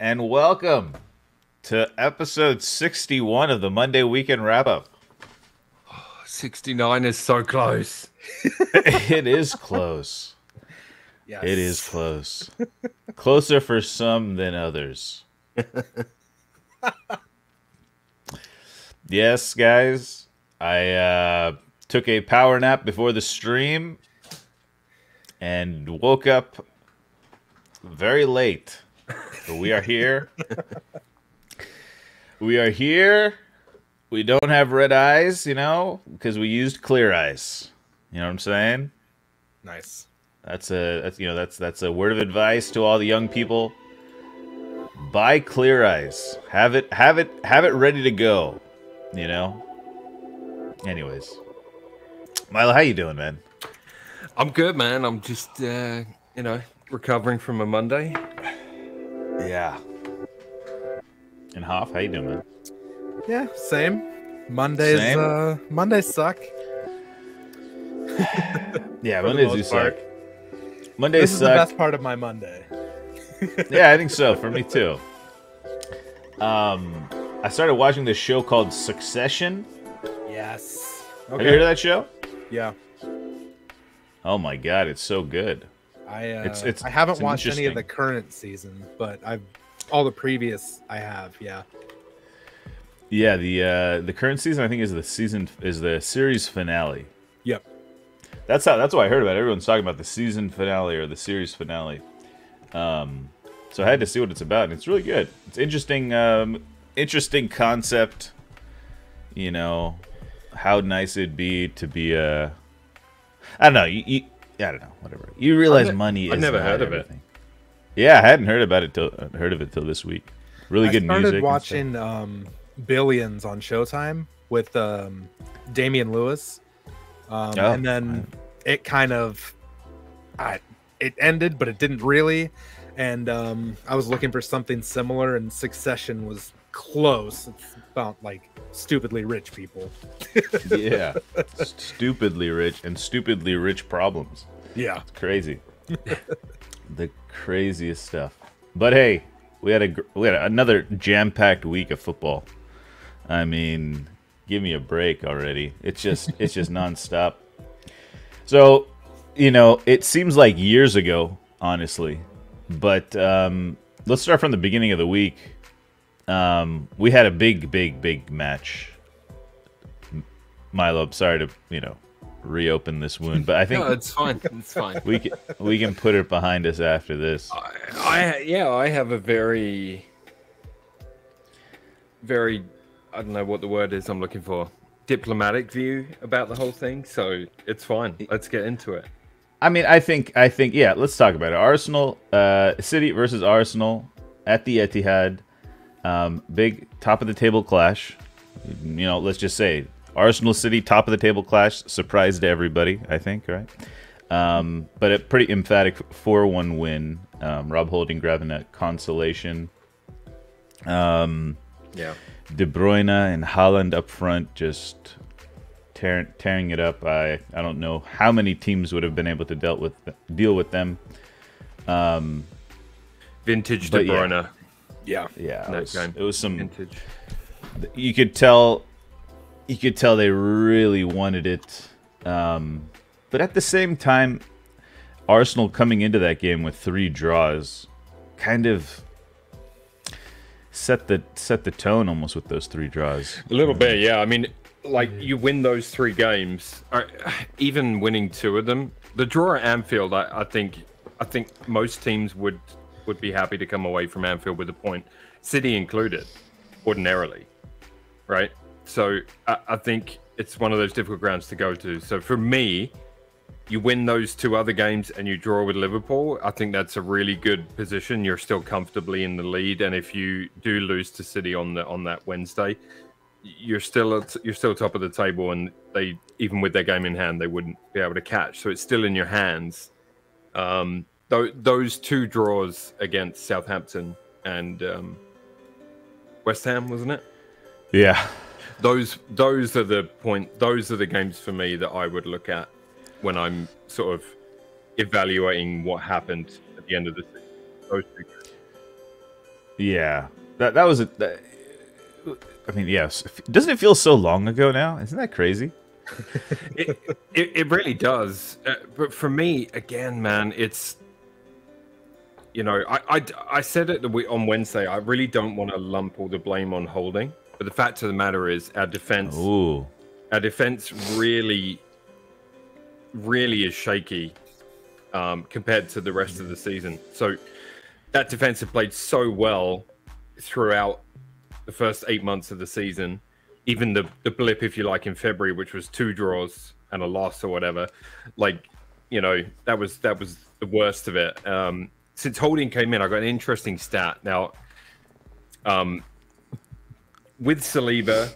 and welcome to episode 61 of the Monday Weekend Wrap-Up. 69 is so close. It is close. Yes. It is close. Closer for some than others. Yes, guys. I took a power nap before the stream and woke up very late. But we are here. We are here. We don't have red eyes, because we used clear eyes. You know what I'm saying? Nice. That's a word of advice to all the young people. Buy clear eyes. Have it ready to go. Anyways, Milo, how you doing, man? I'm good, man. I'm just recovering from a Monday. Yeah. And Hoff, how you doing, man? Yeah, same. Mondays suck. Yeah, For the Mondays do most suck. part. Mondays This is the suck. best part of my Monday. Yeah, I think so. For me too. I started watching this show called Succession. Yes. Have you heard of that show? Yeah. Oh my god, it's so good. I It's haven't it's watched any of interesting. the current season, but all the previous I have. Yeah. Yeah, the current season I think is the series finale. Yep. That's what I heard about it. Everyone's talking about the season finale or the series finale. So I had to see what it's about, and it's really good. It's interesting. Interesting concept. How nice it'd be to be a. I don't know. I don't know. Whatever. You realize money is. I've never not heard of it. everything. Yeah, I hadn't heard about it till this week. Really good I music. started watching Billions on Showtime with Damian Lewis, and then it kind of it ended, but it didn't really. And I was looking for something similar, and Succession was close. It's about like stupidly rich people. Yeah, stupidly rich and stupidly rich problems. Yeah. It's crazy. The craziest stuff. But hey, we had another jam-packed week of football. I mean, give me a break already. It's just nonstop. So, it seems like years ago, honestly. But let's start from the beginning of the week. We had a big match. Milo, I'm sorry to reopen this wound, but I think No, it's fine. It's fine. we can put it behind us after this. I have a very I don't know what the word is I'm looking for. Diplomatic view about the whole thing, so it's fine. Let's get into it. I mean, I think, yeah. Let's talk about it. Arsenal, City versus Arsenal at the Etihad. Big top of the table clash. Let's just say Arsenal City top of the table clash surprised everybody. I think, right? But a pretty emphatic 4-1 win. Rob Holding grabbing that consolation. Yeah. De Bruyne and Haaland up front just tearing it up. I don't know how many teams would have been able to deal with them. Vintage De Bruyne. Yeah. Yeah, Game. it was some Vintage. You could tell they really wanted it. But at the same time, Arsenal coming into that game with 3 draws kind of set the tone almost with those 3 draws. A little bit, yeah. I mean, like, you win those 3 games, or even winning 2 of them. The draw at Anfield, I think most teams would be happy to come away from Anfield with a point, City included, ordinarily, right? So I think it's one of those difficult grounds to go to. So for me, you win those 2 other games and you draw with Liverpool, I think that's a really good position. You're still comfortably in the lead, and if you do lose to City on that Wednesday, you're still top of the table, and they, even with their game in hand, they wouldn't be able to catch. So it's still in your hands. Those 2 draws against Southampton and West Ham, wasn't it? Yeah. Those are the games for me that I would look at when I'm sort of evaluating what happened at the end of the season. Those 2 games. Yeah, that was a. I mean, yes. Doesn't it feel so long ago now? Isn't that crazy? It really does. But for me, again, man, it's, you know, I said it on Wednesday. I really don't want to lump all the blame on Holding, but the fact of the matter is, our defense really is shaky compared to the rest of the season. So that defense had played so well throughout the first 8 months of the season. Even the blip, if you like, in February, which was 2 draws and a loss or whatever, like, you know, that was the worst of it. Since Holding came in, I got an interesting stat. Now, with Saliba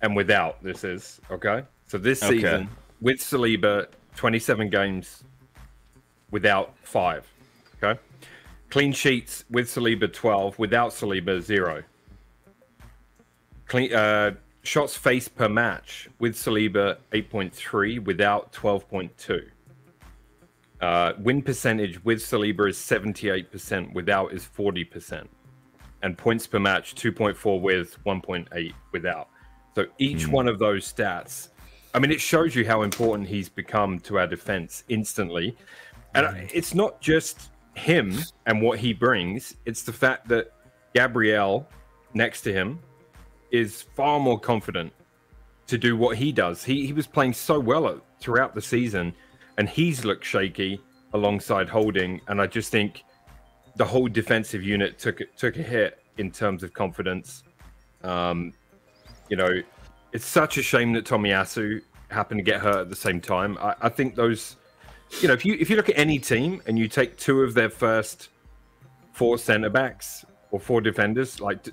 and without, this is okay. So this season, with Saliba, 27 games, without 5. Okay, clean sheets with Saliba 12, without Saliba 0. Clean shots faced per match with Saliba 8.3, without 12.2. Win percentage with Saliba is 78%, without is 40%. And points per match 2.4 with, 1.8 without. So each one of those stats, I mean, it shows you how important he's become to our defense instantly. And it's not just him and what he brings, it's the fact that Gabriel next to him is far more confident to do what he does. He was playing so well throughout the season, and he's looked shaky alongside Holding. And I just think the whole defensive unit took a hit in terms of confidence. You know, it's such a shame that Tomiyasu happened to get hurt at the same time. I think those, you know, if you look at any team and you take 2 of their first 4 center backs or 4 defenders, like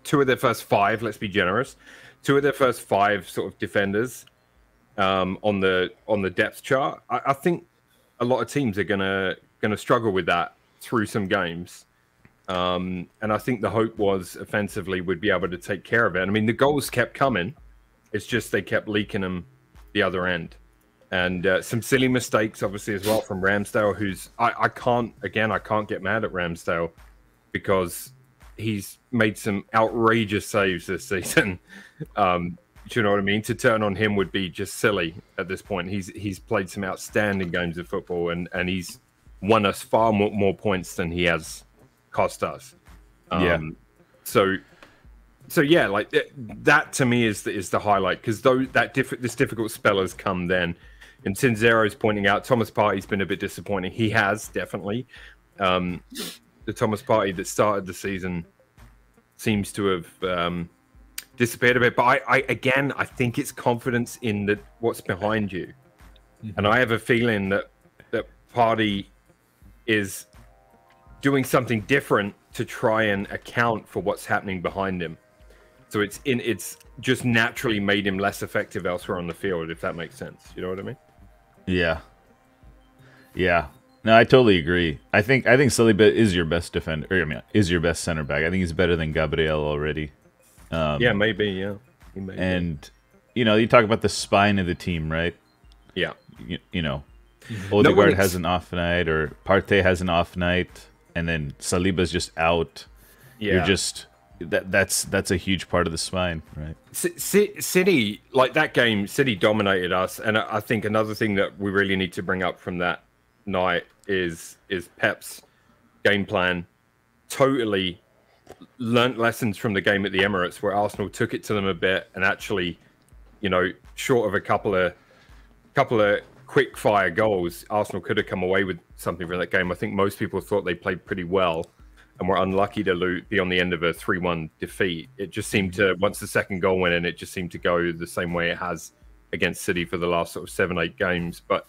2 of their first 5, let's be generous, 2 of their first 5 sort of defenders on the depth chart, I think a lot of teams are gonna struggle with that through some games. And I think the hope was offensively we'd be able to take care of it. I mean, the goals kept coming. It's just they kept leaking them the other end. And some silly mistakes, obviously, as well from Ramsdale, who's... I can't get mad at Ramsdale because he's made some outrageous saves this season. Do you know what I mean? To turn on him would be just silly at this point. He's played some outstanding games of football, and he's won us far more points than he has cost us. So yeah, like that to me is the highlight, because this difficult spell has come then. And Cinzero's pointing out Thomas Partey's been a bit disappointing. He has, definitely. The Thomas Partey that started the season seems to have disappeared a bit. But I think it's confidence in what's behind you. And I have a feeling that Partey is doing something different to try and account for what's happening behind him. So it's just naturally made him less effective elsewhere on the field, if that makes sense. You know what I mean? Yeah. No, I totally agree. I think Saliba is your best defender. Or, I mean, is your best center back. I think he's better than Gabriel already. Yeah, maybe. Yeah, he may and you know, you talk about the spine of the team, right? Yeah. You know, Odegaard has an off night, or Partey has an off night, and then Saliba's just out. Yeah. You're just that's a huge part of the spine, right? City, like that game, City dominated us, and I think another thing that we really need to bring up from that night is Pep's game plan. Totally learnt lessons from the game at the Emirates, where Arsenal took it to them a bit, and actually, you know, short of a couple of quick fire goals, Arsenal could have come away with something from that game. I think most people thought they played pretty well and were unlucky to be on the end of a 3-1 defeat. It just seemed to, once the second goal went in, it just seemed to go the same way it has against City for the last sort of 7-8 games. But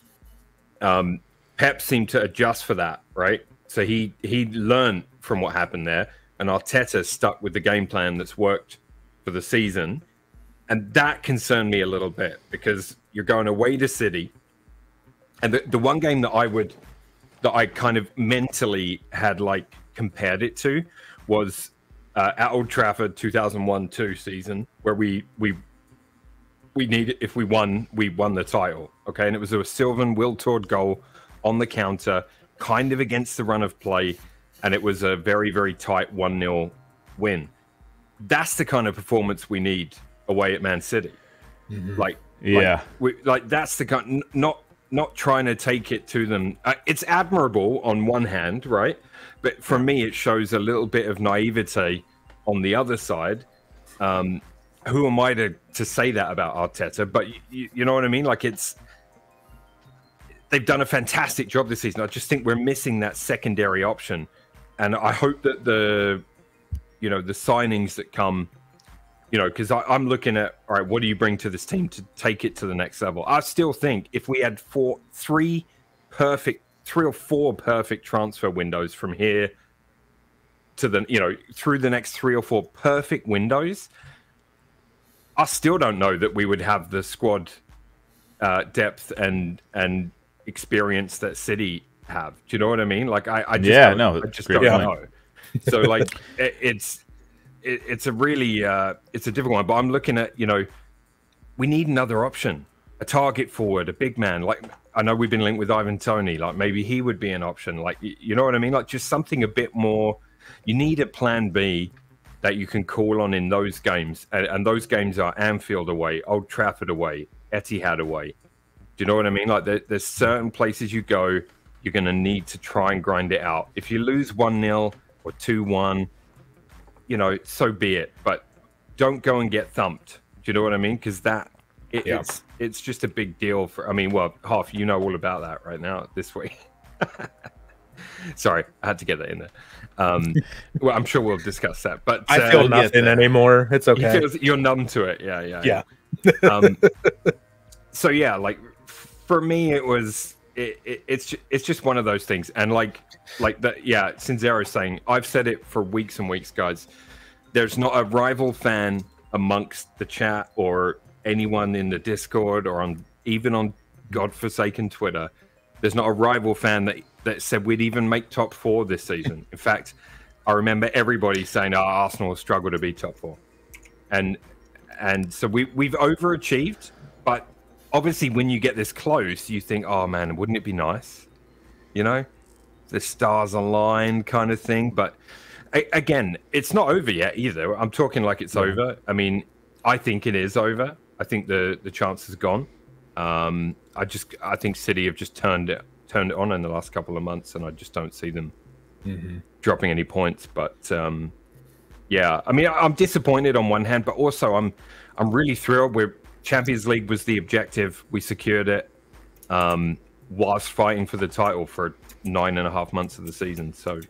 Pep seemed to adjust for that, right? So he learned from what happened there, and Arteta stuck with the game plan that's worked for the season. And that concerned me a little bit, because you're going away to City. And the one game that I kind of mentally had like compared it to was at Old Trafford 2001-2 season, where we needed, if we won the title. Okay, and it was a Sylvan Wiltord goal on the counter, kind of against the run of play. and it was a very, very tight 1-0 win. That's the kind of performance we need away at Man City. Like that's the kind. Not trying to take it to them. It's admirable on one hand, right? But for me, it shows a little bit of naivete on the other side. Who am I to say that about Arteta? But you know what I mean? Like they've done a fantastic job this season. I just think we're missing that secondary option, and I hope that the signings that come, because I'm looking at, all right, what do you bring to this team to take it to the next level? I still think if we had three or four perfect transfer windows from here to through the next 3 or 4 perfect windows, I still don't know that we would have the squad depth and experience that City have. Do you know what I mean? Like I just don't know. So like it's a really it's a difficult one. But I'm looking at, we need another option, a target forward, a big man. Like I know we've been linked with Ivan Toney. Like maybe he would be an option. Like you know what I mean? Like just something a bit more. You need a plan B that you can call on in those games, and those games are Anfield away, Old Trafford away, Etihad away. Do you know what I mean? Like there's certain places you go, you're going to need to try and grind it out. If you lose 1-0 or 2-1, so be it. But don't go and get thumped. Do you know what I mean? Because it's just a big deal for. I mean, well, Half, you know all about that right now this week. Sorry, I had to get that in there. Well, I'm sure we'll discuss that. But I feel nothing anymore. It's okay. You're numb to it. Yeah. So yeah, like for me, it was. It's just one of those things, and like that. Yeah, Cinzero's saying, I've said it for weeks and weeks, guys. There's not a rival fan amongst the chat or anyone in the Discord or even on godforsaken Twitter. There's not a rival fan that said we'd even make top 4 this season. In fact, I remember everybody saying, Arsenal will struggle to be top 4. And so we've overachieved, but obviously when you get this close, you think, oh man, wouldn't it be nice? The stars align kind of thing. But again, it's not over yet either. I'm talking like it's over. I mean, I think it is over. I think the chance is gone. I think City have just turned it on in the last couple of months, and I just don't see them dropping any points. But yeah, I mean, I'm disappointed on one hand, but also I'm really thrilled. Champions League was the objective. We secured it whilst fighting for the title for 9.5 months of the season. So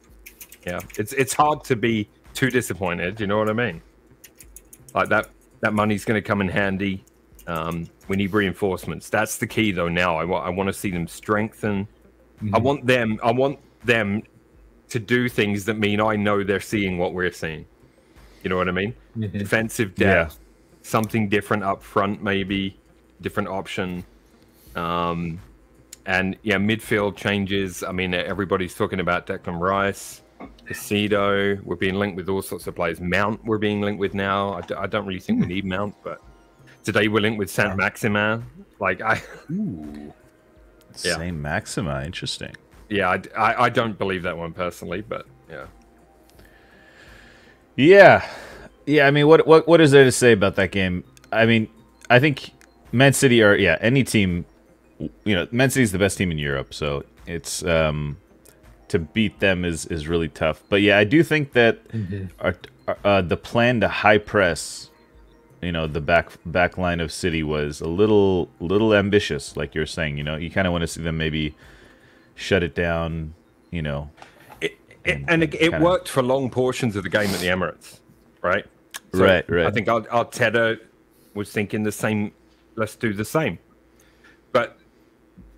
yeah, it's hard to be too disappointed. You know what I mean? Like that money's going to come in handy. We need reinforcements. That's the key, though. Now, I want to see them strengthen. I want them to do things that mean I know they're seeing what we're seeing. You know what I mean? Defensive depth, something different up front, maybe different option. And yeah, midfield changes. I mean, everybody's talking about Declan Rice, Casido. We're being linked with all sorts of players. Mount, we're being linked with now. I don't really think we need Mount, but. Today we're linked with Saint Maximin. Saint Maximin, interesting. Yeah, I don't believe that one personally, but yeah. I mean, what is there to say about that game? I mean, I think Man City any team. Man City is the best team in Europe, so it's to beat them is really tough. But yeah, I do think that the plan to high press. The back line of City was a little ambitious, like you're saying. You kind of want to see them maybe shut it down. It worked for long portions of the game at the Emirates, right? So right. I think Arteta was thinking the same. Let's do the same. But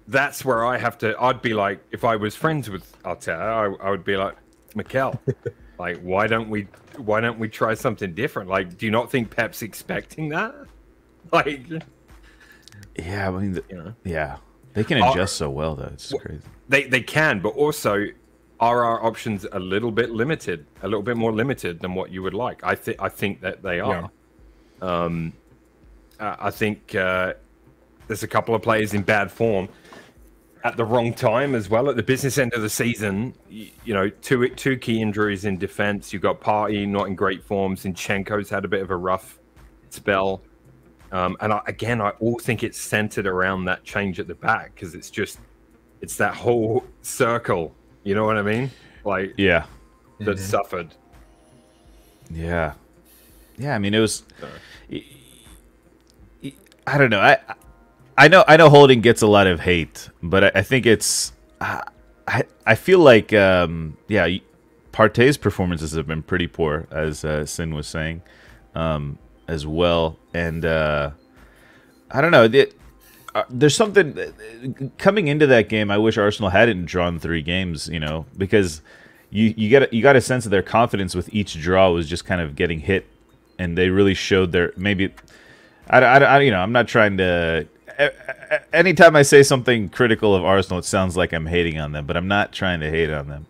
that's where I'd be like, if I was friends with Arteta, I would be like, Mikel, like, why don't we try something different? Like, do you not think Pep's expecting that? Like, yeah, I mean, they can adjust so well though. It's crazy. They can, but also are our options a little bit more limited than what you would like? I think that they are. I think there's a couple of players in bad form, at the wrong time as well. At the business end of the season, you know, two key injuries in defense. You've got Party not in great form. Zinchenko's had a bit of a rough spell. And I all think it's centered around that change at the back, because it's that whole circle. You know what I mean? Like, yeah, that suffered. Yeah. Yeah, I mean, it was... I don't know. I know Holding gets a lot of hate, but I think it's... I feel like, yeah, Partey's performances have been pretty poor, as Sin was saying, as well. And I don't know. There's something... Coming into that game, I wish Arsenal hadn't drawn 3 games, you know, because you got a sense of their confidence with each draw was just kind of getting hit, and they really showed their... Maybe... I you know, I'm not trying to... Anytime I say something critical of Arsenal, it sounds like I'm hating on them, but I'm not trying to hate on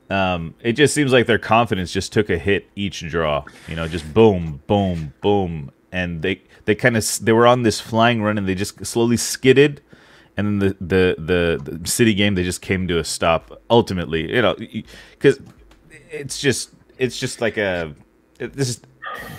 them. It just seems like their confidence just took a hit each draw. You know, just boom, boom, boom, and they were on this flying run, and they just slowly skidded, and then the City game, they just came to a stop. Ultimately, you know, because it's just like this is.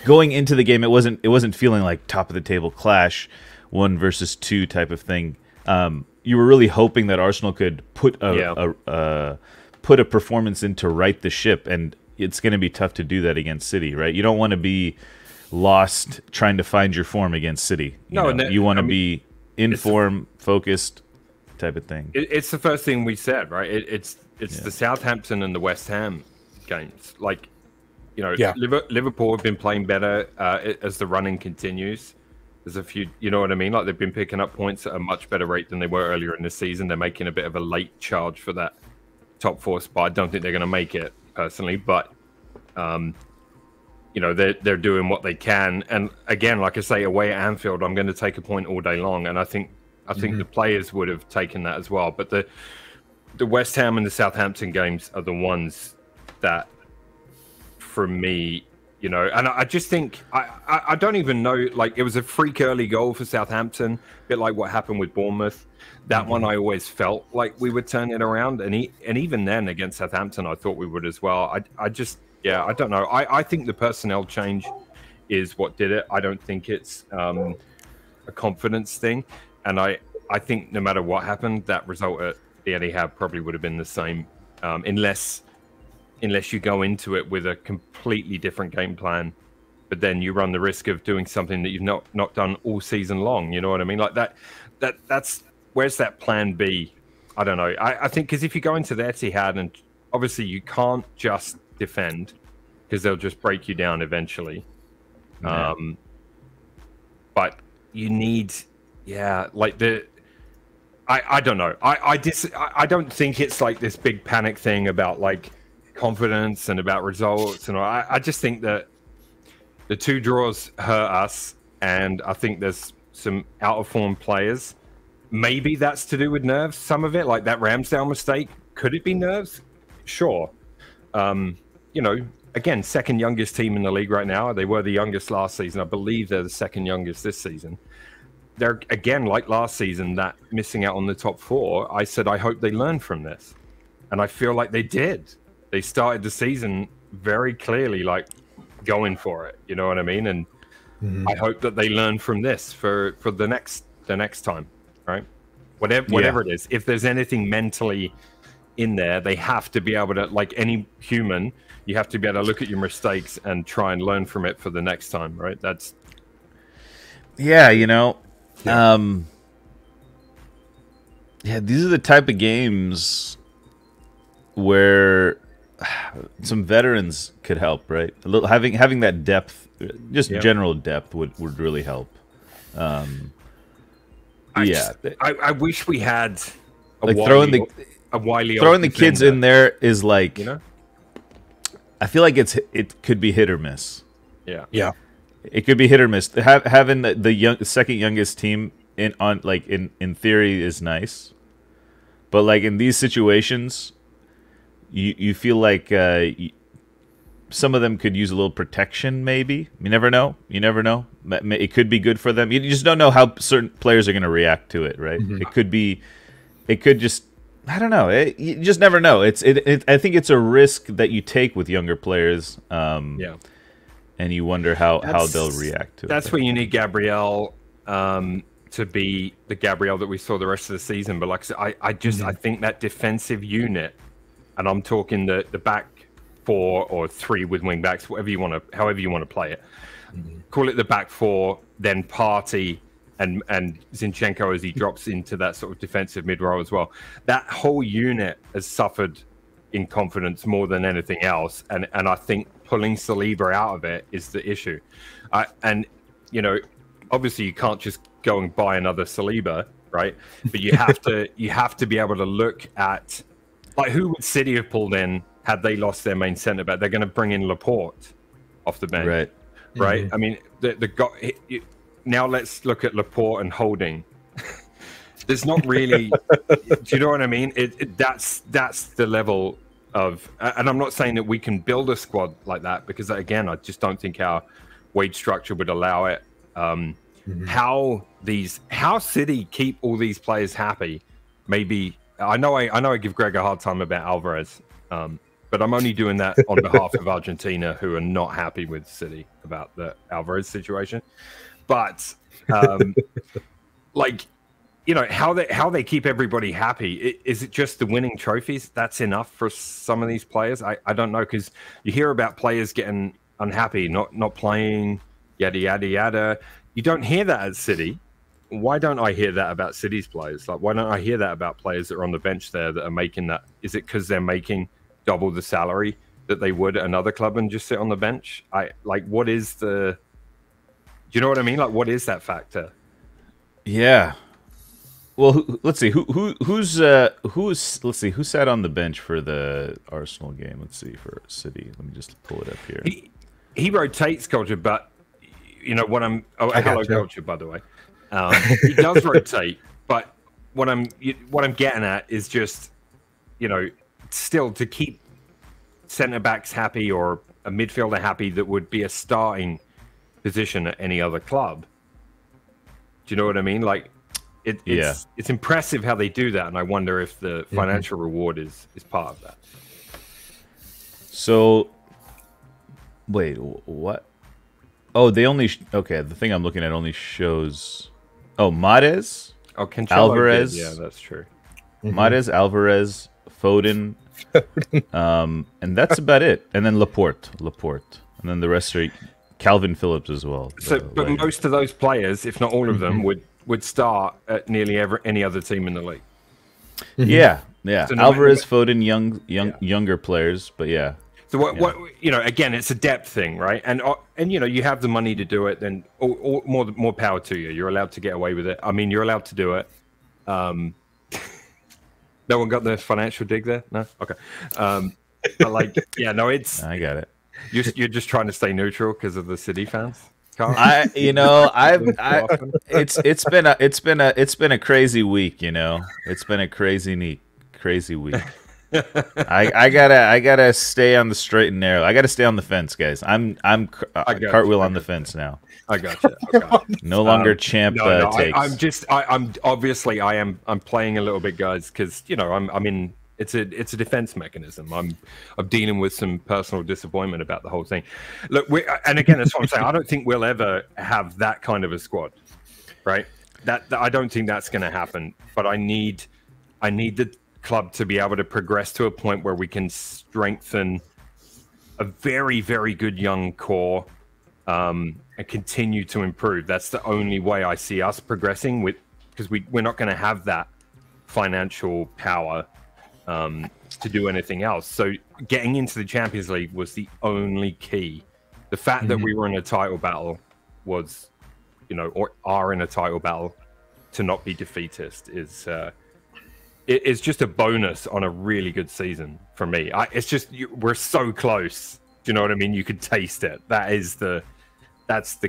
Going into the game, it wasn't feeling like top of the table clash, 1 versus 2 type of thing. You were really hoping that Arsenal could put a performance in to right the ship, and it's going to be tough to do that against City, right? You don't want to be lost trying to find your form against City. You want to be in form, focused, type of thing. It's the first thing we said, right? It's the Southampton and the West Ham games, like. You know, Liverpool have been playing better as the running continues. There's a few, you know what I mean? Like, they've been picking up points at a much better rate than they were earlier in the season. They're making a bit of a late charge for that top 4 spot. I don't think they're going to make it, personally. But, you know, they're doing what they can. And, again, like I say, away at Anfield, I'm going to take a point all day long. And I think the players would have taken that as well. But the West Ham and the Southampton games are the ones that... For me, you know, and I just think I don't even know. Like, it was a freak early goal for Southampton, a bit like what happened with Bournemouth. That one, I always felt like we would turn it around, and even then against Southampton, I thought we would as well. I just, yeah, I don't know. I think the personnel change is what did it. I don't think it's a confidence thing, and I think no matter what happened, that result at the Etihad probably would have been the same, unless you go into it with a completely different game plan, but then you run the risk of doing something that you've not done all season long. You know what I mean? Like that's where's that plan B? I don't know. I think because if you go into the Etihad, and obviously you can't just defend because they'll just break you down eventually. Yeah. But you need, like I don't know. I don't think it's like this big panic thing about like confidence and about results, and I just think that the 2 draws hurt us, and I think there's some out of form players. Maybe that's to do with nerves, some of it, like that Ramsdale mistake. Could it be nerves? Sure. You know, again, second youngest team in the league right now. They were the youngest last season. I believe they're the second youngest this season. They're, again, like last season, that missing out on the top 4. I said I hope they learn from this, and I feel like they did. They started the season very clearly, like, going for it. You know what I mean? And I hope that they learn from this for the next time, right? Whatever it is. If there's anything mentally in there, they have to be able to, like any human, you have to be able to look at your mistakes and try and learn from it for the next time, right? That's... Yeah, you know, these are the type of games where some veterans could help, right? A little having that depth, just general depth would really help. I wish we had like throwing the kids in there is like, you know, I feel like it could be hit or miss. Yeah. It could be hit or miss. Having the second youngest team in theory is nice, but like in these situations, you feel like some of them could use a little protection. Maybe you never know. It could be good for them. You just don't know how certain players are going to react to it, right? It could be it could just, I don't know. You just never know. I think it's a risk that you take with younger players. Yeah. And you wonder how they'll react to it. That's where you need Gabriel to be the Gabriel that we saw the rest of the season. But like I said, I think that defensive unit, and I'm talking the back 4 or 3 with wing backs, however you want to play it. Call it the back 4, then Partey and Zinchenko as he drops into that sort of defensive mid role as well. That whole unit has suffered in confidence more than anything else, and I think pulling Saliba out of it is the issue. And you know, obviously you can't just go and buy another Saliba, right? But you have to be able to look at, like, who would City have pulled in had they lost their main centre back? They're going to bring in Laporte off the bench, right? I mean, now let's look at Laporte and Holding. There's not really, do you know what I mean? That's the level of, and I'm not saying that we can build a squad like that, because again, I just don't think our wage structure would allow it. How City keep all these players happy, maybe. I know I give Greg a hard time about Alvarez, but I'm only doing that on behalf of Argentina, who are not happy with City about the Alvarez situation. But like, you know, how they keep everybody happy. Is it just the winning trophies that's enough for some of these players? I don't know, because you hear about players getting unhappy, not playing, yada yada yada. You don't hear that at City. Why don't I hear that about City's players? Like, why don't I hear that about players that are on the bench there that are making that? Is it because they're making double the salary that they would at another club and just sit on the bench? What is the? Do you know what I mean? Like, what is that factor? Yeah. Well, let's see. Who's let's see, who sat on the bench for the Arsenal game? Let's see, for City. Let me just pull it up here. He rotates, Culture, but you know what I'm. Oh, hello, Culture, by the way. He does rotate, but what I'm getting at is just, you know, still to keep centre backs happy or a midfielder happy that would be a starting position at any other club. Do you know what I mean? Like, it's impressive how they do that, and I wonder if the financial reward is part of that. So, wait, what? Oh, they only okay. The thing I'm looking at only shows. Oh, Mahrez, Cancelo Alvarez. did. Yeah, that's true. Mahrez, Alvarez, Foden, and that's about it. And then Laporte, and then the rest are Calvin Phillips as well. So, but most of those players, if not all of them, would start at nearly any other team in the league. Yeah. So Alvarez, Foden, younger players, but yeah. So what you know, again, it's a depth thing, right? And you know, you have the money to do it, then more power to you. You're allowed to get away with it. I mean, you're allowed to do it. No one got the financial dig there? No? Okay. But like, yeah, no, it's... I got it. You're just trying to stay neutral because of the City fans? It's been a crazy week, you know. It's been a crazy week. I gotta stay on the straight and narrow. I gotta stay on the fence, guys. I'm cartwheel on the fence now. I got you. No longer champ takes. I'm playing a little bit, guys, because you know I'm in. It's a defense mechanism. I'm dealing with some personal disappointment about the whole thing. Look, and again, that's what I'm saying. I don't think we'll ever have that kind of a squad, right? That I don't think that's going to happen. But I need the club to be able to progress to a point where we can strengthen a very, very good young core and continue to improve. That's the only way I see us progressing, because we're not going to have that financial power to do anything else. So getting into the Champions League was the only key. The fact that we were in a title battle was, you know, or are in a title battle, to not be defeatist is it's just a bonus on a really good season for me. It's just we're so close. Do you know what I mean? You could taste it. That's the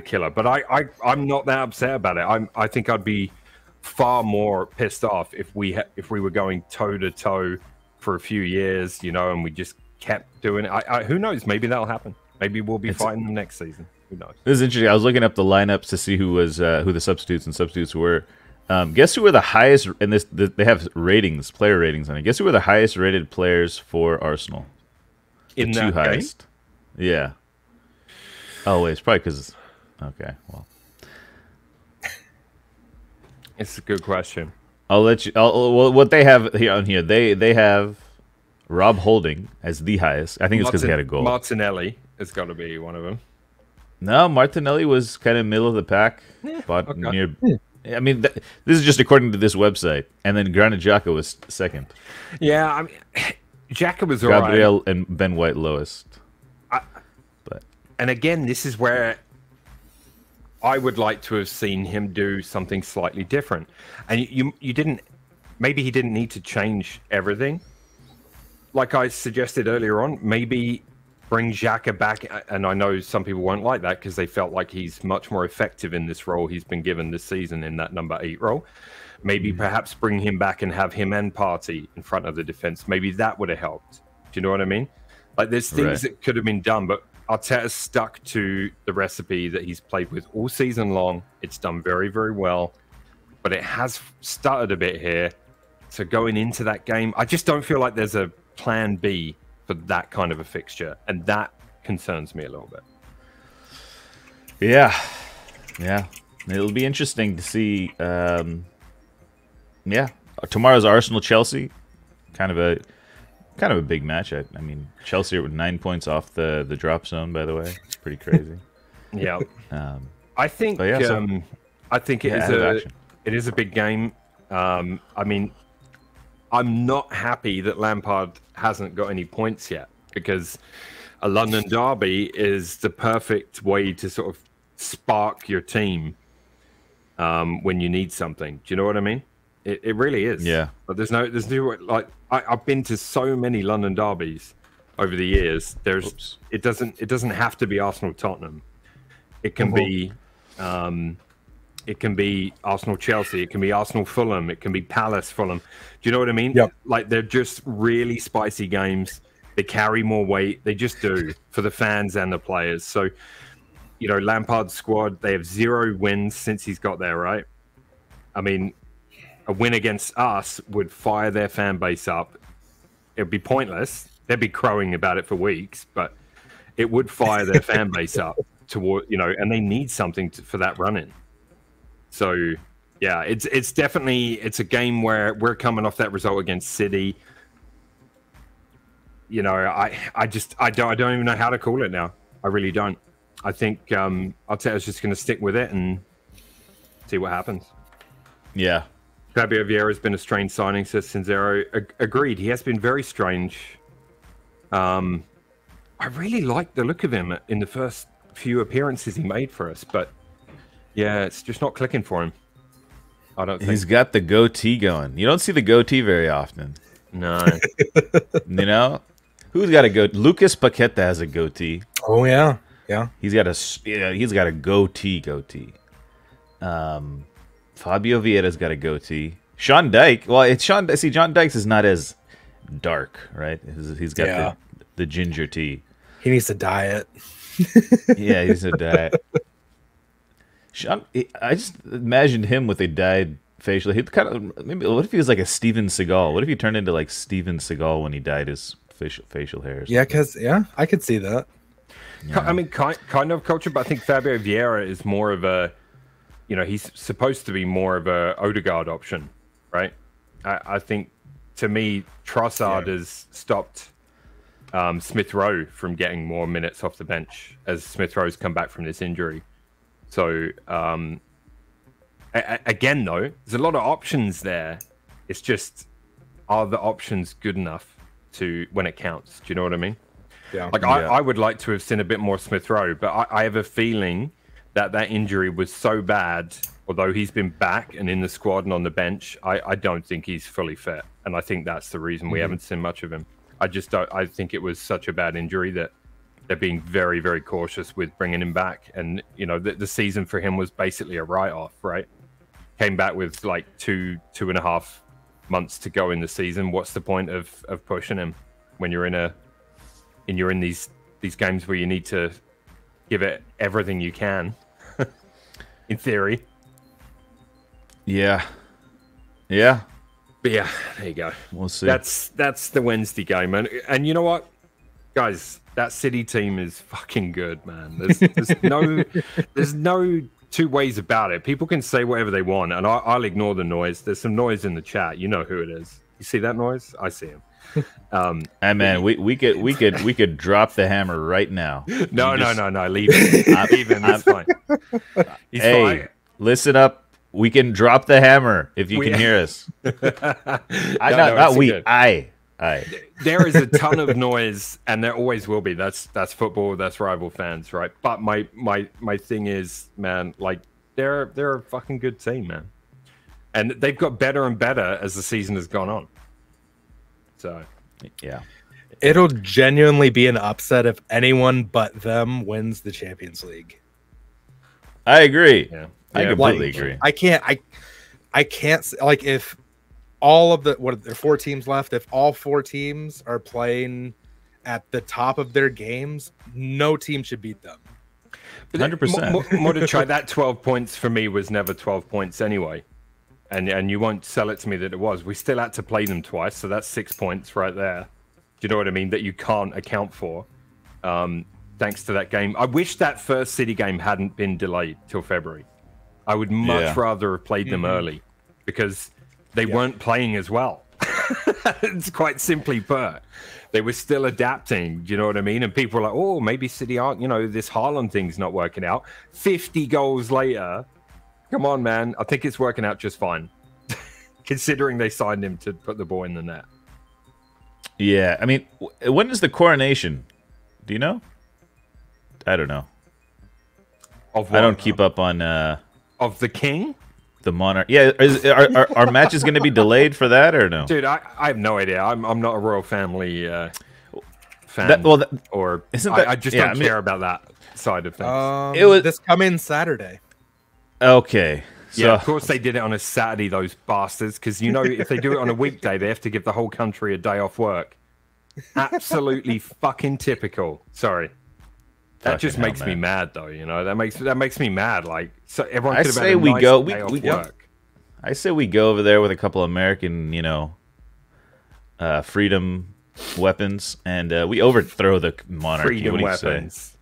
killer. But I'm not that upset about it. I think I'd be far more pissed off if we were going toe to toe for a few years, you know, and we just kept doing it. Who knows? Maybe that'll happen. Maybe we'll be fighting them next season. Who knows? This is interesting. I was looking up the lineups to see who the substitutes were. Guess who were the highest in this? They have ratings, player ratings on it. Guess who were the highest rated players for Arsenal? In the that two highest. Game? Yeah. Oh wait, it's probably because. Okay, well. It's a good question. I'll let you. Well, what they have here on here, they have Rob Holding as the highest. I think it's because he had a goal. Martinelli has got to be one of them. No, Martinelli was kind of middle of the pack, but near. I mean, this is just according to this website, and then Granit Xhaka was second. Yeah, I mean, Xhaka was all Gabriel and Ben White lowest. And again, this is where I would like to have seen him do something slightly different. And you didn't. Maybe he didn't need to change everything. Like I suggested earlier on, maybe bring Xhaka back. And I know some people won't like that because they felt like he's much more effective in this role he's been given this season in that number 8 role. Maybe perhaps bring him back and have him and Partey in front of the defense. Maybe that would have helped. Do you know what I mean? Like there's things that could have been done, but Arteta's stuck to the recipe that he's played with all season long. It's done very, very well, but it has stuttered a bit here. So going into that game, I just don't feel like there's a plan B for that kind of a fixture, and that concerns me a little bit. Yeah, it'll be interesting to see. Tomorrow's Arsenal-Chelsea, kind of a big match. I mean, Chelsea are with 9 points off the drop zone. By the way, it's pretty crazy. Yeah, I think it is a big game. I mean, I'm not happy that Lampard hasn't got any points yet, because a London derby is the perfect way to sort of spark your team when you need something. Do you know what I mean? It really is. Yeah. But there's no like I've been to so many London derbies over the years. It doesn't have to be Arsenal Tottenham. It can be Arsenal Chelsea. It can be Arsenal Fulham. It can be Palace Fulham. Do you know what I mean? Yep. Like they're just really spicy games. They carry more weight. They just do for the fans and the players. So, you know, Lampard's squad, they have 0 wins since he's got there, right? I mean, a win against us would fire their fan base up. It would be pointless. They'd be crowing about it for weeks, but it would fire their fan base up toward, you know, and they need something for that run-in. So, yeah, it's definitely a game where we're coming off that result against City. You know, I don't even know how to call it now. I really don't. I think Arteta's just going to stick with it and see what happens. Yeah. Fabio Vieira has been a strange signing, says Cinzero. Agreed. He has been very strange. I really like the look of him in the first few appearances he made for us, but yeah, it's just not clicking for him. I don't think. He's got the goatee going. You don't see the goatee very often. No. You know? Who's got a goatee? Lucas Paqueta has a goatee. Oh, yeah. He's got a goatee. Fabio Vieira's got a goatee. Sean Dyche. Well, it's Sean. See, John Dykes is not as dark, right? He's got the ginger tea. He needs to diet. Yeah, he's a diet. Sean, I just imagined him with a dyed facial. He kind of maybe. What if he was like a Steven Seagal? What if he turned into like Steven Seagal when he dyed his facial hairs? Yeah, I could see that. Yeah. I mean, kind of culture, but I think Fabio Vieira is more of a, you know, he's supposed to be more of a Odegaard option, right? I think, to me, Trossard has stopped Smith Rowe from getting more minutes off the bench as Smith Rowe's come back from this injury. So, again, though, there's a lot of options there. It's just, are the options good enough to when it counts? Do you know what I mean? Yeah. Like, I would like to have seen a bit more Smith Rowe, but I have a feeling that injury was so bad, although he's been back and in the squad and on the bench, I don't think he's fully fit. And I think that's the reason we haven't seen much of him. I think it was such a bad injury that they're being very, very cautious with bringing him back. And, you know, the season for him was basically a write-off, right? Came back with like 2.5 months to go in the season. What's the point of pushing him when you're in these games where you need to give it everything you can, in theory. Yeah, Yeah. But yeah, there you go. We'll see. That's the Wednesday game, and you know what, guys, that City team is fucking good, man. There's no two ways about it. People can say whatever they want, and I'll ignore the noise. There's some noise in the chat. You know who it is. You see that noise? I see him. And man, we could drop the hammer right now. No, leave him. Leave him. It's fine. He's fine. Listen up. We can drop the hammer if you can hear us. I. There is a ton of noise, and there always will be. That's football. That's rival fans, right? But my thing is, man, like they're a fucking good team, man, and they've got better and better as the season has gone on. So, yeah, it'll genuinely be an upset if anyone but them wins the Champions League. I agree. Yeah. I completely agree. I can't like if all of there are 4 teams left. If all 4 teams are playing at the top of their games, no team should beat them. 100%. More to try that 12 points for me was never 12 points anyway, and you won't sell it to me that it was. We still had to play them twice, so that's 6 points right there. Do you know what I mean? That you can't account for. Thanks to that game. I wish that first City game hadn't been delayed till February. I would much rather have played them early because they weren't playing as well. It's quite simply put. They were still adapting. Do you know what I mean? And people are like, oh, maybe City aren't, this Haaland thing's not working out. 50 goals later. Come on, man. I think it's working out just fine. Considering they signed him to put the ball in the net. Yeah. I mean, when is the coronation? Do you know? I don't know. Of what? I don't keep up on... Of the king? The monarch. Yeah, are matches going to be delayed for that or no? Dude, I have no idea. I'm not a royal family fan. I just don't care about that side of things. It was this coming Saturday. Okay. So, yeah, of course they did it on a Saturday, those bastards, because if they do it on a weekday, they have to give the whole country a day off work. Absolutely fucking typical. Sorry. That just makes me mad, though. That makes me mad. Like, so everyone could have had a nice day off work. I say we go over there with a couple of American, freedom weapons, and we overthrow the monarchy. Freedom weapons.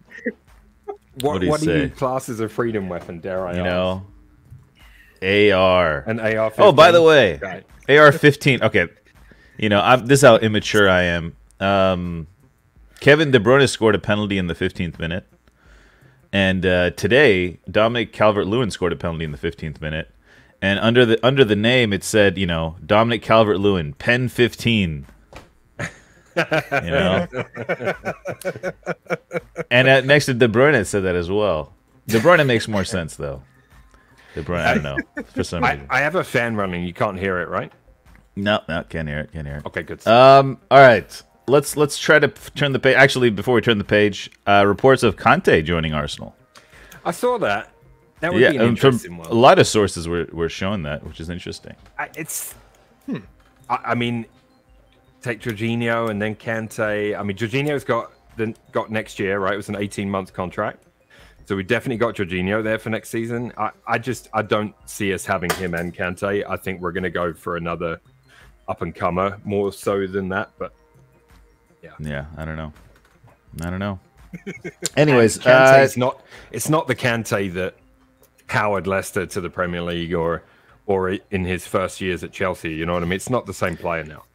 What do you class as a freedom weapon? Dare I ask? AR. An AR-15. Oh, by the way, right. AR-15. Okay, this is how immature I am. Kevin De Bruyne scored a penalty in the 15th minute. And today, Dominic Calvert-Lewin scored a penalty in the 15th minute. And under the name, it said, Dominic Calvert-Lewin, pen 15. And next to De Bruyne, it said that as well. De Bruyne makes more sense, though. De Bruyne, I don't know. For some reason. I have a fan running. You can't hear it, right? No, can't hear it. Okay, good. All right. Let's try to turn the page. Actually, before we turn the page, reports of Conte joining Arsenal. I saw that. That would be an interesting one. A lot of sources were showing that, which is interesting. I mean, take Jorginho and then Kante. I mean, Jorginho's got next year, right? It was an 18-month contract. So we definitely got Jorginho there for next season. I don't see us having him and Kante. I think we're going to go for another up-and-comer, more so than that, but... Yeah, I don't know. Anyways, it's not the Kante that powered Leicester to the Premier League or in his first years at Chelsea. You know what I mean? It's not the same player now.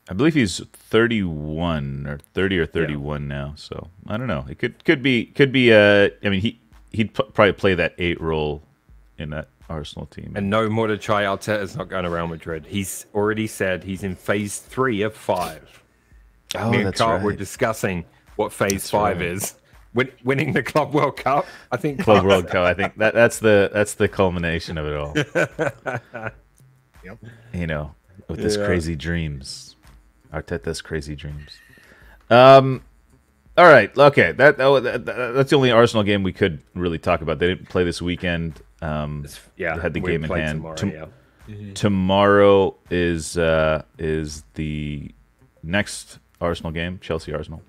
I believe he's 31 or 30 or 31 now. So I don't know. It could be. I mean, he'd probably play that 8 role in that Arsenal team. And no more to try. Arteta's not going to Real Madrid. He's already said he's in phase 3 of 5. Oh, Me and that's Carl right. were discussing what phase 5 is. Winning the Club World Cup, I think. Club World Cup. I think that's the culmination of it all. Yep. With his crazy dreams, Arteta's crazy dreams. All right. Okay. That's the only Arsenal game we could really talk about. They didn't play this weekend. They had the game in hand. Tomorrow is the next Arsenal game, Chelsea-Arsenal.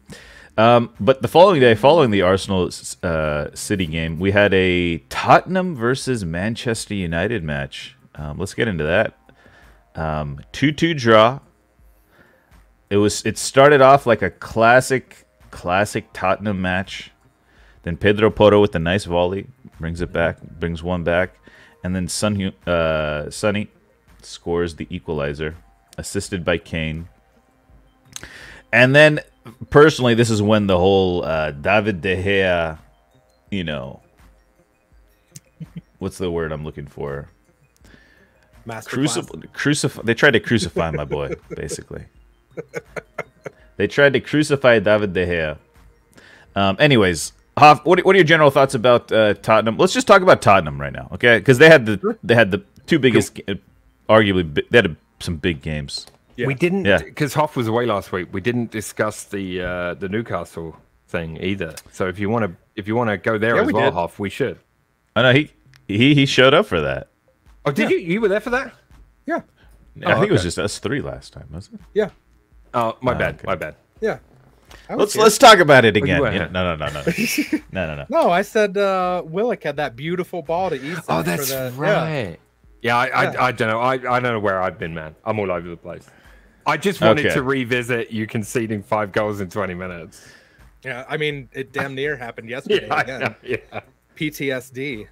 But the following day, following the Arsenal City game, we had a Tottenham versus Manchester United match. Let's get into that. 2-2 draw. It started off like a classic Tottenham match. Then Pedro Porro with a nice volley brings one back, and then Sonny scores the equalizer, assisted by Kane. And then, personally, this is when the whole David De Gea, what's the word I'm looking for? They tried to crucify my boy, basically. They tried to crucify David De Gea. Anyways, Hoff, what are your general thoughts about Tottenham? Let's just talk about Tottenham right now, okay? Because they had the two biggest, arguably, they had some big games. Yeah. We didn't, because Hoff was away last week. We didn't discuss the Newcastle thing either. So if you want to go there as well, Hoff, we should. I know he showed up for that. Oh, did you? You were there for that? Yeah. I think it was just us three last time, wasn't it? Yeah. Oh, my bad. Okay. My bad. Yeah. Let's talk about it again. Yeah, no. No. No, I said Willock had that beautiful ball to East. Oh, that's right. Yeah, I don't know. I don't know where I've been, man. I'm all over the place. I just wanted to revisit you conceding 5 goals in 20 minutes. Yeah, I mean, it damn near happened yesterday again. Yeah. PTSD.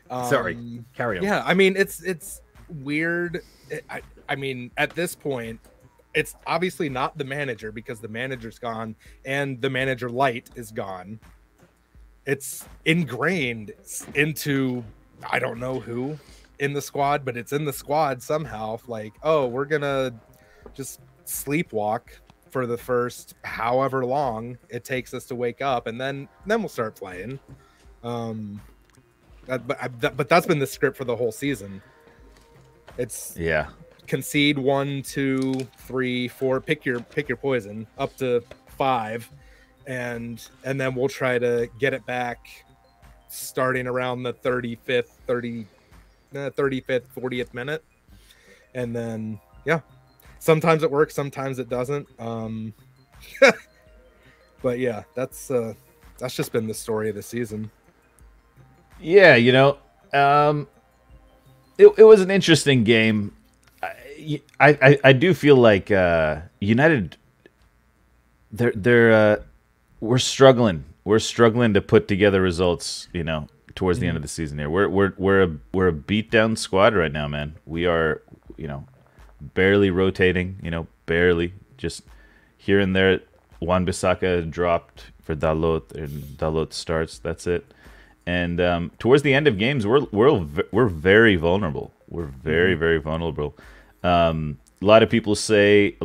Sorry, carry on. Yeah, I mean, it's weird. I mean, at this point, it's obviously not the manager because the manager's gone and the manager light is gone. It's ingrained into I don't know who in the squad, but it's in the squad somehow. Like, oh, we're gonna just sleepwalk for the first however long it takes us to wake up, and then we'll start playing. But that's been the script for the whole season. It's concede 1, 2, 3, 4. Pick your poison up to 5, and then we'll try to get it back starting around the 35th, 40th minute, and then sometimes it works, sometimes it doesn't. But yeah, that's just been the story of the season. Yeah, it was an interesting game. I do feel like United, we're struggling. We're struggling to put together results, towards the end of the season here. We're a beat down squad right now, man. We are, barely rotating, barely just here and there. Wan-Bissaka dropped for Dalot, and Dalot starts. That's it. And towards the end of games, we're very vulnerable. We're very, very vulnerable. A lot of people say,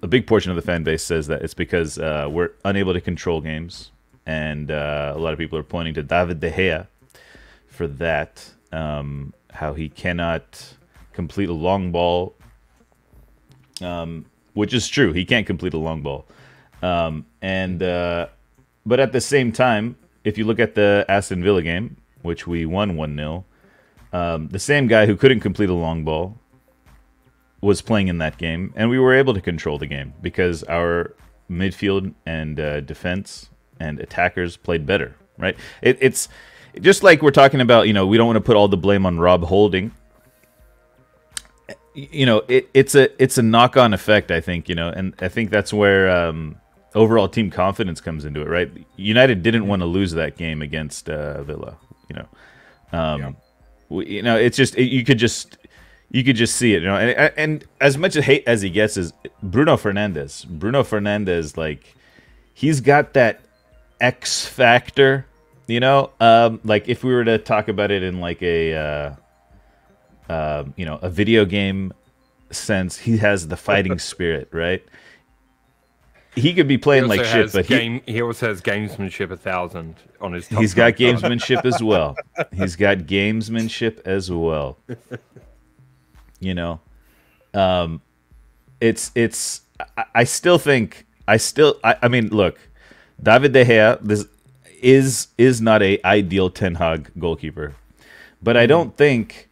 a big portion of the fan base says that it's because we're unable to control games, and a lot of people are pointing to David De Gea for that. How he cannot complete a long ball, which is true. He can't complete a long ball, but at the same time, if you look at the Aston Villa game, which we won 1-0, the same guy who couldn't complete a long ball was playing in that game, and we were able to control the game because our midfield and defense and attackers played better, right? It's just like we're talking about, we don't want to put all the blame on Rob Holding. It's a knock-on effect, I think, and I think that's where overall team confidence comes into it, right? United didn't want to lose that game against Villa, it's just you could just see it, and as much hate as he gets is Bruno Fernandes, like, he's got that X factor, like if we were to talk about it in like a video game sense, he has the fighting spirit, right? He could be playing like shit, but he also has gamesmanship 1000 on his. He's got gamesmanship as well. He's got gamesmanship as well. It's. I still think. I mean, look, David De Gea. This is not a ideal Ten Hag goalkeeper, but I don't think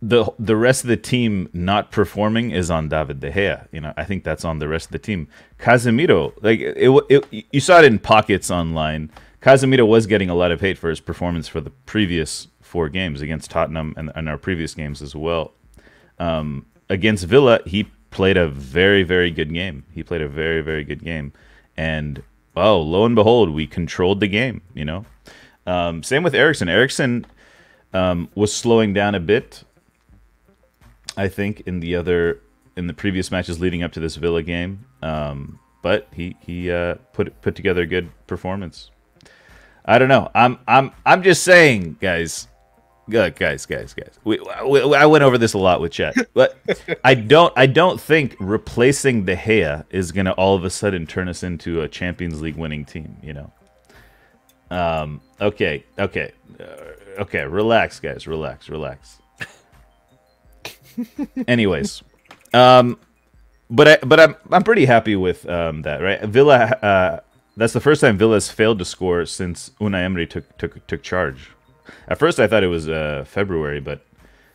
the rest of the team not performing is on David De Gea. I think that's on the rest of the team. Casemiro, like you saw it in pockets online. Casemiro was getting a lot of hate for his performance for the previous 4 games against Tottenham and our previous games as well. against Villa, he played a very, very good game. He played a very, very good game. And, oh, lo and behold, we controlled the game, you know. Same with Eriksen. Eriksen was slowing down a bit, I think, in the previous matches leading up to this Villa game. But he put together a good performance. I don't know. I'm just saying, guys. Guys. I went over this a lot with chat, but I don't think replacing De Gea is gonna all of a sudden turn us into a Champions League winning team. You know. Okay. Relax, guys. Relax. Anyways, but I'm pretty happy with that, right? Villa. That's the first time Villa's failed to score since Unai Emery took charge. At first, I thought it was February, but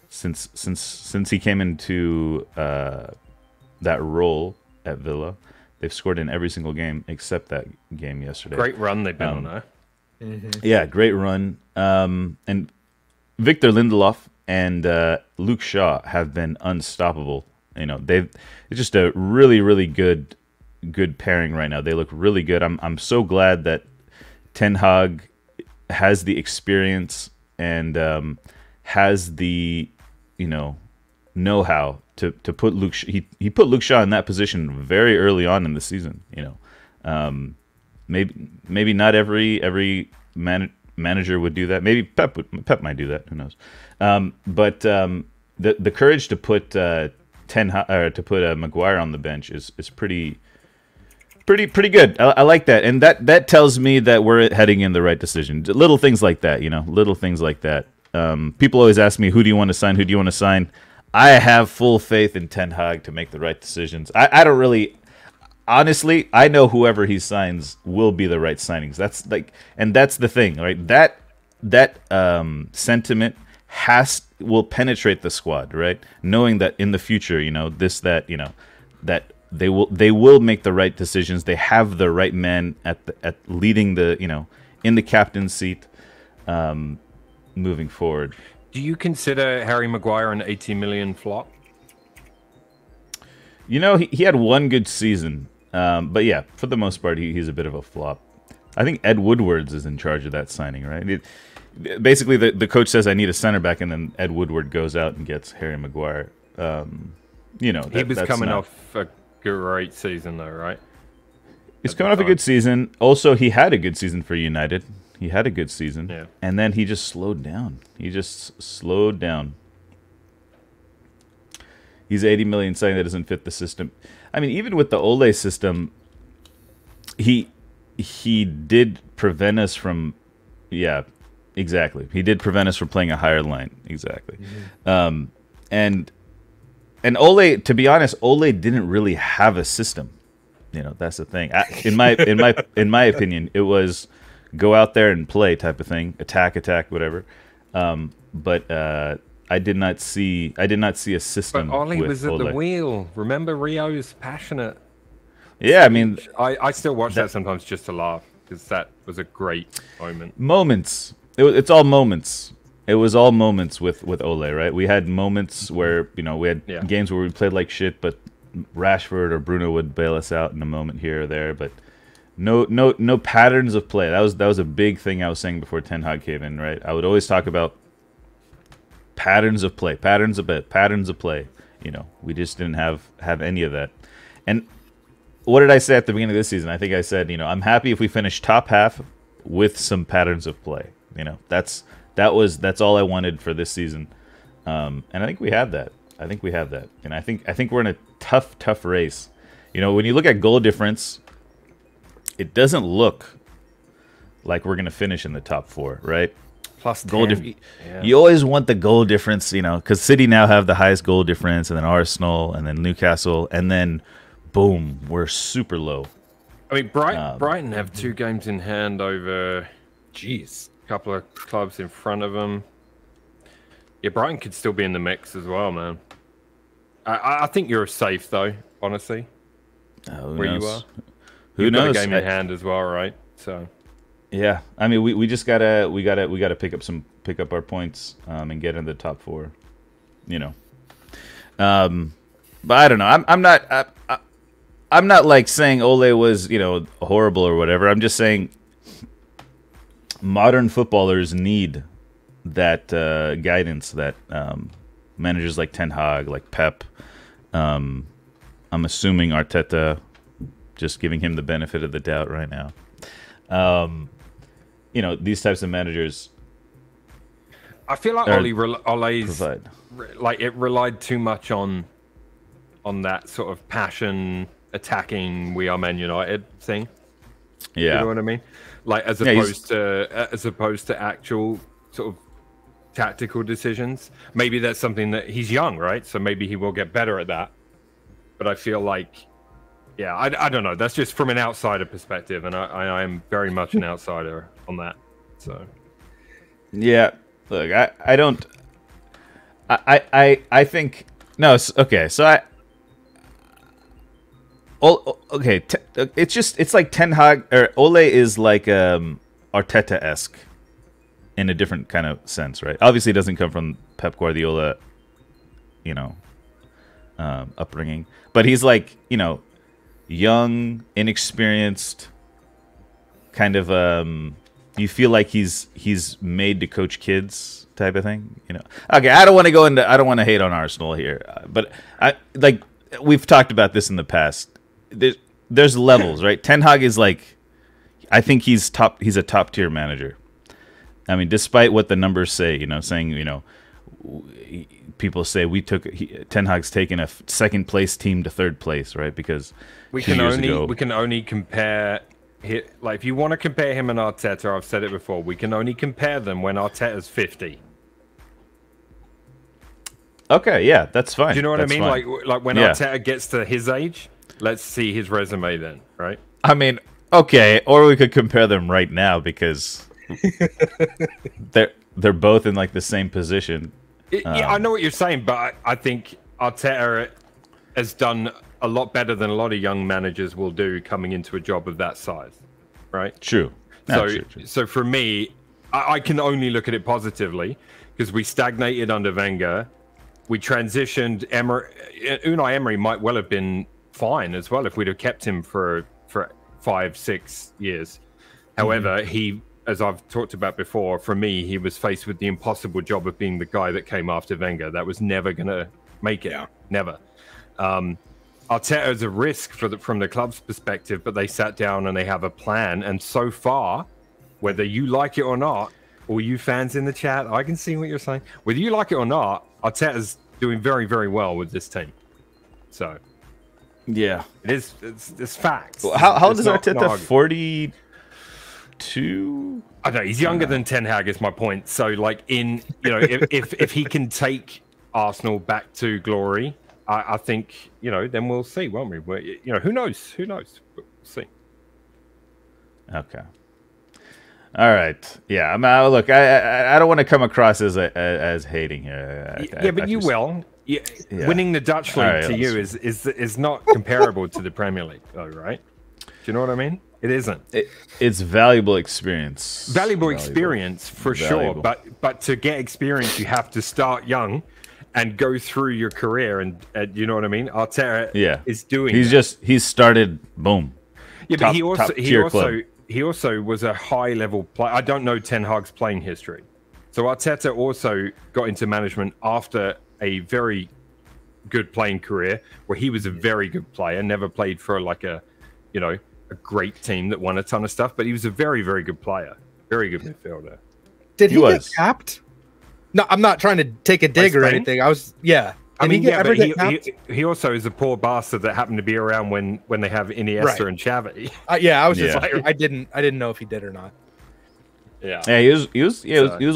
since he came into that role at Villa, they've scored in every single game except that game yesterday. Great run they've been on, huh? Yeah, great run. And Victor Lindelof and Luke Shaw have been unstoppable. You know, it's just a really, really good pairing right now. They look really good. I'm so glad that Ten Hag has the experience and has the know-how to put Luke. He put Luke Shaw in that position very early on in the season. You know, maybe not every manager would do that. Maybe Pep might do that. Who knows? But the courage to put Maguire on the bench is pretty good. I like that, and that tells me that we're heading in the right decision. Little things like that, you know, little things like that. People always ask me, who do you want to sign? Who do you want to sign? I have full faith in Ten Hag to make the right decisions. I don't really, honestly, I know whoever he signs will be the right signings. That's the thing, right? That sentiment will penetrate the squad, right? Knowing that in the future, you know, that they will make the right decisions. They have the right man at leading in the captain's seat, moving forward. Do you consider Harry Maguire an 80 million flop? You know, he had one good season, but yeah, for the most part, he's a bit of a flop. I think Ed Woodward's is in charge of that signing, right? Basically, the coach says, I need a center back, and then Ed Woodward goes out and gets Harry Maguire. You know, he was coming off a great season, though, right? He's coming off a good season. Also, he had a good season for United. He had a good season. Yeah. And then he just slowed down. He's 80 million, saying that doesn't fit the system. I mean, even with the Ole system, he did prevent us from... Yeah, exactly. He did prevent us from playing a higher line. Exactly. Mm-hmm. And Ole, to be honest, Ole didn't really have a system. You know, that's the thing. In my opinion, it was go out there and play type of thing, attack, whatever. But I did not see a system. But Ole was at the wheel. Remember, Rio's passionate. Yeah, I mean, I still watch that sometimes just to laugh because that was a great moment. Moments. It's all moments. It was all moments with Ole, right? We had moments where, you know, we had games where we played like shit, but Rashford or Bruno would bail us out in a moment here or there. But no patterns of play. That was a big thing I was saying before Ten Hag came in, right? I would always talk about patterns of play. You know, we just didn't have any of that. And what did I say at the beginning of this season? I think I said, you know, I'm happy if we finish top half with some patterns of play. You know, that's all I wanted for this season, and I think we have that. And I think we're in a tough race. You know, when you look at goal difference, it doesn't look like we're gonna finish in the top 4, right? Plus goal difference. Yeah. You always want the goal difference, you know, because City now have the highest goal difference, and then Arsenal, and then Newcastle, and then boom, we're super low. I mean, Brighton have 2 games in hand over. Jeez. Couple of clubs in front of them. Yeah, Brighton could still be in the mix as well, man. I think you're safe though, honestly. Where knows? You are. Who knows? Got a game in hand as well, right? So. Yeah, I mean, we just gotta pick up our points and get in the top 4. You know. But I don't know. I'm not like saying Ole was, horrible or whatever. I'm just saying modern footballers need that guidance that managers like Ten Hag, like Pep. I'm assuming Arteta, just giving him the benefit of the doubt right now. These types of managers. I feel like Ole's like it relied too much on that sort of passion attacking "We Are Man United" thing. Yeah, you know what I mean. Like as opposed to actual sort of tactical decisions. Maybe that's something that he's young, right? So maybe he will get better at that. But I feel like, yeah, I don't know. That's just from an outsider perspective, and I am very much an outsider on that. So, yeah. Look, I don't. I think no. Okay, so okay. It's like Ten Hag or Ole is like Arteta-esque in a different kind of sense, right? Obviously, it doesn't come from Pep Guardiola, upbringing, but he's like young, inexperienced, kind of you feel like he's made to coach kids type of thing, Okay, I don't want to hate on Arsenal here, but we've talked about this in the past. There's levels, right? Ten Hag is like, I think he's a top tier manager. I mean, despite what the numbers say, saying people say Ten Hag's taken a second place team to third place, right? Because we can only compare. Like, if you want to compare him and Arteta, I've said it before, we can only compare them when Arteta's 50. Okay, yeah, that's fine. Do you know what I mean? Fine. Like when Arteta gets to his age, let's see his resume then, right? I mean, okay, or we could compare them right now because they're both in like the same position. Yeah, I know what you're saying, but I think Arteta has done a lot better than a lot of young managers will do coming into a job of that size, right? True. True. So for me, I can only look at it positively because we stagnated under Wenger. We transitioned. Unai Emery might well have been fine as well if we'd have kept him for 5-6 years. However, he, as I've talked about before, for me, he was faced with the impossible job of being the guy that came after Wenger. That was never going to make it. Yeah. Never. Arteta is a risk from the club's perspective, but they sat down and they have a plan. And so far, whether you like it or not, all you fans in the chat, I can see what you're saying. Whether you like it or not, Arteta's doing very, very well with this team. So, yeah, it's facts. Well, how old is Arteta? 42. I don't know. He's younger than Ten Hag. Is my point. So, like, if he can take Arsenal back to glory. I think, then we'll see, won't we? Who knows? Who knows? We'll see. Okay. All right. Yeah. Look, I don't want to come across as hating here. But you will. Yeah. Winning the Dutch league to you is not comparable to the Premier League, though, right? Do you know what I mean? It isn't. It's valuable experience. Valuable experience for sure. But to get experience, you have to start young. And go through your career, and you know what I mean. Arteta is doing. He's started. Boom. Yeah, but he also was a high level player. I don't know Ten Hag's playing history, so Arteta also got into management after a very good playing career, where he was a very good player. Never played for like a great team that won a ton of stuff, but he was a very, very good player, very good midfielder. Did he get capped? No, I'm not trying to take a dig or anything. He also is a poor bastard that happened to be around when they have Iniesta and Xavi. I was just like, I didn't know if he did or not. Yeah, he was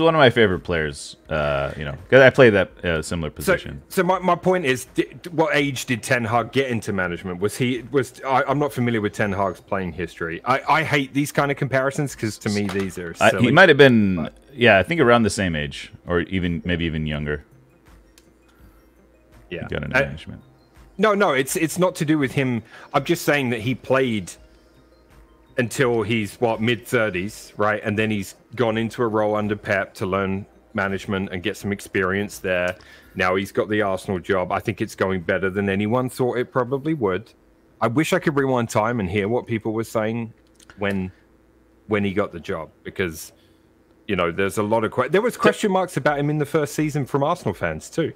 one of my favorite players. Because I played that similar position. So my point is, what age did Ten Hag get into management? I'm not familiar with Ten Hag's playing history. I hate these kind of comparisons because to me these are silly. He might have been, I think around the same age, or maybe even younger. Yeah, he got into management. No, it's not to do with him. I'm just saying that he played until he's mid-30s, right? And then he's gone into a role under Pep to learn management and get some experience there. Now he's got the Arsenal job. I think it's going better than anyone thought it probably would. I wish I could rewind time and hear what people were saying when he got the job, because you know there's a lot of there was question marks about him in the first season from Arsenal fans too.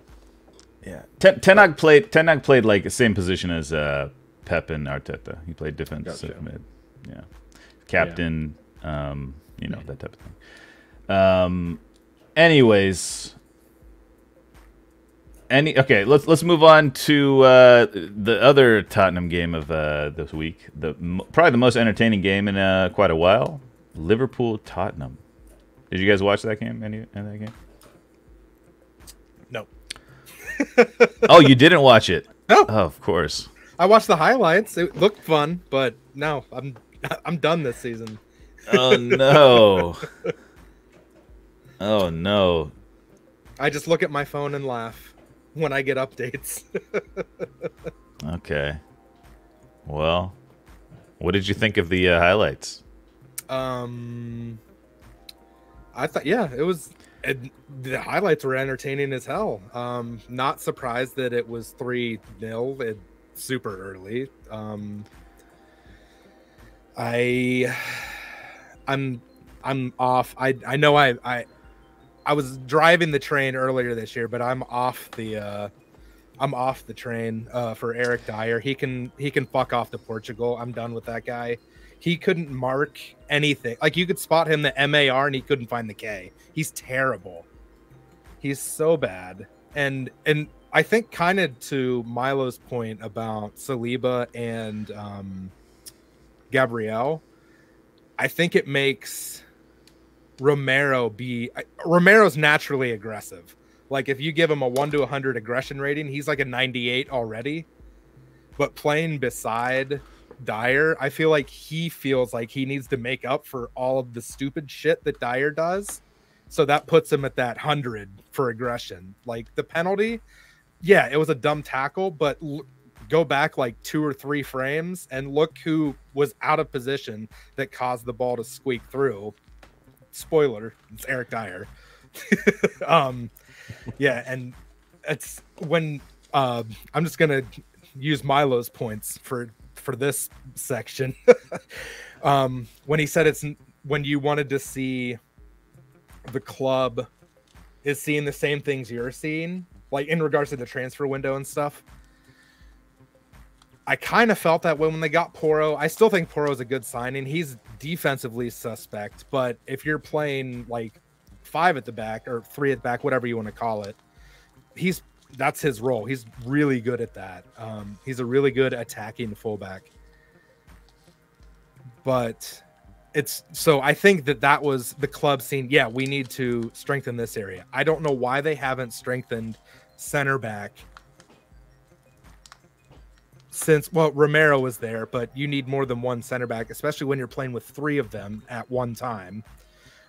Yeah, Ten Hag played like the same position as Pep and Arteta. He played defensive mid. Yeah, captain. Yeah. You know, that type of thing. Anyways, okay. Let's move on to the other Tottenham game of this week. Probably the most entertaining game in quite a while. Liverpool Tottenham. Did you guys watch that game? Any of that game? No. Oh, you didn't watch it? No. Oh, of course. I watched the highlights. It looked fun, but no, I'm done this season. Oh no. Oh no. I just look at my phone and laugh when I get updates. Okay. Well, what did you think of the highlights? I thought, yeah, it was. The highlights were entertaining as hell. Not surprised that it was 3-0. Super early. I'm off. I know I was driving the train earlier this year, but I'm off the train for Eric Dyer. He can fuck off to Portugal. I'm done with that guy. He couldn't mark anything. Like, you could spot him the MAR and he couldn't find the K. He's terrible. He's so bad. And I think, kind of to Milo's point about Saliba and Gabriel, I think it makes Romero's naturally aggressive. Like, if you give him a 1 to 100 aggression rating, he's like a 98 already. But playing beside Dyer, I feel like he feels like he needs to make up for all of the stupid shit that Dyer does. So that puts him at that 100 for aggression. Like, the penalty, yeah, it was a dumb tackle, but go back like 2 or 3 frames and look who was out of position that caused the ball to squeak through. Spoiler, it's Eric Dyer. Yeah, and it's when I'm just gonna use Milo's points for this section. When he said it's when you wanted to see the club is seeing the same things you're seeing, like in regards to the transfer window and stuff. I kind of felt that way when they got Porro. I still think Porro's a good signing. He's defensively suspect, but if you're playing like 5 at the back or 3 at the back, whatever you want to call it, that's his role. He's really good at that. He's a really good attacking fullback. But I think that was the club saying, yeah, we need to strengthen this area. I don't know why they haven't strengthened center back since, well, Romero was there, but you need more than one center back, especially when you're playing with 3 of them at one time.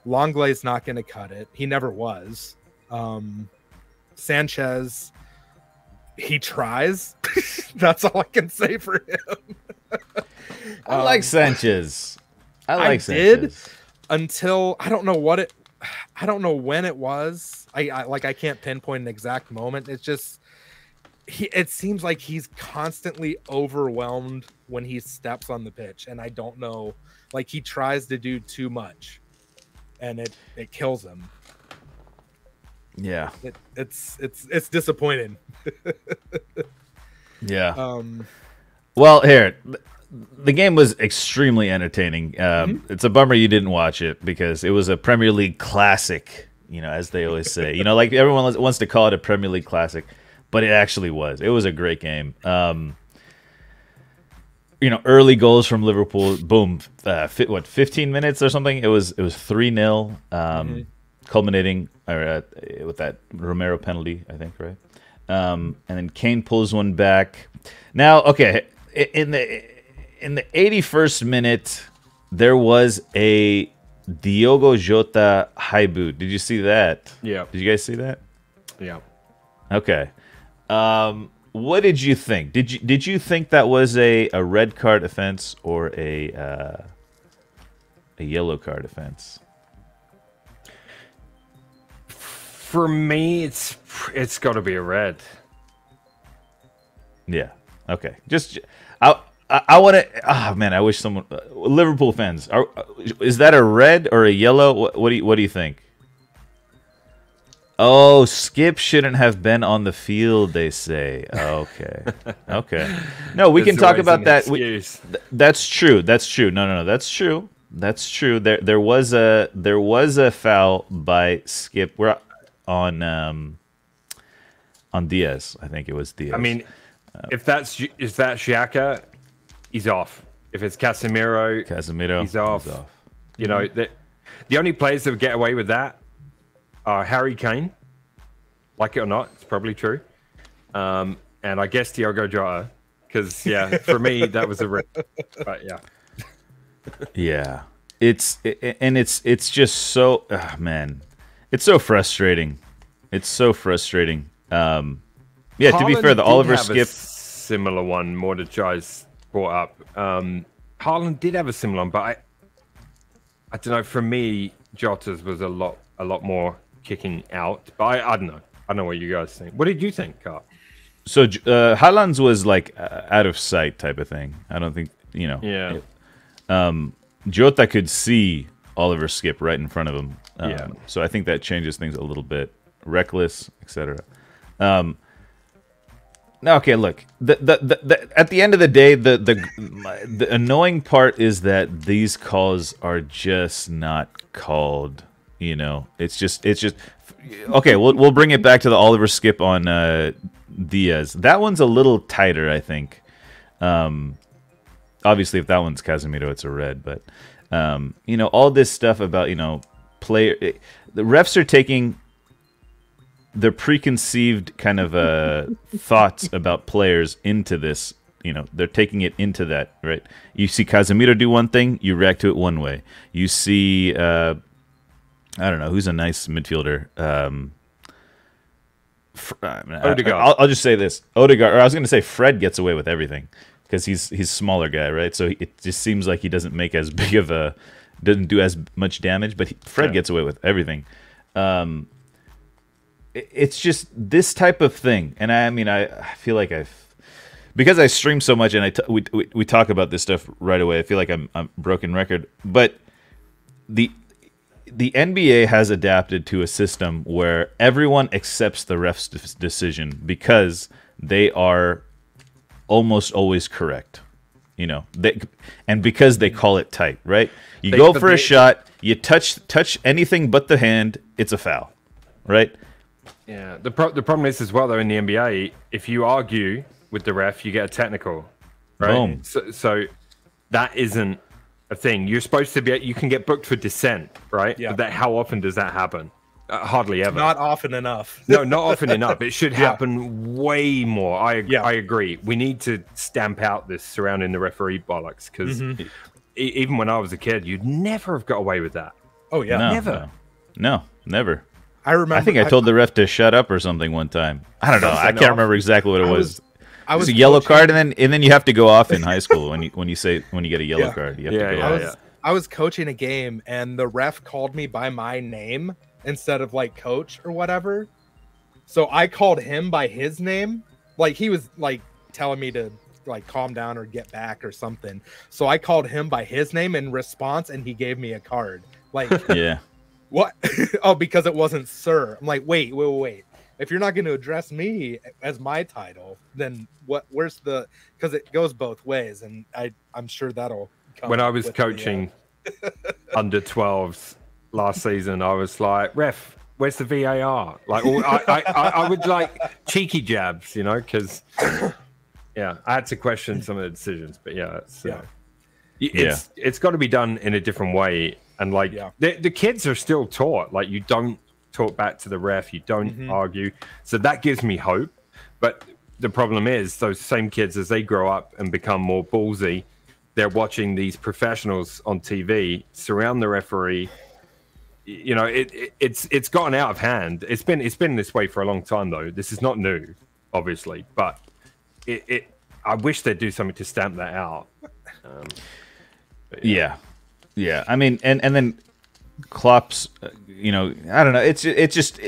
Lenglet's not going to cut it. He never was. Sanchez, he tries. That's all I can say for him. I like Sanchez. I did until I don't know when it was. I can't pinpoint an exact moment. It's just it seems like he's constantly overwhelmed when he steps on the pitch, and I don't know. Like, he tries to do too much, and it kills him. Yeah, it's disappointing. Yeah. Well, here, the game was extremely entertaining. It's a bummer you didn't watch it because it was a Premier League classic, you know, as they always say. You know, like everyone wants to call it a Premier League classic, but it actually was. It was a great game. You know, early goals from Liverpool. Boom. 15 minutes or something? It was 3-0, culminating with that Romero penalty, I think, right? And then Kane pulls one back. Now, okay, in the 81st minute, there was a Diogo Jota high boot. Did you see that? Yeah. Did you guys see that? Yeah. Okay. What did you think? Did you think that was a red card offense or a yellow card offense? For me, it's got to be a red. Yeah. Okay. Just I want to. Ah, man. I wish someone. Liverpool fans. Is that a red or a yellow? What do you think? Oh, Skip shouldn't have been on the field, they say. Okay. Okay. No, we can talk about that. That's true. That's true. No. That's true. That's true. There was a foul by Skip. We're on Diaz. I think it was Diaz. I mean, if that's Xhaka, he's off. If it's Casemiro, he's off. You know, the only players that would get away with that Harry Kane, like it or not, it's probably true. And I guess Diogo Jota, because for me that was a red. But yeah, it's just so man, it's so frustrating. It's so frustrating. To be fair, the Oliver Skip similar one. Mordechai's brought up. Haaland did have a similar one, but I don't know. For me, Jota's was a lot more kicking out, but I don't know. I don't know what you guys think. What did you think, Carl? So Haaland's was like out of sight type of thing. I don't think Yeah. Jota could see Oliver Skip right in front of him. So I think that changes things a little bit. Reckless, etc. Okay, look. At the end of the day, the annoying part is that these calls are just not called. You know, it's just okay. We'll bring it back to the Oliver Skip on Diaz. That one's a little tighter, I think. Obviously, if that one's Casemiro, it's a red. But all this stuff about the refs are taking the preconceived kind of thoughts about players into this. They're taking it into that, right? You see Casemiro do one thing, you react to it one way. You see, I don't know, who's a nice midfielder? Odegaard. I'll just say this. Odegaard, or I was going to say Fred gets away with everything because he's smaller guy, right? So it just seems like he doesn't make as big of doesn't do as much damage, but Fred gets away with everything. It's just this type of thing, and I feel like because I stream so much and we talk about this stuff right away. I feel like I'm broken record, but the NBA has adapted to a system where everyone accepts the ref's decision because they are almost always correct. And because they call it tight, right? You go for a shot, you touch anything but the hand, it's a foul, right? Yeah, the problem is as well though in the NBA, if you argue with the ref, you get a technical, right? Boom. So that isn't a thing. You're supposed to you can get booked for dissent, right? Yeah. But how often does that happen? Hardly ever. Not often enough. No, not often enough. It should happen way more. I agree. We need to stamp out this surrounding the referee bollocks because even when I was a kid, you'd never have got away with that. Oh yeah, never. No, never. I remember. I think I told the ref to shut up or something one time. I don't know. I can't remember exactly what it was. I was a yellow card, and then you have to go off in high school when you get a yellow card. You have to go off. I was coaching a game, and the ref called me by my name instead of like coach or whatever. So I called him by his name, like he was like telling me to like calm down or get back or something. So I called him by his name in response, and he gave me a card. Like yeah. What? Oh, because it wasn't sir. I'm like, wait. If you're not going to address me as my title, then what? Where's the? Because it goes both ways, and I'm sure that'll come. When I was coaching under 12s last season, I was like, ref, where's the VAR? Like, I would like cheeky jabs, because I had to question some of the decisions. But it's got to be done in a different way. And the kids are still taught, like you don't talk back to the ref, you don't argue. So that gives me hope. But the problem is those same kids, as they grow up and become more ballsy, they're watching these professionals on TV surround the referee. It's gotten out of hand. It's been this way for a long time though. This is not new, obviously, but I wish they'd do something to stamp that out. Yeah, I mean, and then Klopp's, I don't know. It's just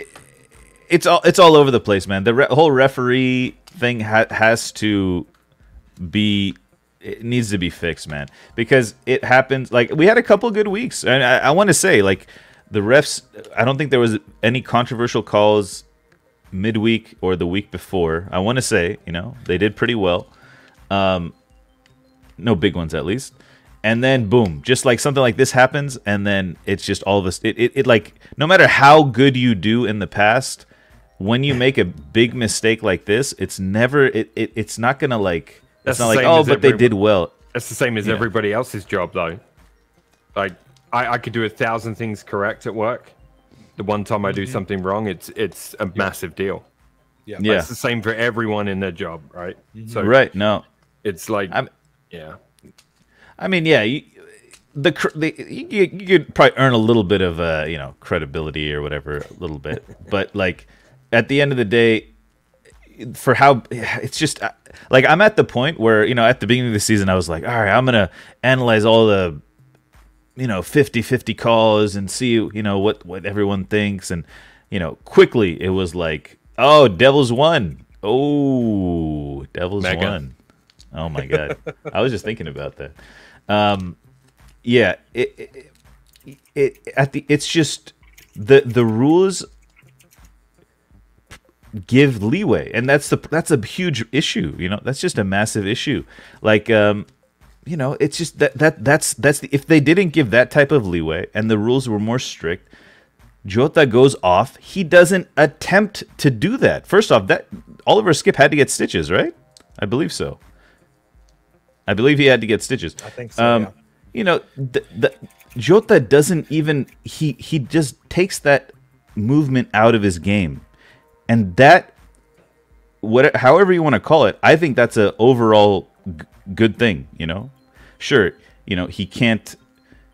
it's all over the place, man. The whole referee thing has to be. It needs to be fixed, man, because it happens. Like, we had a couple good weeks, and I want to say, like, the refs. I don't think there was any controversial calls midweek or the week before. I want to say, they did pretty well. No big ones, at least. And then boom, just like something like this happens, and then it's just all of us. It like, no matter how good you do in the past, when you make a big mistake like this, it's never. It's not gonna like. It's not like, oh, but they did well. That's the same as everybody else's job, though. Like, I could do 1,000 things correct at work. The one time I do something wrong, it's a massive deal. Yeah, It's the same for everyone in their job, right? So right, no, it's like, I mean, yeah, you could probably earn a little bit of credibility or whatever, a little bit, but like at the end of the day, for how it's just like, I'm at the point where, at the beginning of the season, I was like, all right, I'm gonna analyze all the 50-50 calls and see what everyone thinks, and quickly it was like, oh, Devils won. Oh, Devils won. Oh my god. I was just thinking about that. It's just the rules give leeway, and that's a huge issue. That's just a massive issue. Like, it's just that's if they didn't give that type of leeway and the rules were more strict, Jota goes off. He doesn't attempt to do that. First off, that Oliver Skip had to get stitches, right? I believe so. I believe he had to get stitches. I think so. The Jota doesn't even. He just takes that movement out of his game, and that, however you want to call it, I think that's a overall good thing. Sure, he can't.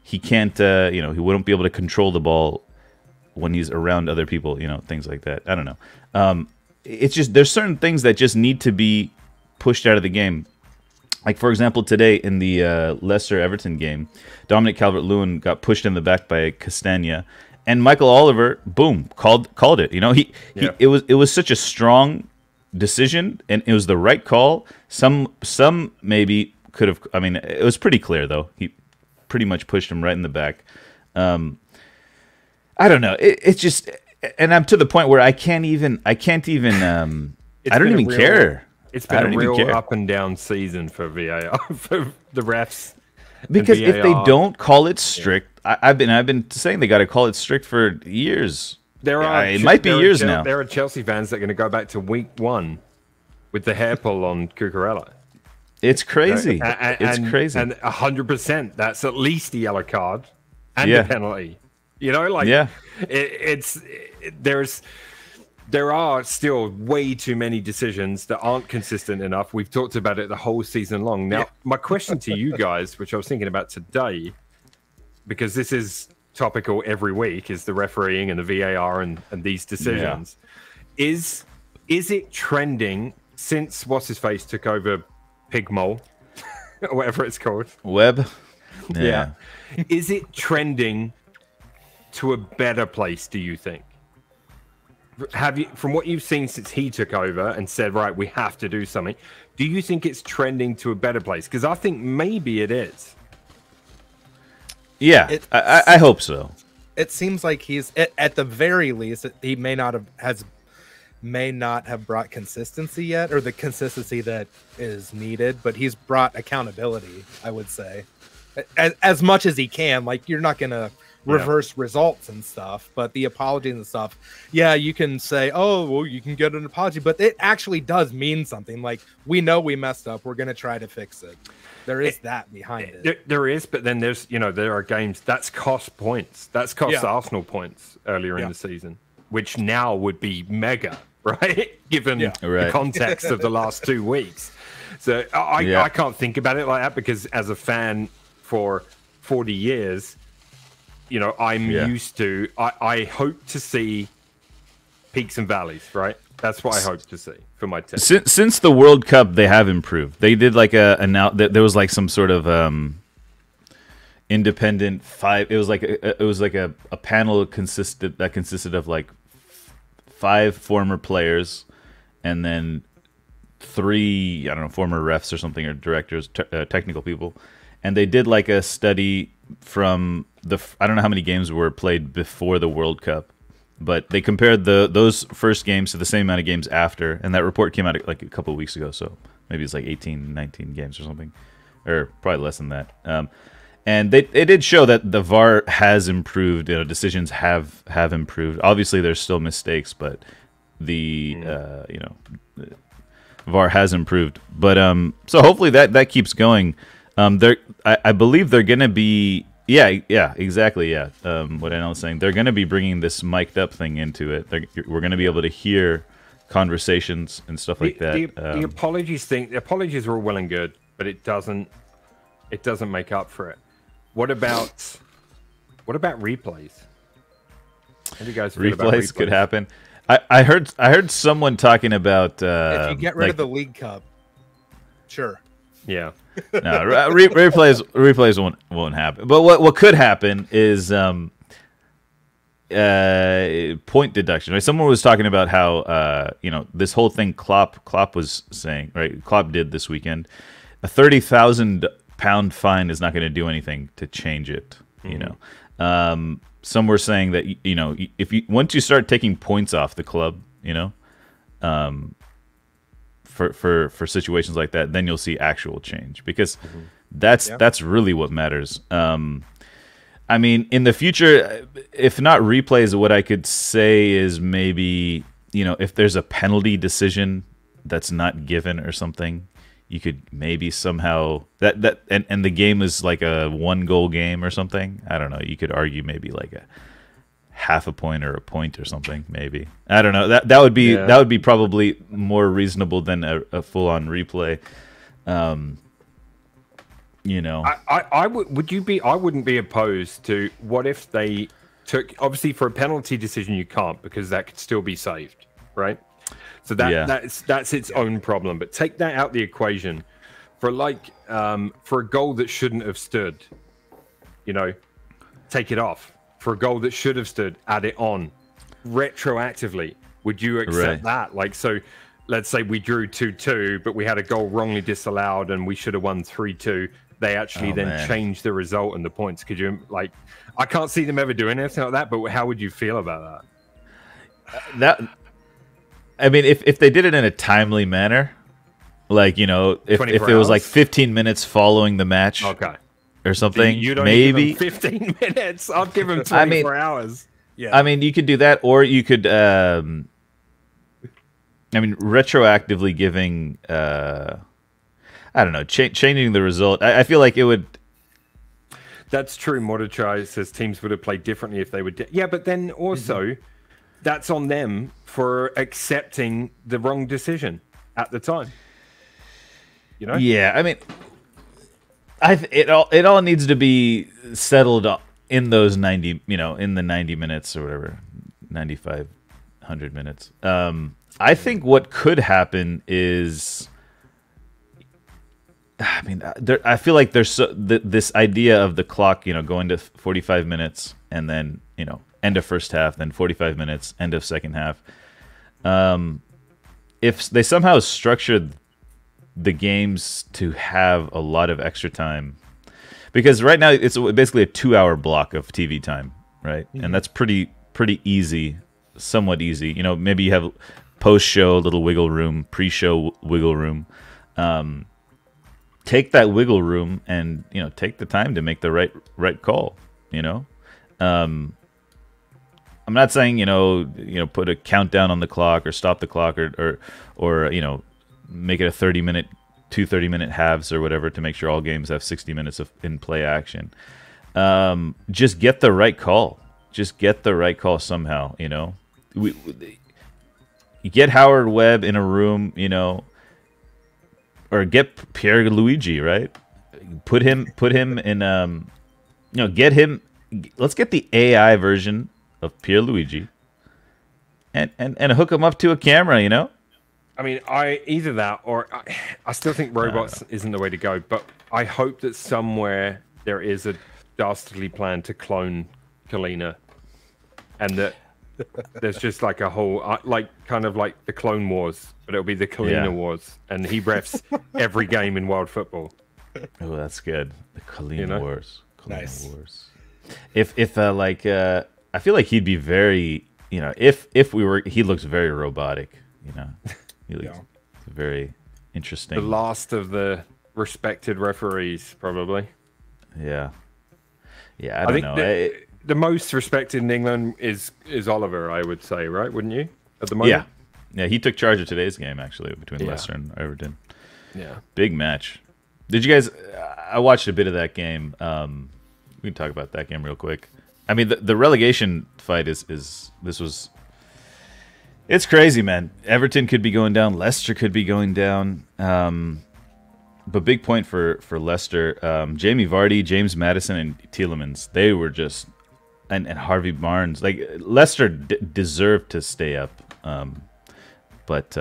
He wouldn't be able to control the ball when he's around other people. Things like that. I don't know. It's just, there's certain things that just need to be pushed out of the game. Like, for example, today in the Leicester-Everton game, Dominic Calvert-Lewin got pushed in the back by Castagna, and Michael Oliver, boom, called it. It was such a strong decision, and it was the right call. Some maybe could have. I mean, it was pretty clear though. He pretty much pushed him right in the back. I don't know. It's just, and I'm to the point where I can't even. I don't even care. It's been a real up and down season for VAR, for the refs. Because if they don't call it strict, I've been saying they got to call it strict for years. It might be years now. There are Chelsea fans that are going to go back to week 1 with the hair pull on Cucurella. It's crazy. It's crazy. And 100%, that's at least a yellow card and a penalty. There are still way too many decisions that aren't consistent enough. We've talked about it the whole season long. Now, my question to you guys, which I was thinking about today, because this is topical every week, is the refereeing and the VAR and these decisions. Is it trending since what's-his-face took over Pigmole, or whatever it's called? Webb? Yeah. Is it trending to a better place, do you think? Have you, from what you've seen since he took over and said, right, we have to do something, do you think it's trending to a better place? Because I think maybe it is. Yeah, I hope so. It seems like he's, at the very least, he may not have brought consistency yet, or the consistency that is needed, but he's brought accountability, I would say, as much as he can. Like, you're not gonna reverse results and stuff, but the apology and stuff, you can say, oh, well, you can get an apology, but it actually does mean something. Like, we know we messed up, we're going to try to fix it. There is that behind it. There is, but then there's, there are games that's cost points. That's cost Arsenal points earlier in the season, which now would be mega, right? Given the context of the last 2 weeks. So I can't think about it like that, because as a fan for 40 years, I'm used to, I hope to see peaks and valleys, right? That's what I hope to see for my team. Since the World Cup, they have improved. They did like there was like some sort of independent it was like a panel consisted of like 5 former players, and then 3, I don't know, former refs or something, or directors, technical people, and they did like a study from I don't know how many games were played before the World Cup, but they compared those first games to the same amount of games after, and that report came out like a couple of weeks ago, so maybe it's like 18, 19 games or something, or probably less than that. And it did show that the VAR has improved. You know, decisions have improved. Obviously, there's still mistakes, but the VAR has improved. But so hopefully that keeps going. I believe they're gonna be exactly. What I was saying, they're gonna be bringing this mic'd up thing into it. We're gonna be able to hear conversations and stuff like that. The apologies are all well and good, but it doesn't make up for it. What about replays? How do you guys feel about replays? Could happen. I heard someone talking about if you get rid of the League Cup, sure. Yeah. No, replays won't happen. But what could happen is point deduction. Right? Someone was talking about how this whole thing Klopp was saying, right? Klopp did this weekend. A £30,000 fine is not going to do anything to change it. You know, some were saying that if once you start taking points off the club, for situations like that, then you'll see actual change, because that's really what matters. I mean, in the future, if not replays, what I could say is maybe if there's a penalty decision that's not given or something, you could maybe somehow and the game is like a 1-goal game or something. I don't know. You could argue maybe like a half a point or a point or something. Maybe, I don't know. That would be probably more reasonable than a full-on replay. I wouldn't be opposed to what if they took, obviously for a penalty decision you can't, because that could still be saved, right? So that's its own problem. But take that out the equation for for a goal that shouldn't have stood, take it off. For a goal that should have stood, add it on retroactively. Would you accept that? Like, so let's say we drew 2-2, but we had a goal wrongly disallowed and we should have won 3-2. They actually changed the result and the points. Could you, I can't see them ever doing anything like that, but how would you feel about that? I mean, if they did it in a timely manner, if it was like 15 minutes following the match, or something, you don't maybe give them 15 minutes. I'll give them 24 hours. Yeah, I mean, you could do that, or you could, retroactively giving, I don't know, changing the result. I feel like it would. That's true. Mordechai says teams would have played differently if they would. Yeah, but then also. That's on them for accepting the wrong decision at the time. Yeah, I mean, it all needs to be settled in those 90, in the 90 minutes or whatever, 95, 100 minutes. I think what could happen is, I mean, I feel like there's this idea of the clock, going to 45 minutes and then, end of first half, then 45 minutes, end of second half. If they somehow structured the games to have a lot of extra time, because right now it's basically a 2-hour block of TV time, right? And that's pretty easy, somewhat easy. Maybe you have post-show, little wiggle room, pre-show wiggle room. Take that wiggle room and take the time to make the right call. I'm not saying put a countdown on the clock or stop the clock or make it a 30-minute, 30-minute halves or whatever to make sure all games have 60 minutes of in-play action. Just get the right call. Just get the right call somehow. You get Howard Webb in a room, or get Pierre Luigi, right? Put him in get him. Let's get the AI version of Pierre Luigi and hook him up to a camera, I mean, either that or I still think robots isn't the way to go, but I hope that somewhere there is a dastardly plan to clone Kalina, and that There's just like a whole, like kind of like the Clone Wars, but it'll be the Kalina Wars, and he refs every game in world football. Oh, that's good. The Kalina Wars. Nice. Wars. If like I feel like he'd be very, if we were, he looks very robotic. He looks very interesting. The last of the respected referees, probably. Yeah. Yeah, I don't know. The most respected in England is Oliver, I would say, right? Wouldn't you? At the moment. Yeah. He took charge of today's game actually between Leicester and Everton. Yeah. Big match. Did you guys? I watched a bit of that game. We can talk about that game real quick. I mean, the relegation fight is it's crazy, man. Everton could be going down. Leicester could be going down. But big point for Leicester. Jamie Vardy, James Maddison, and Tielemans. They were just and Harvey Barnes. Like Leicester deserved to stay up. But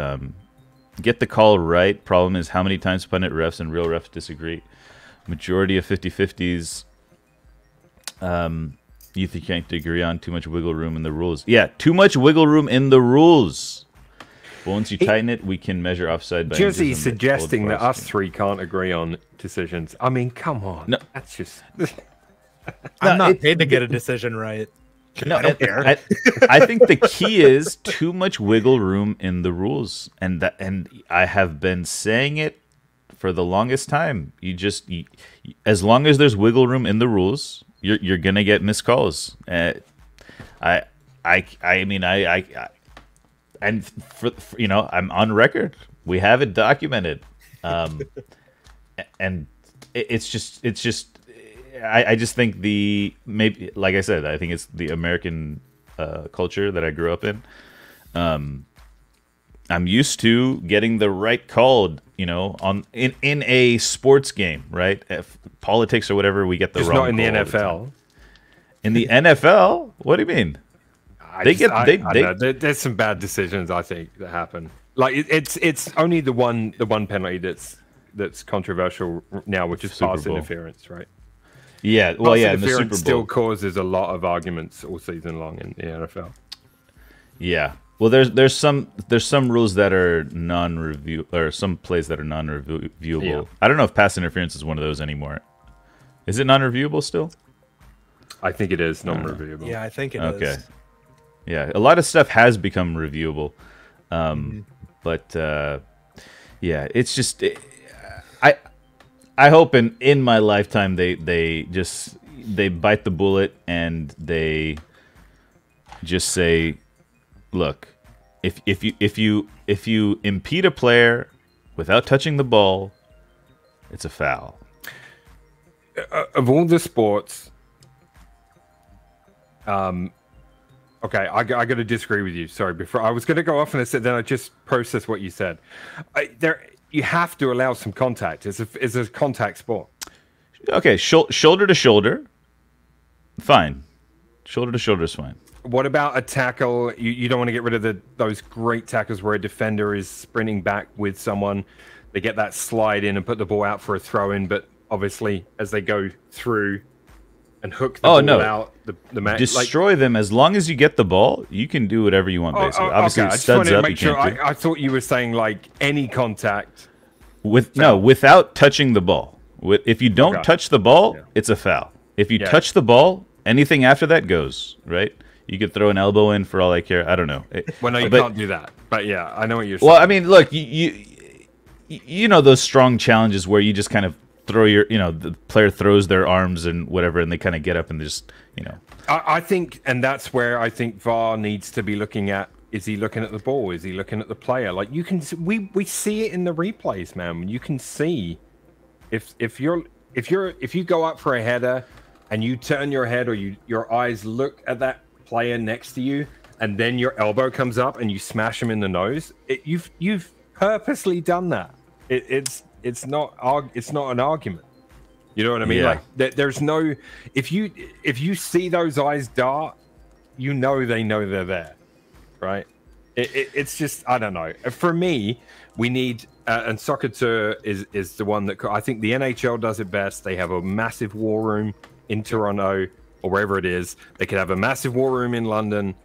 get the call right. Problem is how many times pundit refs and real refs disagree. Majority of 50-50s. You think you can't agree on too much wiggle room in the rules. Yeah, too much wiggle room in the rules. But once you tighten it, we can measure offside by Jersey suggesting that us three can't agree on decisions. I mean, come on. No. That's just... I'm not paid to get a decision right. No, I don't care. I think the key is too much wiggle room in the rules, and I have been saying it for the longest time. As long as there's wiggle room in the rules, you're gonna get missed calls. And I'm on record. We have it documented, and it's just. I just think maybe like I said, I think it's the American culture that I grew up in. I'm used to getting the right call, in a sports game, right? If politics or whatever, we get the just wrong. Not in the NFL. In the NFL, what do you mean? There's some bad decisions I think that happen. Like it's only the one penalty that's controversial now, which is pass interference, right? Yeah, well, in the Super Bowl still causes a lot of arguments all season long in the NFL. Yeah, well, there's some rules that are non-review, or some plays that are non-reviewable. Yeah. I don't know if pass interference is one of those anymore. Is it non-reviewable still? I think it is non-reviewable. Yeah, I think it is. Okay. Yeah, a lot of stuff has become reviewable, but yeah, it's just I hope in my lifetime they bite the bullet and they just say, look, if you impede a player without touching the ball, it's a foul. Of all the sports, okay, I got to disagree with you. Sorry, before I was going to go off and I said, then I just processed what you said. You have to allow some contact. It's a contact sport. Okay, shoulder to shoulder, fine. Shoulder to shoulder is fine. What about a tackle? You don't want to get rid of those great tackles where a defender is sprinting back with someone. They get that slide in and put the ball out for a throw in, but obviously as they go through and hook the ball out, the match destroy them. As long as you get the ball, you can do whatever you want. Basically, obviously, okay. it studs up. Make sure. I thought you were saying like any contact without touching the ball. If you don't touch the ball, it's a foul. If you touch the ball, anything after that goes right. You could throw an elbow in for all I care. I don't know. Well, no, you can't do that. But yeah, I know what you're saying. Well, I mean, look, you know those strong challenges where you just kind of throw the player throws their arms and whatever, and they kind of get up and just, I think, and that's where I think VAR needs to be looking at. Is he looking at the ball? Is he looking at the player? Like you can, we see it in the replays, man. You can see if you go up for a header and you turn your head or your eyes look at that player next to you, and then your elbow comes up and you smash him in the nose. You've purposely done that. It's not an argument. You know what I mean? Yeah. Like there's no, if you see those eyes dart, they know they're there, right? It's just, I don't know. For me, we need and Soccer is the one that I think the NHL does it best. They have a massive war room in Toronto or wherever it is. They could have a massive war room in London.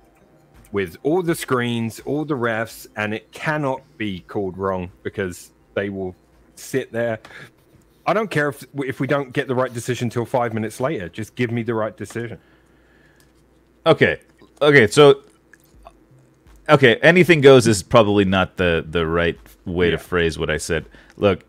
with all the screens, all the refs, and it cannot be called wrong because they will sit there. I don't care if we don't get the right decision till 5 minutes later. Just give me the right decision. Okay. So anything goes is probably not the right way to phrase what I said. Look,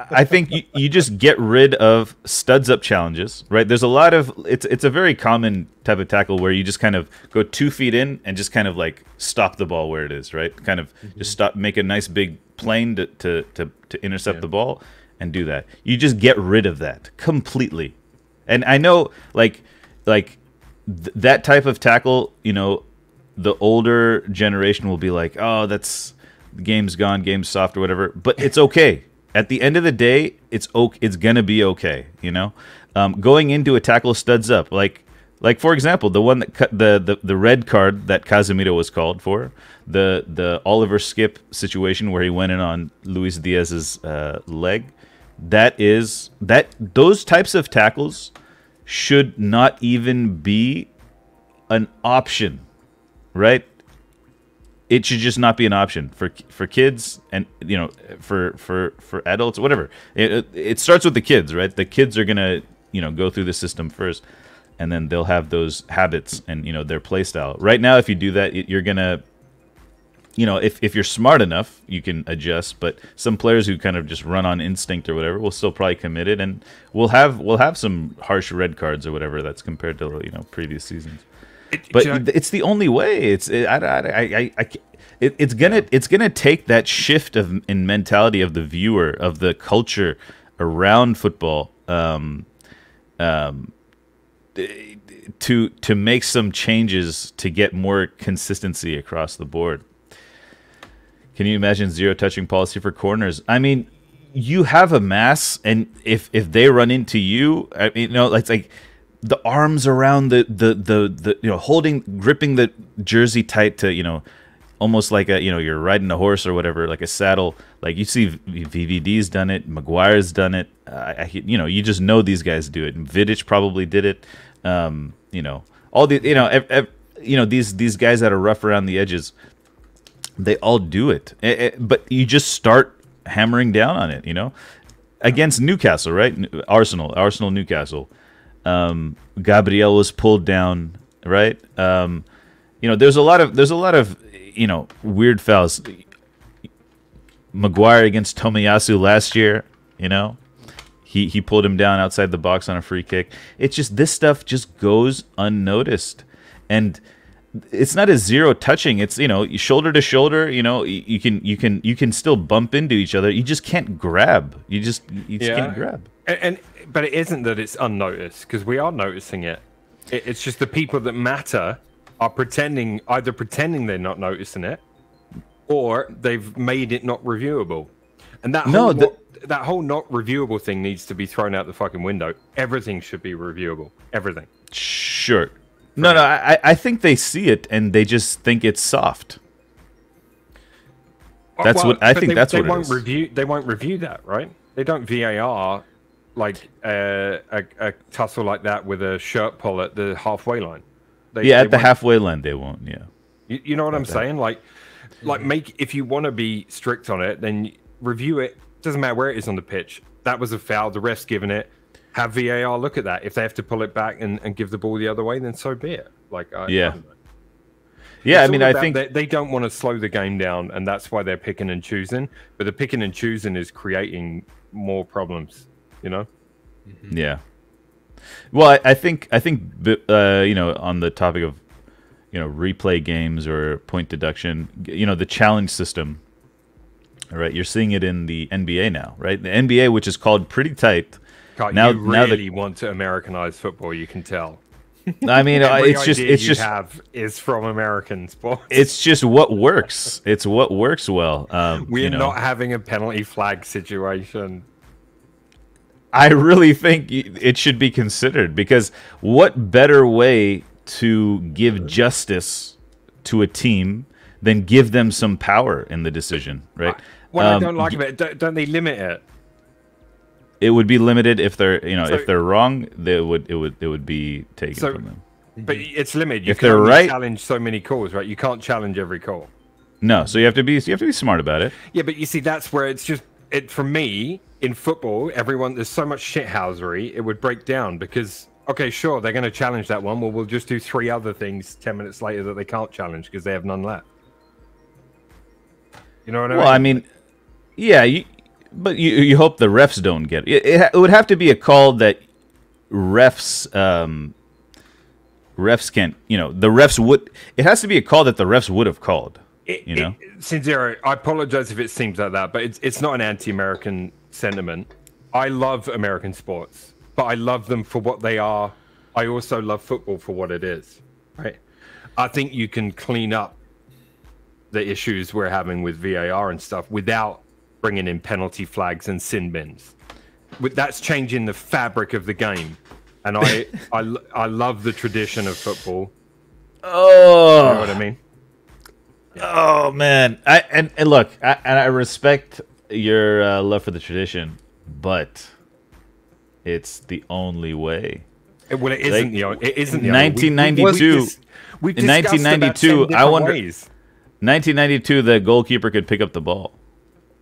I think you just get rid of studs up challenges, right? There's a lot of it's a very common type of tackle where you just kind of go 2 feet in and just kind of like stop the ball where it is, right? Kind of just stop, make a nice big plane to intercept the ball and do that. You just get rid of that completely. And I know that type of tackle, you know, the older generation will be like, oh, that's the game's gone, game's soft or whatever, but it's okay. At the end of the day, it's gonna be okay, you know. Going into a tackle studs up, like for example, the one that the red card that Casemiro was called for, the Oliver Skip situation where he went in on Luis Diaz's leg, those types of tackles should not even be an option, right? It should just not be an option for kids and, you know, for adults, whatever. It starts with the kids, right? The kids are gonna, you know, go through the system first, and then they'll have those habits and, you know, their play style. Right now, if you do that, you're gonna, you know, if you're smart enough, you can adjust. But some players who kind of just run on instinct or whatever will still probably commit it, and we'll have some harsh red cards or whatever that's compared to, you know, previous seasons. But it's the only way. It's gonna take that shift in mentality of the viewer, of the culture around football, to make some changes to get more consistency across the board. Can you imagine zero touching policy for corners? I mean, you have a mass, and if they run into you, I mean, you know, it's like the arms around the you know, gripping the jersey tight to, you know, almost like a, you know, you're riding a horse or whatever, like a saddle. Like you see VVD's done it, Maguire's done it. You know, you just know these guys do it. And Vidic probably did it. You know, all the, you know, these guys that are rough around the edges, they all do it. But you just start hammering down on it. You know, against Newcastle, right? Arsenal, Newcastle. Gabriel was pulled down, right? You know, there's a lot of you know, weird fouls. Maguire against Tomiyasu last year, you know, he pulled him down outside the box on a free kick. It's just, this stuff just goes unnoticed, and it's not a zero touching. It's, you know, shoulder to shoulder. You know, you can still bump into each other. You just can't grab. You just can't grab. But it isn't that it's unnoticed, because we are noticing it. It's just the people that matter are either pretending they're not noticing it, or they've made it not reviewable. And that whole not reviewable thing needs to be thrown out the fucking window. Everything should be reviewable. Everything. Sure. No, I think they see it and they just think it's soft. That's what I think. That's what it is. They won't review that, right? They don't VAR like a tussle like that with a shirt pull at the halfway line. At the halfway line they won't. Yeah. You know what I'm saying? Like if you want to be strict on it, then review it. Doesn't matter where it is on the pitch. That was a foul. The ref's given it. Have VAR look at that. If they have to pull it back and give the ball the other way, then so be it. Like, yeah. I mean, I think they don't want to slow the game down, and that's why they're picking and choosing. But the picking and choosing is creating more problems. You know? Yeah. Well, I think you know, on the topic of, you know, replay games or point deduction, you know, the challenge system. All right, you're seeing it in the NBA now, right? The NBA, which is called pretty tight. God, you really want to Americanize football. You can tell. I mean, it's just have is from American sports. It's just what works. It's what works well. We're not having a penalty flag situation. I really think it should be considered, because what better way to give justice to a team than give them some power in the decision, right? What I don't like about it, don't they limit it? It would be limited if they're, you know, if they're wrong, it would be taken from them. But it's limited. You If can they're only right, challenge so many calls, right? You can't challenge every call. no. So you have to be smart about it. Yeah, but you see, that's where it's just for me in football. There's so much shithousery. It would break down because okay, sure, they're going to challenge that one. Well, we'll just do 3 other things 10 minutes later that they can't challenge because they have none left. You know what I mean? Well, I mean, yeah, but you hope the refs don't get it. It would have to be a call that refs can't. The refs would. It has to be a call that the refs would have called. Sincero, I apologize if it seems like that, but it's not an anti-American sentiment. I love American sports, but I love them for what they are. I also love football for what it is. Right? I think you can clean up the issues we're having with VAR and stuff without bringing in penalty flags and sin bins. That's changing the fabric of the game, and I love the tradition of football. Oh, you know what I mean? Oh man, and look, I respect your love for the tradition, but it's the only way. Well, it isn't the only. It isn't the 1992. We've in 1992, I wonder. 1992, the goalkeeper could pick up the ball.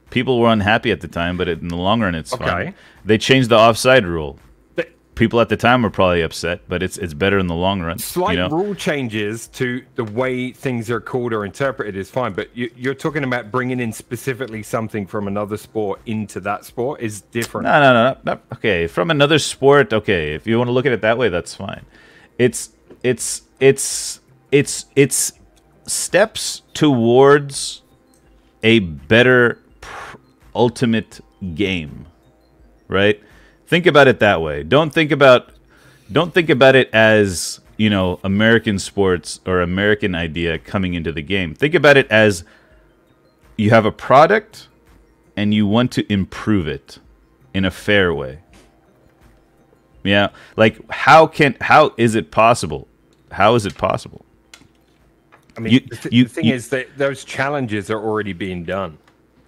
People were unhappy at the time, but in the long run, it's fine. They changed the offside rule. People at the time were probably upset, but it's better in the long run. Slight rule changes to the way things are called or interpreted is fine, but you're talking about bringing in specifically something from another sport into that sport is different. No. Okay, from another sport. Okay, if you want to look at it that way, that's fine. It's steps towards a better ultimate game, right? Think about it that way. Don't think about it as, American sports or American idea coming into the game. Think about it as you have a product and you want to improve it in a fair way. Yeah, like how is it possible? How is it possible? I mean, the thing is that those challenges are already being done.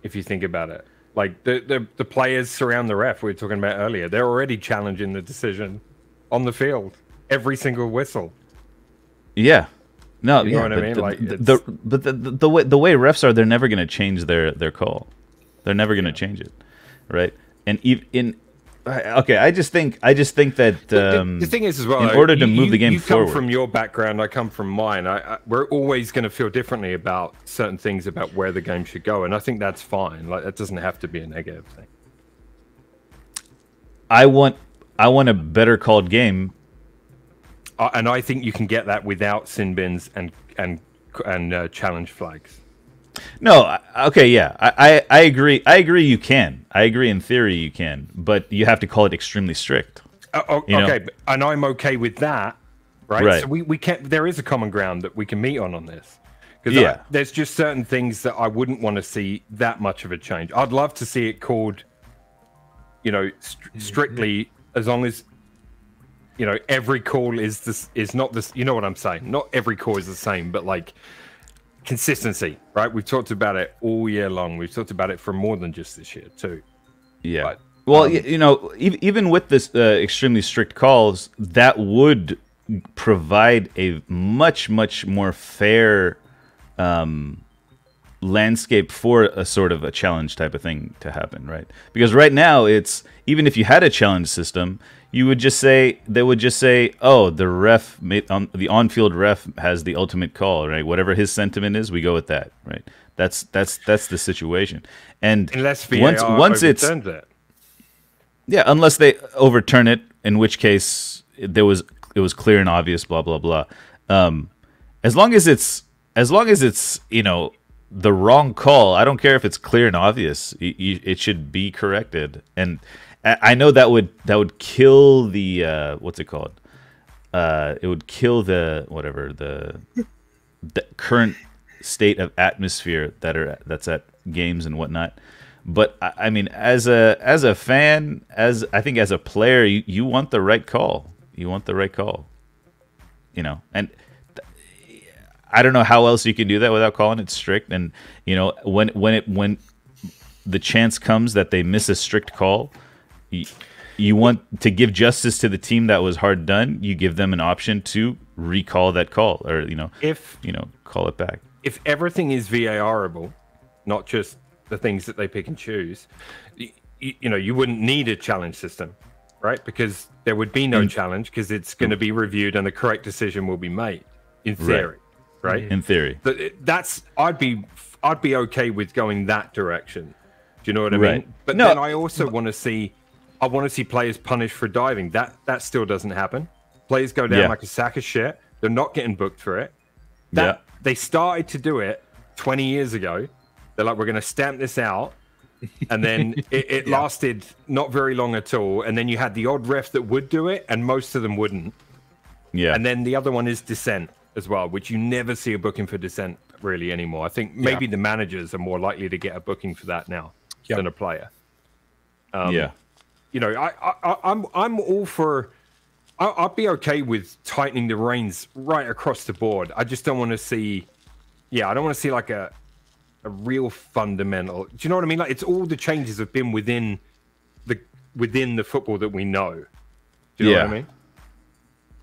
If you think about it. Like the players surround the ref we were talking about earlier. They're already challenging the decision on the field. Every single whistle. Yeah. No, you know what I mean? The way refs are, they're never going to change their call. They're never going to change it, right? And I just think that the thing is as well, in order to move the game forward. You come from your background, I come from mine. We're always going to feel differently about certain things about where the game should go, and I think that's fine. Like that doesn't have to be a negative thing. I want a better called game, and I think you can get that without sin bins and challenge flags. No, okay, yeah, I agree. I agree. You can. I agree in theory you can, but you have to call it extremely strict. Okay, and I'm okay with that, right? So we can't. There is a common ground that we can meet on this, because there's just certain things that I wouldn't want to see that much of a change. I'd love to see it called, strictly as long as, every call is not this. You know what I'm saying? Not every call is the same, but like. Consistency, right? We've talked about it all year long. We've talked about it for more than just this year, too. Yeah. But, well, even with this extremely strict calls, that would provide a much, much more fair landscape for a sort of a challenge type of thing to happen, right? Because right now, it's even if you had a challenge system, they would just say, oh, the ref, the on-field ref has the ultimate call, right? Whatever his sentiment is, we go with that, right? That's the situation. And unless VAR once overturns it. Yeah, unless they overturn it, in which case it was clear and obvious, blah blah blah. As long as it's the wrong call, I don't care if it's clear and obvious. It should be corrected. And I know that would kill the what's it called? It would kill the current state of atmosphere that's at games and whatnot. But I mean, as a fan, as a player, you want the right call. You want the right call. And I don't know how else you can do that without calling it strict. And when the chance comes that they miss a strict call, you want to give justice to the team that was hard done, you give them an option to recall that call, or call it back. If everything is VARable, not just the things that they pick and choose, you wouldn't need a challenge system, right? Because there would be no challenge, because it's going to be reviewed and the correct decision will be made in theory, right? In theory, I'd be okay with going that direction. Do you know what I mean? But then I also want to see players punished for diving. That still doesn't happen. Players go down like a sack of shit. They're not getting booked for it. They started to do it 20 years ago. They're like, we're going to stamp this out. And then it lasted not very long at all. And then you had the odd ref that would do it, and most of them wouldn't. Yeah. And then the other one is dissent as well, which you never see a booking for dissent really anymore. I think maybe the managers are more likely to get a booking for that now than a player. I'm all for. I'd be okay with tightening the reins right across the board. I just don't want to see. I don't want to see like a real fundamental. Do you know what I mean? Like, it's all the changes have been within the football that we know. Do you know what I mean?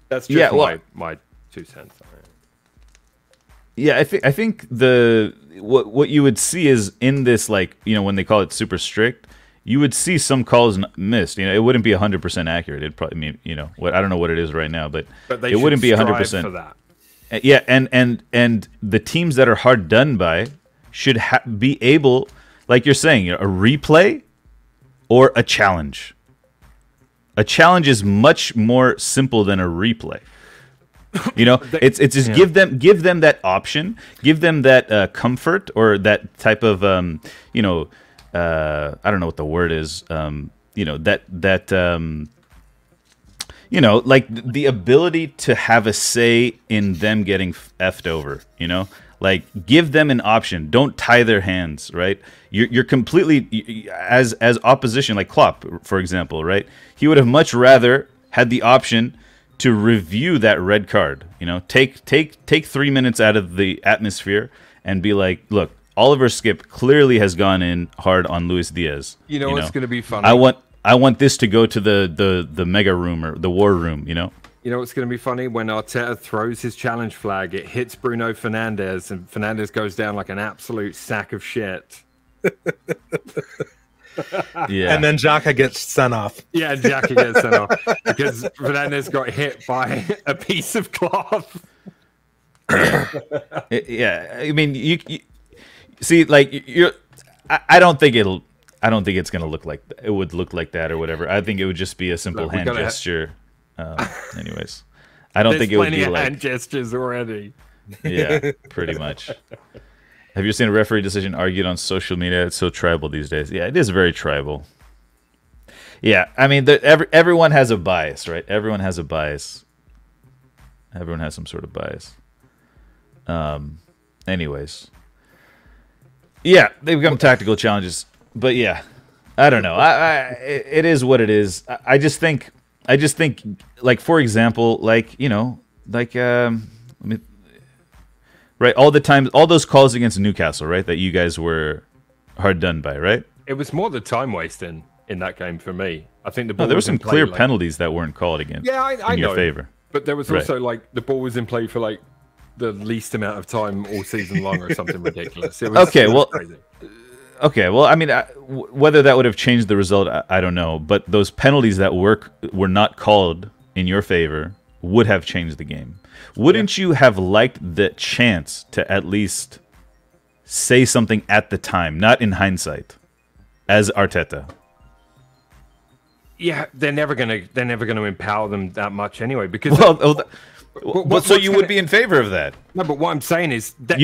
That's just my 2 cents. Yeah, I think what you would see is in this, like, when they call it super strict, you would see some calls missed. It wouldn't be 100% accurate. It'd probably mean, I don't know what it is right now, but it wouldn't be 100% for that. Yeah, and the teams that are hard done by should be able, like you're saying, a replay or a challenge. A challenge is much more simple than a replay. It's just give them that option, give them that comfort, or that type of I don't know what the word is. Like the ability to have a say in them getting effed over. Like, give them an option. Don't tie their hands, right? You're completely, as opposition, like Klopp, for example, right? He would have much rather had the option to review that red card. Take 3 minutes out of the atmosphere and be like, look, Oliver Skip clearly has gone in hard on Luis Diaz. What's going to be funny? I want this to go to the mega room, or the war room. You know what's going to be funny? When Arteta throws his challenge flag, it hits Bruno Fernandes, and Fernandes goes down like an absolute sack of shit. And then Xhaka gets sent off. Yeah, Xhaka gets sent off because Fernandes got hit by a piece of cloth. I mean, you see, like, I don't think it's going to look like it would look like that or whatever. I think it would just be a simple hand gesture. Anyways, I don't think it would be like hand gestures already. Yeah, pretty much. Have you seen a referee decision argued on social media? It's so tribal these days. Yeah, it is very tribal. Yeah, I mean, everyone has a bias, right? Everyone has a bias. Everyone has some sort of bias. Anyways, yeah, they become tactical challenges, but yeah, I don't know. It is what it is. I just think, like, for example, like, right, all those calls against Newcastle, right, that you guys were hard done by, right? It was more the time wasting in that game for me. I think the ball there were some clear penalties that werenn't called against. Yeah, I in know. Your favor. But there was also like the ball was in play for like the least amount of time all season long, or something ridiculous. It was, crazy. Okay, well, I mean, whether that would have changed the result, I don't know. But those penalties that were not called in your favor would have changed the game. Wouldn't you have liked the chance to at least say something at the time, not in hindsight, as Arteta? Yeah, they're never gonna empower them that much anyway. Because so you would be in favor of that? No, but what I'm saying is that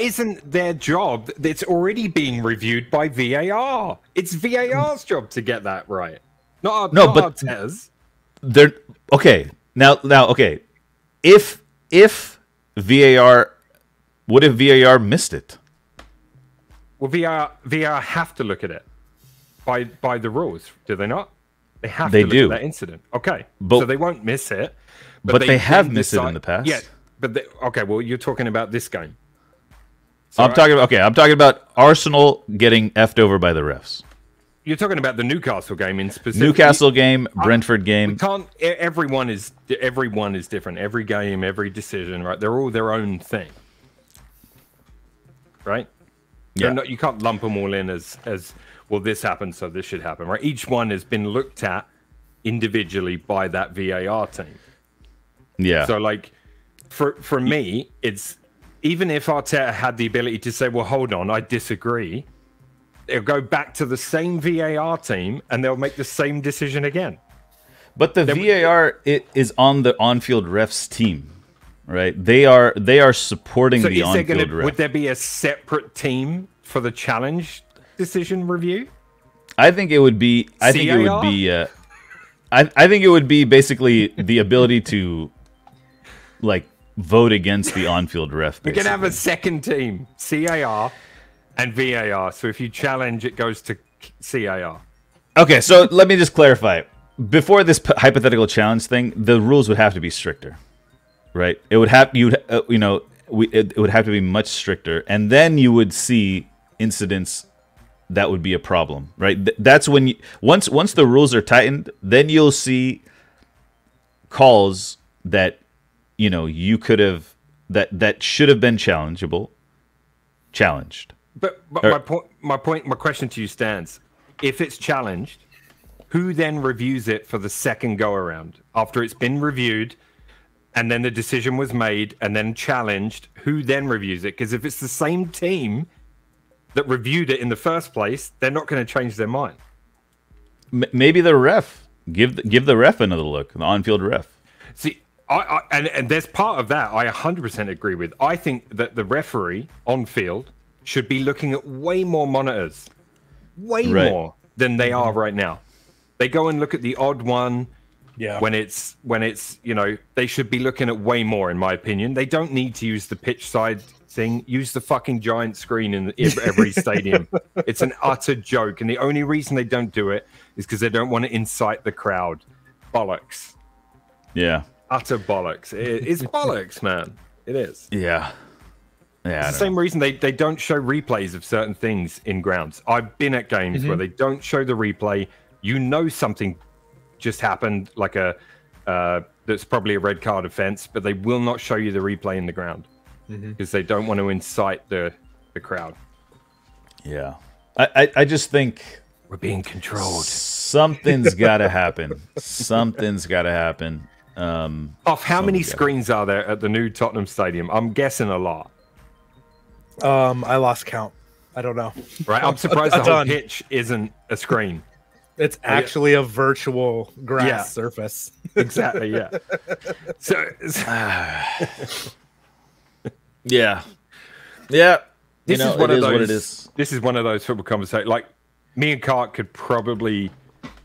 isn't their job. It's already being reviewed by VAR. It's VAR's job to get that right. Not Arteta's. They're okay. Now, okay. If VAR, what if VAR missed it? Well, VAR have to look at it by the rules, do they not? They have to look at that incident. Okay, so they won't miss it. But they have missed it in the past. Yeah, but okay. Well, you're talking about this game. So I'm talking about Arsenal getting effed over by the refs. You're talking about the Newcastle game in specific. Newcastle game, Brentford game. Everyone is different. Every game, every decision, right? They're all their own thing, right? Yeah. You can't lump them all in as well. This happened, so this should happen, right? Each one has been looked at individually by that VAR team. Yeah. So like, for me, it's even if Arteta had the ability to say, "Well, hold on, I disagree." They'll go back to the same VAR team and they'll make the same decision again. But the VAR is on the on-field refs team, right? They are supporting the on-field ref. Would there be a separate team for the challenge decision review? I think it would be. I think it would be. I think it would be basically the ability to, like, vote against the on-field ref. We can have a second team, CAR. And VAR. So if you challenge, it goes to CAR. Okay, so let me just clarify. Before this hypothetical challenge thing, the rules would have to be stricter, right? It would have it would have to be much stricter, and then you would see incidents that would be a problem, right? That's when once the rules are tightened, then you'll see calls that you could have that should have been challenged. But my question to you stands. If it's challenged, who then reviews it for the second go around after it's been reviewed, and then the decision was made and then challenged? Who then reviews it? Because if it's the same team that reviewed it in the first place, they're not going to change their mind. Maybe the ref give the ref another look, the on-field ref. See, and there's part of that I 100% agree with. I think that the referee on field should be looking at way more monitors, way more than they are right now. They go and look at the odd one. Yeah. When it's they should be looking at way more, in my opinion. They don't need to use the pitch side thing. Use the fucking giant screen in every stadium. It's an utter joke, and the only reason they don't do it is because they don't want to incite the crowd. Bollocks. Yeah. Utter bollocks. It's bollocks, man. It is. Yeah. Yeah, it's the same reason they don't show replays of certain things in grounds. I've been at games where they don't show the replay. Something just happened, like that's probably a red card offense, but they will not show you the replay in the ground because they don't want to incite the crowd. Yeah. I just think we're being controlled. Something's got to happen. Something's got to happen. How many screens are there at the new Tottenham Stadium? I'm guessing a lot. I lost count. I don't know. Right, I'm surprised the whole pitch isn't a screen. It's actually a virtual grass surface. Exactly. Yeah. So. Yeah. This is one of those. What it is. This is one of those football conversations. Like me and Cart could probably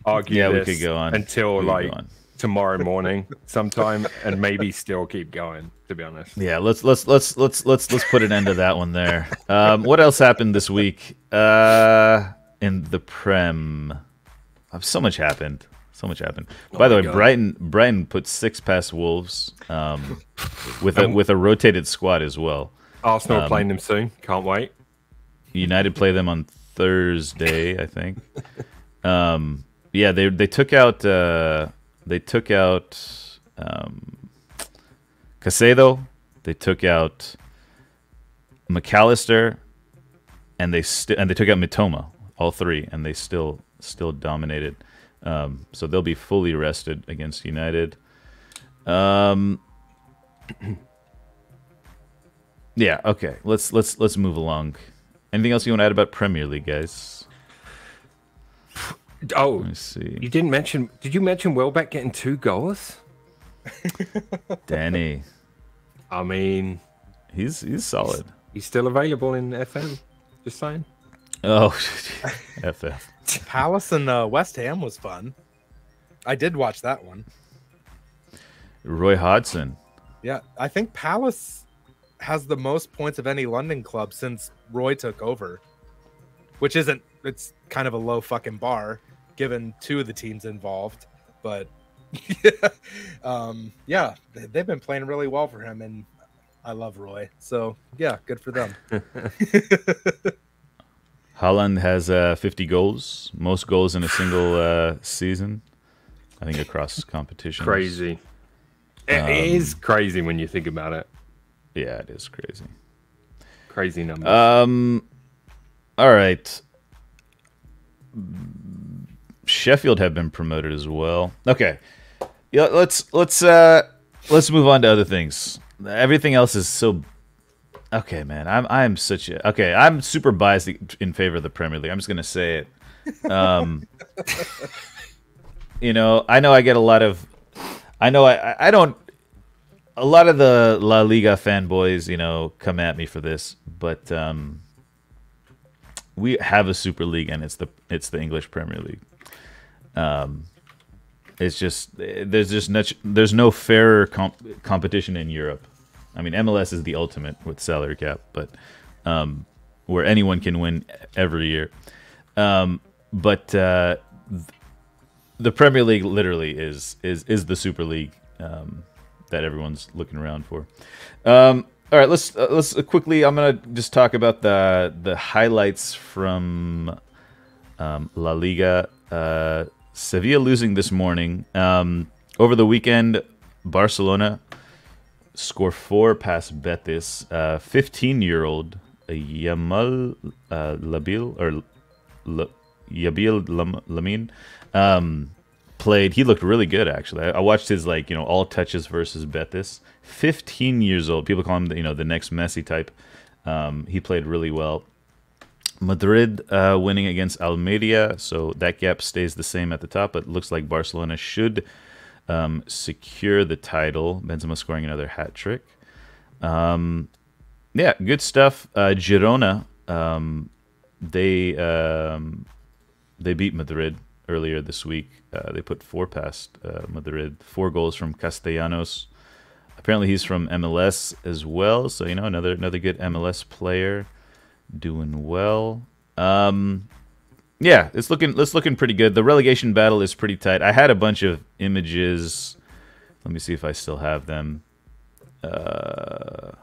argue. Yeah, this we could go on until tomorrow morning sometime, and maybe still keep going. To be honest. Yeah, let's put an end to that one there. What else happened this week in the Prem? So much happened. By the way, Brighton put 6 past Wolves with a rotated squad as well. Arsenal playing them soon. Can't wait. United play them on Thursday, I think. Yeah, they took out Caicedo, they took out McAllister, and they took out Mitoma, all three, and they still dominated. So they'll be fully rested against United. Yeah, okay. Let's move along. Anything else you want to add about Premier League, guys? Oh, let me see. You didn't mention. Did you mention Welbeck getting 2 goals? Danny. I mean, he's solid. He's still available in FM. Just saying. Oh, FF. Palace and West Ham was fun. I did watch that one. Roy Hodgson. Yeah, I think Palace has the most points of any London club since Roy took over, which isn't. It's kind of a low fucking bar, given 2 of the teams involved. But yeah, they've been playing really well for him, and I love Roy. So yeah, good for them. Haaland has 50 goals, most goals in a single season. I think across competitions. Crazy. It is crazy when you think about it. Yeah, it is crazy. Crazy numbers. All right. Sheffield have been promoted as well. Okay. Yeah, let's move on to other things. Everything else is so okay, man. I'm such a okay. I'm super biased in favor of the Premier League. I'm just gonna say it. You know, I know I get a lot of. I know I don't. A lot of the La Liga fanboys, you know, come at me for this, but we have a Super League, and it's the English Premier League. It's just there's no fairer competition in Europe. I mean, MLS is the ultimate with salary cap, but where anyone can win every year. But the Premier League literally is the Super League that everyone's looking around for. All right, let's quickly. I'm gonna just talk about the highlights from La Liga. Sevilla losing this morning. Over the weekend, Barcelona score 4 past Betis. 15-year-old Yamal Lamine played. He looked really good, actually. I watched his all touches versus Betis. 15 years old. People call him the next Messi type. He played really well. Madrid winning against Almeria, so that gap stays the same at the top, but it looks like Barcelona should secure the title. Benzema scoring another hat trick. Yeah, good stuff. Girona, they beat Madrid earlier this week. They put 4 past Madrid. 4 goals from Castellanos. Apparently he's from MLS as well, so another good MLS player doing well. Yeah, it's looking pretty good. The relegation battle is pretty tight. I had a bunch of images. Let me see if I still have them. Okay,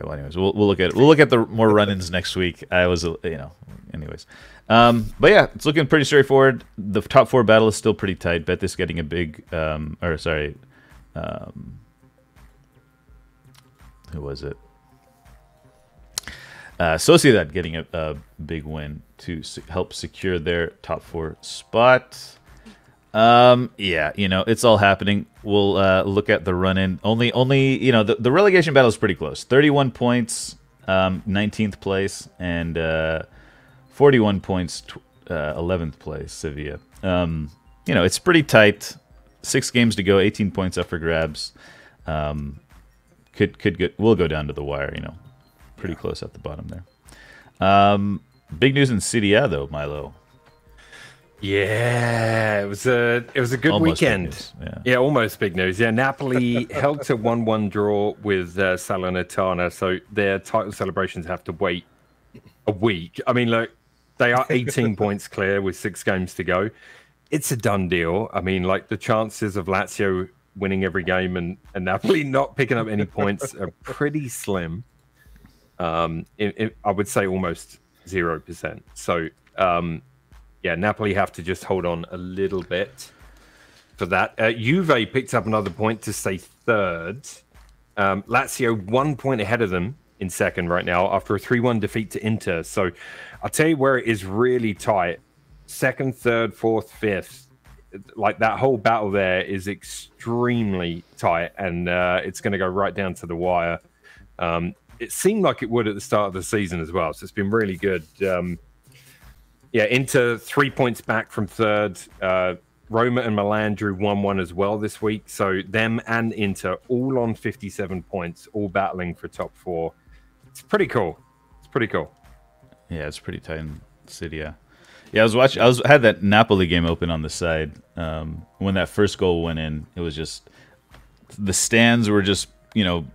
well, anyways, we'll look at it. We'll look at the more run-ins next week. Anyways. But yeah, it's looking pretty straightforward. The top 4 battle is still pretty tight. Betis getting a big, who was it? Sociedad getting a big win to help secure their top 4 spot. Yeah, it's all happening. We'll look at the run-in. Only the relegation battle is pretty close. 31 points, 19th place, and 41 points, 11th place, Sevilla. It's pretty tight. 6 games to go, 18 points up for grabs. We'll go down to the wire, pretty close at the bottom there. Big news in Serie A though, Milo. Yeah, it was a good Almost weekend. Yeah, almost big news. Yeah, Napoli held to 1-1 draw with Salernitana, so their title celebrations have to wait a week. I mean, look, they are 18 points clear with 6 games to go. It's a done deal. I mean, the chances of Lazio winning every game and Napoli not picking up any points are pretty slim. I would say almost 0%. So, yeah, Napoli have to just hold on a little bit for that. Juve picked up another point to stay 3rd. Lazio 1 point ahead of them in 2nd right now after a 3-1 defeat to Inter. So I'll tell you where it is really tight. 2nd, 3rd, 4th, 5th. That whole battle there is extremely tight, and it's going to go right down to the wire. It seemed like it would at the start of the season as well, so it's been really good. Yeah, Inter 3 points back from 3rd. Roma and Milan drew 1-1 as well this week. So them and Inter all on 57 points, all battling for top 4. It's pretty cool. Yeah, it's pretty tight in City. Yeah, I was watching. I had that Napoli game open on the side. When that first goal went in, it was just the stands were just blue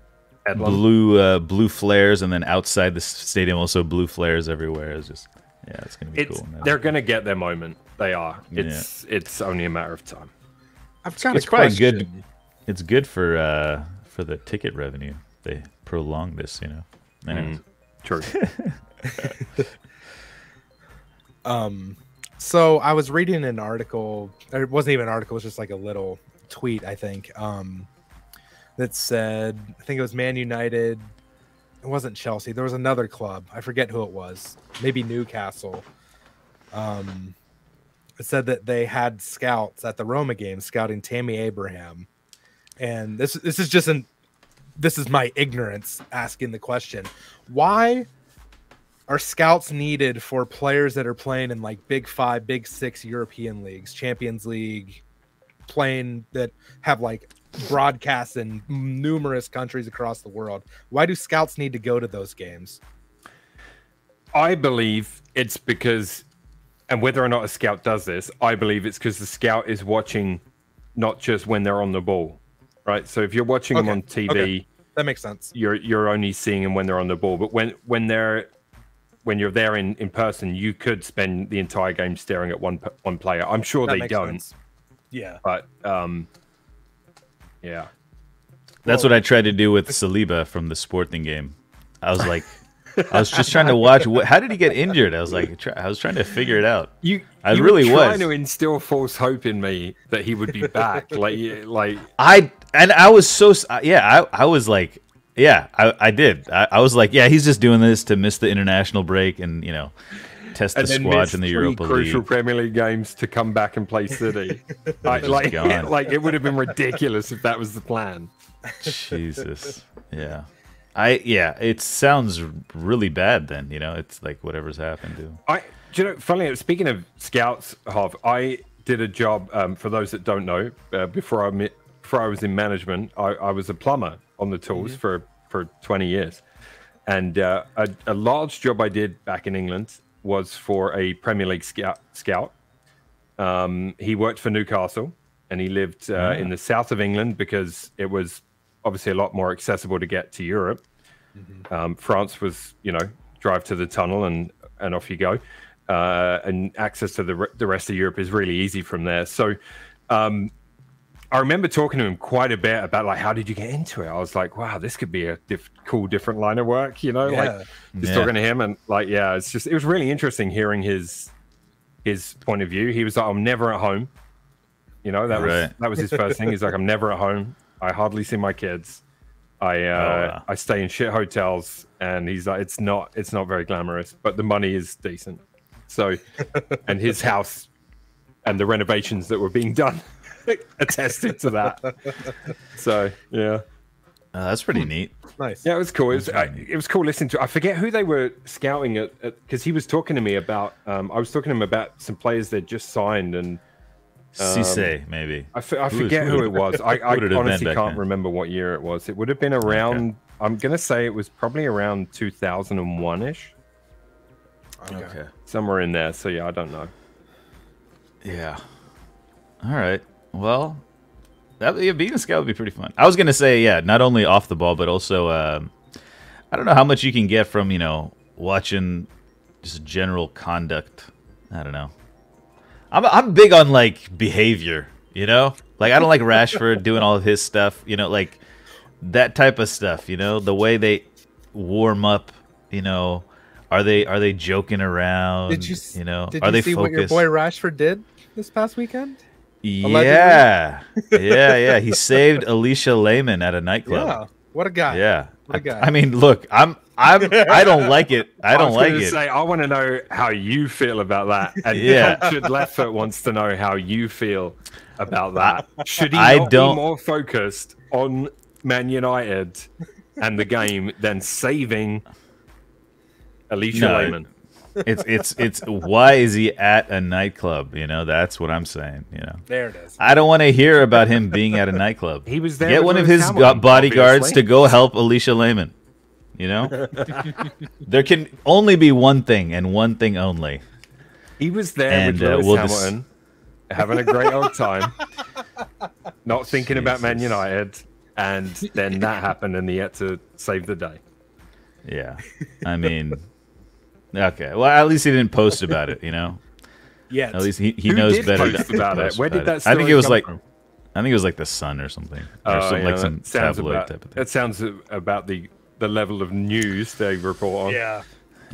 flares, and then outside the stadium also blue flares everywhere. It was just. Yeah, it's gonna be cool. They're gonna get their moment. They are. It's only a matter of time. I've got it's probably good. It's good for the ticket revenue. They prolong this, True. So I was reading an article, or it wasn't even an article, it was just like a little tweet, I think, that said, I think it was Man United. It wasn't Chelsea. There was another club. I forget who it was. Maybe Newcastle. It said that they had scouts at the Roma game scouting Tammy Abraham. And this is my ignorance asking the question. Why are scouts needed for players that are playing in like Big 5, Big 6 European leagues, Champions League, playing that have like broadcasts in numerous countries across the world? Why do scouts need to go to those games? I believe it's because, and whether or not a scout does this, I believe it's because the scout is watching not just when they're on the ball, right? So if you're watching them on TV, that makes sense. You're only seeing them when they're on the ball, but when you're there in person, you could spend the entire game staring at one player. I'm sure they don't. Sense. Yeah. But yeah. That's what I tried to do with Saliba from the Sporting game. I was like, I was just trying to watch. How did he get injured? I was like, I was trying to figure it out. You were trying to instill false hope in me that he would be back. I was so I was like, yeah, I did. I was like, yeah, he's just doing this to miss the international break and test the squads in the Europa League. Crucial Premier League games to come back and play City. It would have been ridiculous if that was the plan. Jesus, yeah. It sounds really bad then, it's like whatever's happened to. Funnily, speaking of scouts, Hov, I did a job, for those that don't know, before I was in management, I was a plumber on the tools for 20 years. And a large job I did back in England was for a Premier League scout. He worked for Newcastle, and he lived in the south of England because it was obviously a lot more accessible to get to Europe. France was, drive to the tunnel and off you go. And access to the rest of Europe is really easy from there. So I remember talking to him quite a bit about how did you get into it? I was like, wow, this could be a cool, different line of work, talking to him and it was really interesting hearing his point of view. He was like, I'm never at home. That was his first thing. He's like, I'm never at home. I hardly see my kids. I stay in shit hotels, and he's like, it's not very glamorous, but the money is decent. So, and his house and the renovations that were being done attested to that. So yeah, that's pretty neat. Nice. Yeah, it was cool. It was cool listening to. I forget who they were scouting at because he was talking to me about. I was talking to him about some players they'd just signed and. Cisse, maybe. I forget who it was. I honestly can't remember what year it was. It would have been around. Okay. I'm gonna say it was probably around 2001-ish. Okay. Somewhere in there. So yeah, I don't know. Yeah. All right. Well, being a scout would be pretty fun. I was gonna say, not only off the ball, but also, I don't know how much you can get from watching just general conduct. I don't know. I'm big on behavior, I don't like Rashford doing all of his stuff, that type of stuff, the way they warm up, are they joking around? Did you are they see focused? What your boy Rashford did this past weekend? Yeah. Yeah. He saved Alicia Lehman at a nightclub. Yeah. What a guy. Yeah. What a guy. I mean, look, I don't like it. I want to know how you feel about that. And Cultured Left Foot wants to know how you feel about that. Should he not be more focused on Man United and the game than saving Alicia Lehman? It's why is he at a nightclub? That's what I'm saying. There it is. I don't want to hear about him being at a nightclub. He was there. Get one of his bodyguards to go help Alicia Lehman. There can only be one thing and one thing only. He was there with Lewis Hamilton, having a great old time, not thinking about Man United, and then that happened, and he had to save the day. Yeah, I mean. Okay, well, at least he didn't post about it, Yeah. At least he knows better about it. Where did that story I think it was come from? I think it was the Sun or something, or some tabloid type of thing. That sounds about the level of news they report on. Yeah.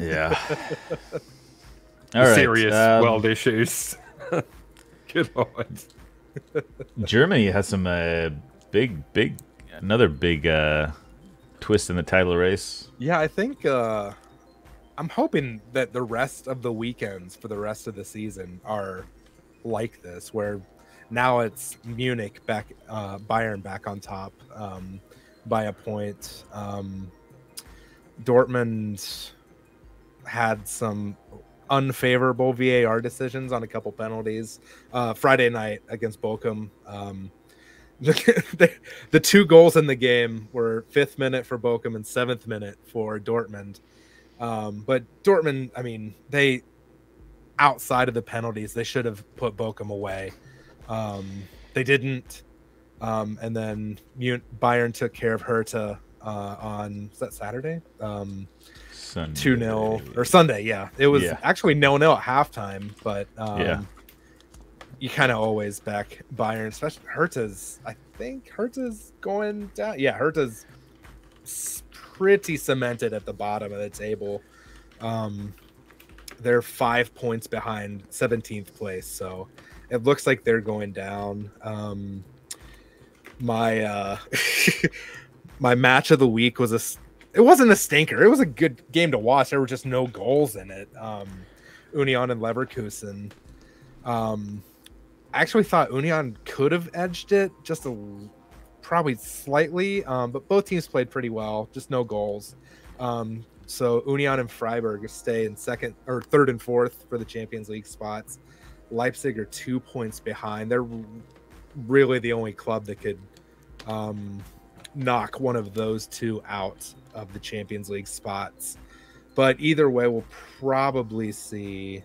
Yeah. All right. Serious world issues. Good Lord. Germany has some another big twist in the title race. Yeah, I think I'm hoping that the rest of the weekends for the rest of the season are like this, where now it's Munich back, Bayern back on top by a point. Dortmund had some unfavorable VAR decisions on a couple penalties. Friday night against Bochum. The 2 goals in the game were 5th minute for Bochum and 7th minute for Dortmund. But Dortmund, I mean, they, outside of the penalties, they should have put Bochum away. They didn't. And then Bayern took care of Hertha on, was that Saturday? 2-0 or Sunday. Yeah, it was actually 0-0 at halftime, but you kind of always back Bayern, especially Hertha's. I think Hertha's going down. Yeah, Hertha's pretty cemented at the bottom of the table. They're 5 points behind 17th place, so it looks like they're going down. My my match of the week was it wasn't a stinker. It was a good game to watch. There were just no goals in it. Union and Leverkusen. I actually thought Union could have edged it just probably slightly, but both teams played pretty well. Just no goals. So Union and Freiburg stay in 2nd or 3rd and 4th for the Champions League spots. Leipzig are 2 points behind. They're really the only club that could knock one of those 2 out of the Champions League spots. But either way, we'll probably see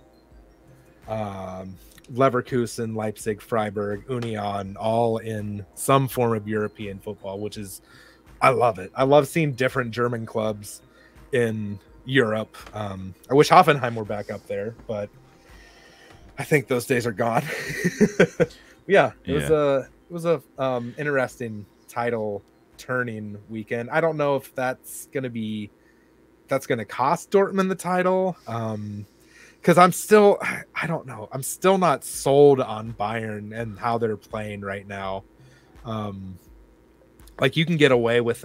Leverkusen, Leipzig, Freiburg, Union all in some form of European football, which is, I love it. I love seeing different German clubs in Europe. I wish Hoffenheim were back up there, but I think those days are gone. It was a interesting title turning weekend. I don't know if that's gonna cost Dortmund the title. Because I don't know. I'm still not sold on Bayern and how they're playing right now. Like, you can get away with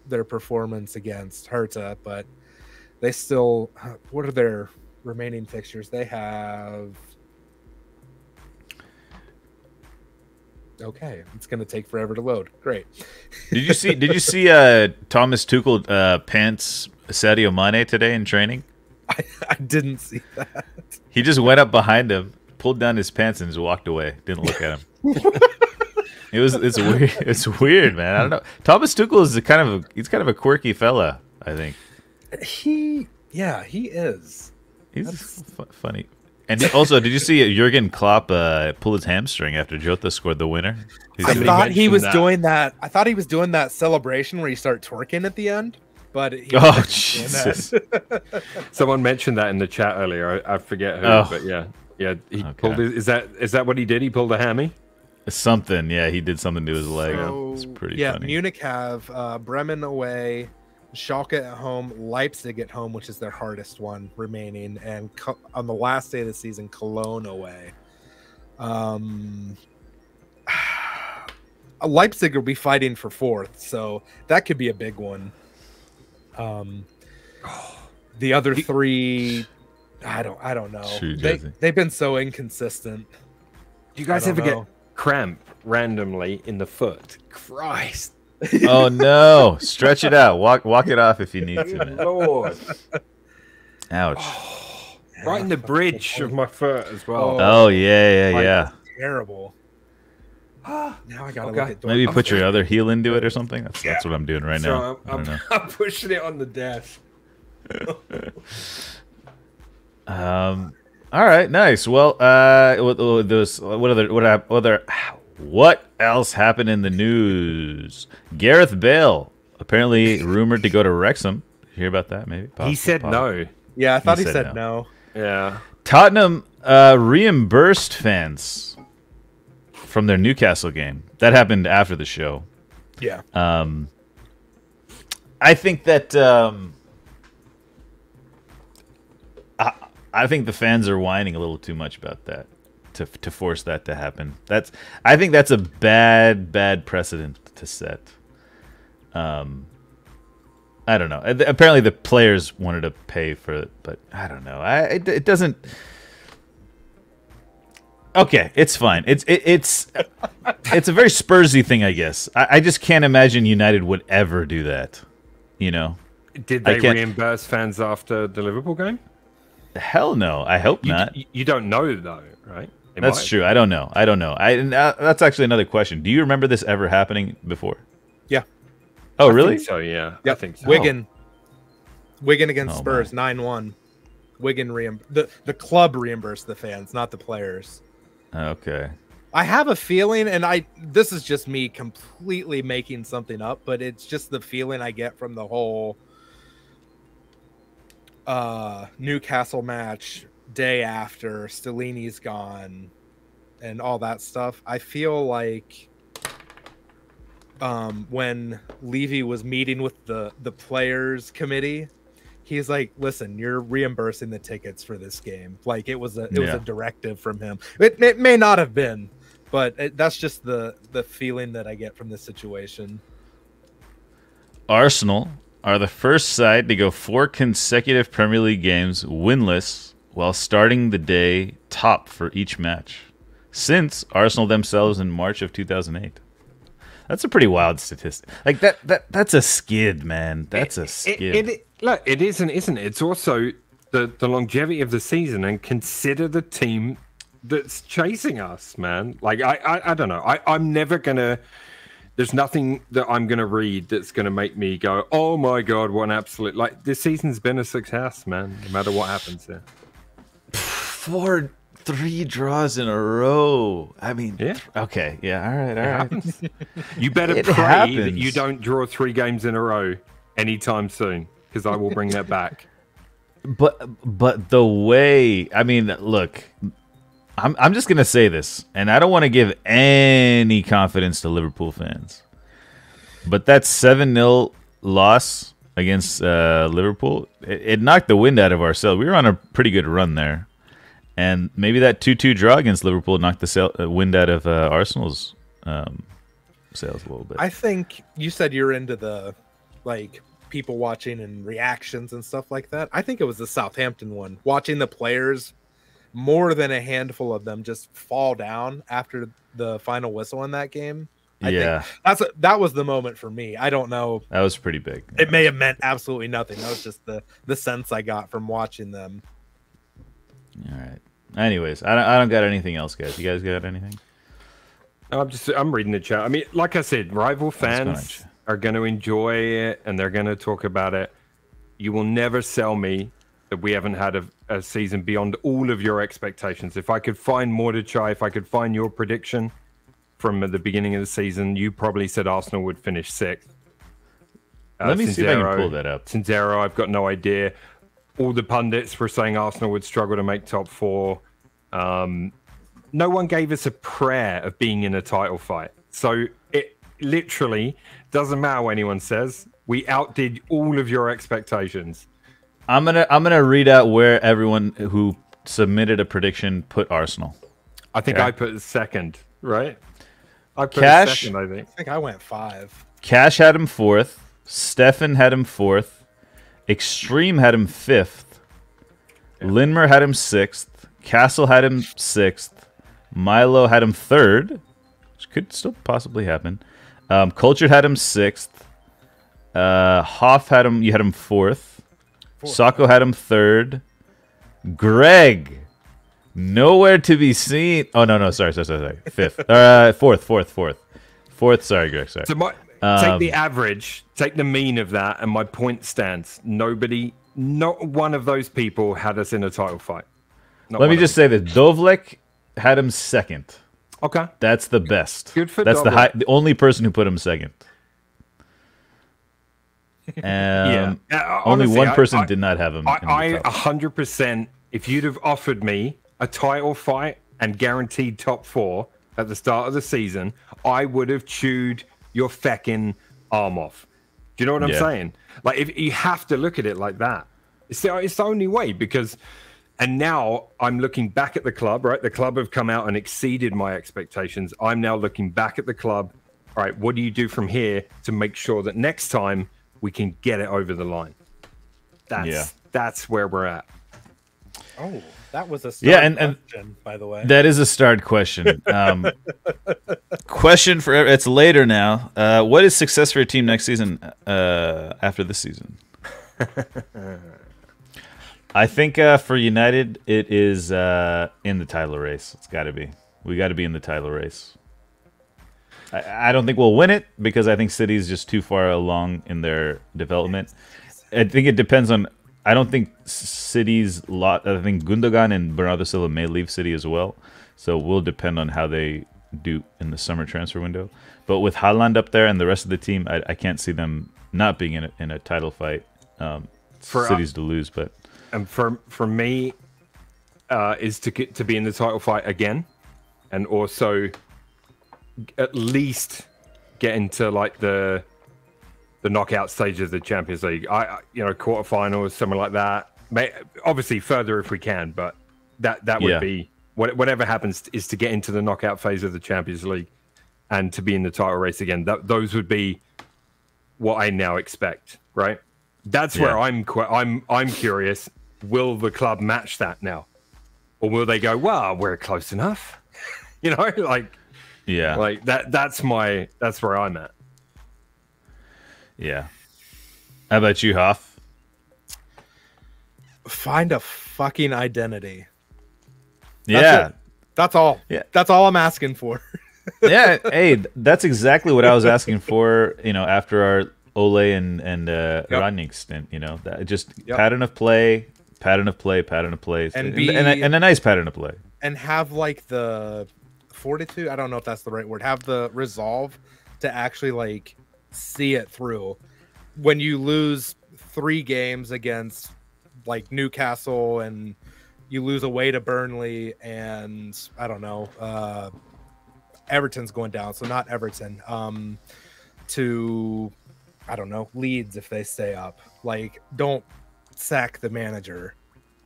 their performance against Hertha, but they still, what are their remaining fixtures? They have, okay, it's going to take forever to load. Great. Did you see Thomas Tuchel pants Sadio Mane today in training? I didn't see that. He just went up behind him, pulled down his pants, and just walked away. Didn't look at him. It's weird. It's weird, man. I don't know. Thomas Tuchel is he's kind of a quirky fella, I think. He is. He's funny. And also, did you see Jurgen Klopp pull his hamstring after Jota scored the winner? I thought he was doing that. I thought he was doing that celebration where you start twerking at the end. But Jesus! Someone mentioned that in the chat earlier. I forget who, but yeah. He pulled. Is that what he did? He pulled a hammy. Something. Yeah, he did something to his leg. It's pretty funny. Munich have Bremen away, Schalke at home, Leipzig at home, which is their hardest one remaining, and on the last day of the season, Cologne away. Leipzig will be fighting for 4th, so that could be a big one. The other 3, I don't know. They've been so inconsistent. Do you guys ever get cramp randomly in the foot? Christ! Oh no! Stretch it out. Walk it off if you need to. Man. Lord! Ouch! Right in the bridge of my foot as well. Oh yeah. Terrible. Now I gotta look at maybe put your other heel into it or something. That's what I'm doing right now. I'm pushing it on the desk. All right, nice. Well, what else happened in the news? Gareth Bale apparently rumored to go to Wrexham. Did you hear about that? Maybe he said no. Yeah, I thought he said no. Yeah. Tottenham reimbursed fans from their Newcastle game. That happened after the show. Yeah. I think that I think the fans are whining a little too much about that to force that to happen. I think that's a bad precedent to set. I don't know. Apparently the players wanted to pay for it, but I don't know. It doesn't. Okay, it's fine. It's a very Spursy thing, I guess. I just can't imagine United would ever do that. You know? Did they reimburse fans after the Liverpool game? Hell no. I hope not. You don't know though, right? That's true. I don't know. That's actually another question. Do you remember this ever happening before? Yeah. Oh, really? I think so, yeah. Yep. I think so. Wigan against Spurs, 9-1. Wigan the club reimbursed the fans, not the players. Okay. I have a feeling, and this is just me completely making something up, but it's just the feeling I get from the whole Newcastle match day after Stellini's gone and all that stuff. I feel like when Levy was meeting with the players committee, he's like, listen, you're reimbursing the tickets for this game. Like it was a directive from him. It may not have been, but that's just the feeling that I get from this situation. Arsenal are the first side to go 4 consecutive Premier League games winless while starting the day top for each match since Arsenal themselves in March of 2008. That's a pretty wild statistic. Like that's a skid, man. That's a skid. Look, it isn't, isn't it? It's also the longevity of the season, and consider the team that's chasing us, man. Like I don't know. I'm never gonna. There's nothing that I'm gonna read that's gonna make me go, oh my god, what an absolute, like, this season's been a success, man. No matter what happens there. 3 draws in a row. I mean, yeah. Okay, yeah, all right. You better pray that you don't draw 3 games in a row anytime soon, because I will bring that back. But the way, I mean, look, I'm just gonna say this, and I don't want to give any confidence to Liverpool fans, but that 7-0 loss against Liverpool, it knocked the wind out of our sails. We were on a pretty good run there. And maybe that 2-2 draw against Liverpool knocked the wind out of Arsenal's sails a little bit. I think you said you're into the people watching and reactions and stuff like that. I think it was the Southampton one. Watching the players, more than a handful of them, just fall down after the final whistle in that game. I think that was the moment for me. I don't know. That was pretty big. It may have meant absolutely nothing. That was just the sense I got from watching them. All right. Anyways, I don't got anything else, guys. You guys got anything? I'm reading the chat. I mean, like I said, rival fans are going to enjoy it and they're going to talk about it. You will never sell me that we haven't had a season beyond all of your expectations. If I could find more to try, if I could find your prediction from the beginning of the season, you probably said Arsenal would finish 6th. Let me see if I can pull that up. Sinzero, I've got no idea. All the pundits were saying Arsenal would struggle to make top 4. No one gave us a prayer of being in a title fight. So it literally doesn't matter what anyone says. We outdid all of your expectations. I'm gonna read out where everyone who submitted a prediction put Arsenal. I think I put 2nd, right? I put Cash, 2nd, I think I went 5. Cash had him 4th. Stefan had him 4th. Extreme had him 5th. Yeah. Linmer had him 6th. Castle had him 6th. Milo had him 3rd, which could still possibly happen. Culture had him 6th. Hoff had him 4th. Sacco had him 3rd. Greg, nowhere to be seen. Oh no, sorry. 5th. 4th. Sorry, Greg. Sorry. So take the average, take the mean of that, and my point stands. Not one of those people had us in a title fight. Let me just say that Dovlek had him 2nd. Okay. That's the best. Good for That's Dovlek. the only person who put him 2nd. Only one person did not have him. I 100%, if you'd have offered me a title fight and guaranteed top 4 at the start of the season, I would have chewed your feckin' arm off. Do you know what I'm saying? Like, if you have to look at it like that, it's the only way, because And now I'm looking back at the club, right? The club have come out and exceeded my expectations. I'm now looking back at the club. All right, what do you do from here to make sure that next time we can get it over the line? That's where we're at. Oh, that was a start question, by the way. That is a start question. Question for it's later now. What is success for your team next season? After this season, I think for United it is in the title race. It's got to be. We got to be in the title race. I don't think we'll win it because I think City's just too far along in their development. I think it depends on. I don't think City's lot. I think Gundogan and Bernardo Silva may leave City as well, so we'll depend on how they do in the summer transfer window. But with Haaland up there and the rest of the team, I can't see them not being in a title fight. For City's to lose, but and for me, is to get to be in the title fight again, and also at least get into like the knockout stage of the Champions League. Quarterfinals, something like that. Obviously further if we can, but that would be whatever happens is to get into the knockout phase of the Champions League and to be in the title race again. Those would be what I now expect, right? That's where I'm curious. Will the club match that now, or will they go, well, we're close enough? Like that's where I'm at. Yeah. How about you, Hoff? Find a fucking identity. That's all. Yeah. That's all I'm asking for. Yeah. Hey, that's exactly what I was asking for, after our Ole and Rangnick stint, that just pattern of play, and a nice pattern of play. And have like the fortitude, I don't know if that's the right word, have the resolve to actually like see it through. When you lose 3 games against like Newcastle and you lose away to Burnley and I don't know, Everton's going down, so not Everton, to I don't know, Leeds if they stay up. Like, don't sack the manager.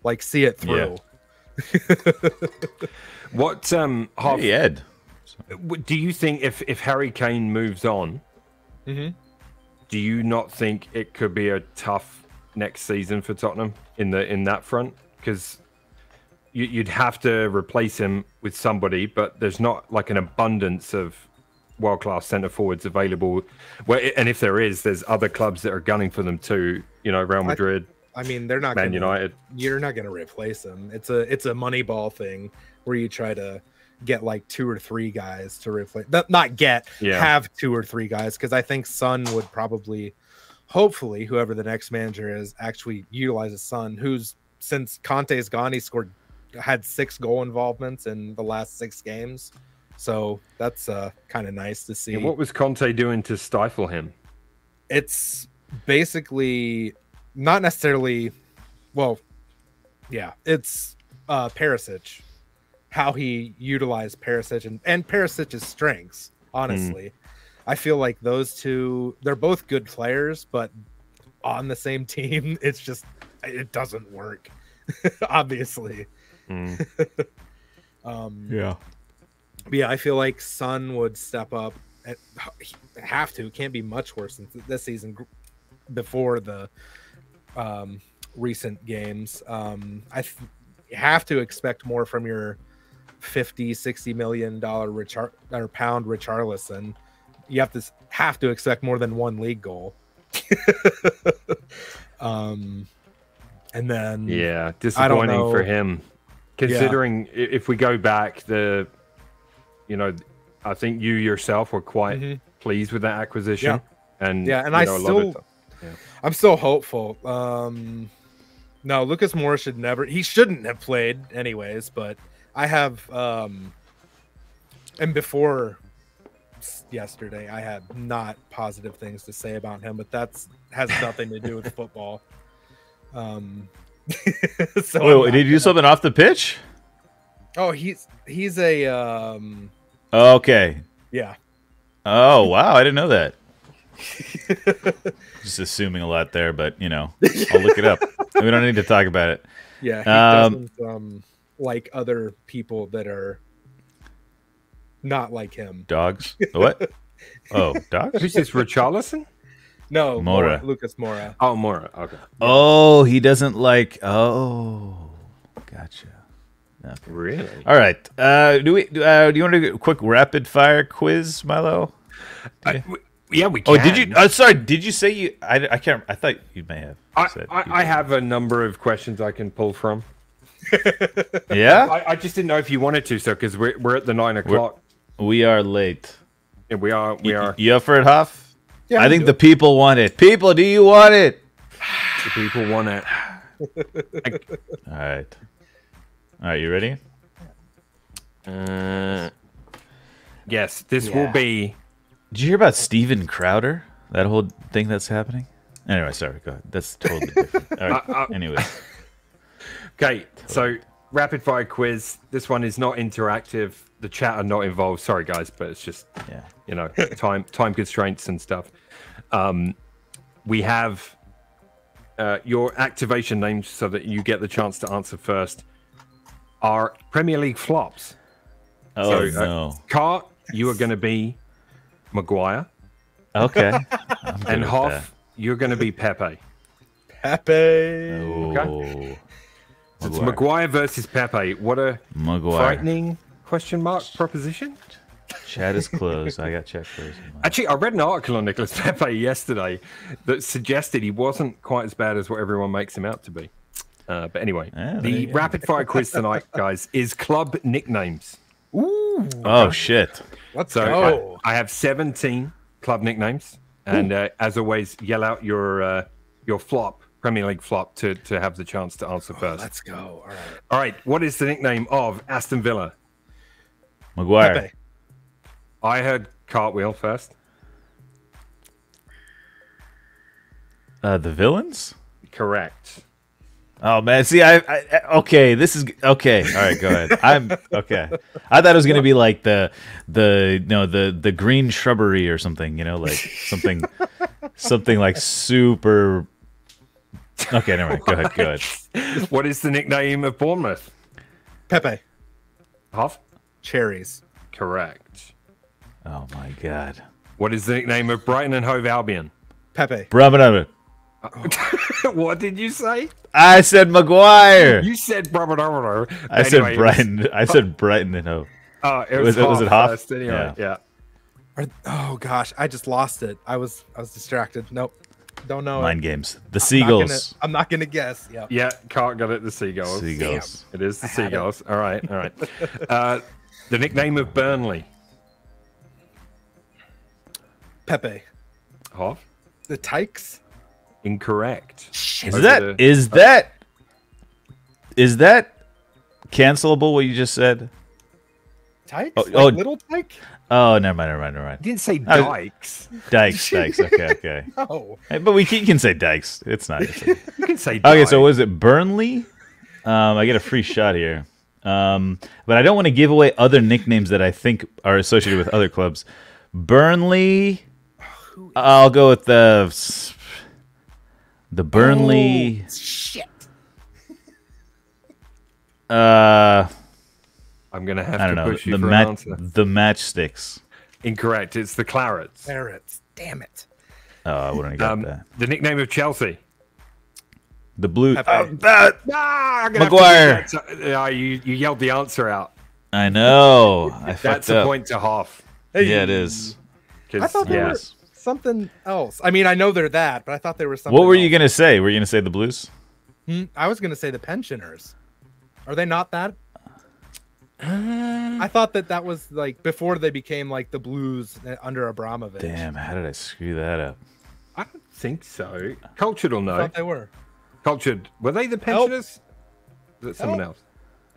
Like, see it through. Yeah. What Hoff, hey, Ed. Do you think if Harry Kane moves on, do you not think it could be a tough next season for Tottenham in that front? Because you'd have to replace him with somebody, but there's not like an abundance of world-class centre forwards available. And if there is, there's other clubs that are gunning for them too. Real Madrid. I mean, they're not Man United. You're not going to replace them. It's a money ball thing where you try to get like 2 or 3 guys to replace. Have 2 or 3 guys, because I think Son would probably, hopefully, whoever the next manager is, actually utilizes Son, who's since Conte's gone, he had 6 goal involvements in the last 6 games. So that's kind of nice to see. Yeah, what was Conte doing to stifle him? It's basically not necessarily, it's Perisic, how he utilized Perisic and Perisic's strengths, honestly. I feel like those two, they're both good players, but on the same team, it doesn't work, obviously. Yeah, I feel like Son would step up. Have to. Can't be much worse than this season before the recent games. Have to expect more from your $50-60 million pound Richarlison. You have to expect more than 1 league goal. And then disappointing for him, considering if we go back, I think you yourself were quite pleased with that acquisition. And I'm still hopeful. No, Lucas Moura shouldn't have played anyways, but I have and before yesterday I had not positive things to say about him, but has nothing to do with football. So did you do something off the pitch? Oh, he's a okay. Yeah. Oh wow, I didn't know that. Just assuming a lot there, but I'll look it up. We don't need to talk about it. Yeah, he doesn't like other people that are not like him. Dogs? What? Oh, dogs? Who's this, Richarlison? No, Mora. Lucas Mora. Oh, Mora. Okay. Yeah. Oh, he doesn't like. Oh, gotcha. Okay. Really? All right. Do you want to do a quick rapid fire quiz, Milo? Yeah, we can. Oh, did you? Sorry, did you say you? I can't. I thought you may have. I have a number of questions I can pull from. Yeah. I just didn't know if you wanted to, so because we're at the 9 o'clock. We are late. Yeah, we are. You up for it, Huff? Yeah, I think the people want it. People, do you want it? The people want it. All right. All right, you ready? Yes, this will be. Did you hear about Steven Crowder? That whole thing that's happening? Anyway, sorry, go ahead. That's totally different. All right. Anyway. Okay, so rapid fire quiz. This one is not interactive. The chat are not involved. Sorry, guys, but it's just time constraints and stuff. We have your activation names so that you get the chance to answer first. Are Premier League flops. Oh, no. Cart, you are going to be Maguire. Okay. And Hoff, you're going to be Pepe. Pepe. Okay. So it's Maguire versus Pepe. What a frightening question mark proposition. Chat is closed. I got chat closed. Actually, I read an article on Nicolas Pepe yesterday that suggested he wasn't quite as bad as what everyone makes him out to be. But anyway, the rapid fire quiz tonight, guys, is club nicknames. Ooh. Oh, shit. Let's go. I have 17 club nicknames. And as always, yell out your flop, Premier League flop, to have the chance to answer first. Let's go. All right. All right. What is the nickname of Aston Villa? Maguire. Pepe. I heard Cartwheel first. The villains? Correct. Oh man, see, okay. This is okay. All right, go ahead. I'm okay. I thought it was gonna be like the green shrubbery or something. You know, like something like super. Okay, never mind. Go ahead. Go ahead. What is the nickname of Bournemouth? Pepe. Hoff? Cherries. Correct. Oh my god. What is the nickname of Brighton and Hove Albion? Pepe. Brabant. What did you say? I said Maguire. You said Brabant. I said Brighton. I said Brighton and Hove. Oh, was it Hoff? Anyway, yeah. Oh gosh, I just lost it. I was distracted. Nope. Don't know. Mind games. The Seagulls. I'm not gonna guess. Yeah. Yeah, Cart got it. The Seagulls. Seagulls. Damn. It is the Seagulls. All right. The nickname of Burnley. Pepe. Hoff? The Tykes. Incorrect. Is that cancelable? What you just said? Tykes? Oh, Little Tyke? Oh, never mind. You didn't say Dykes. Dykes. Okay. No. Hey, but you can say Dykes. It's not. You can say Dykes. Okay, so was it Burnley? I get a free shot here. But I don't want to give away other nicknames that I think are associated with other clubs. Burnley. I'll go with the Burnley. Oh, shit. I'm gonna have to push you for an answer. The Matchsticks. Incorrect. It's the Clarets. Clarets. Damn it. Oh, I wouldn't have got that. The nickname of Chelsea. The Blue. Maguire. You yelled the answer out. I know. That's a point to Hoff. Yeah, it is. I thought they were something else. I mean, I know they're that, but I thought they were something. What were you gonna say? Were you gonna say the Blues? I was gonna say the Pensioners. Are they not that? I thought that was like before they became like the Blues under Abramovich. Damn, how did I screw that up? I don't think so. Cultured will know. I thought they were. Cultured. Were they the Pensioners? Is that someone else?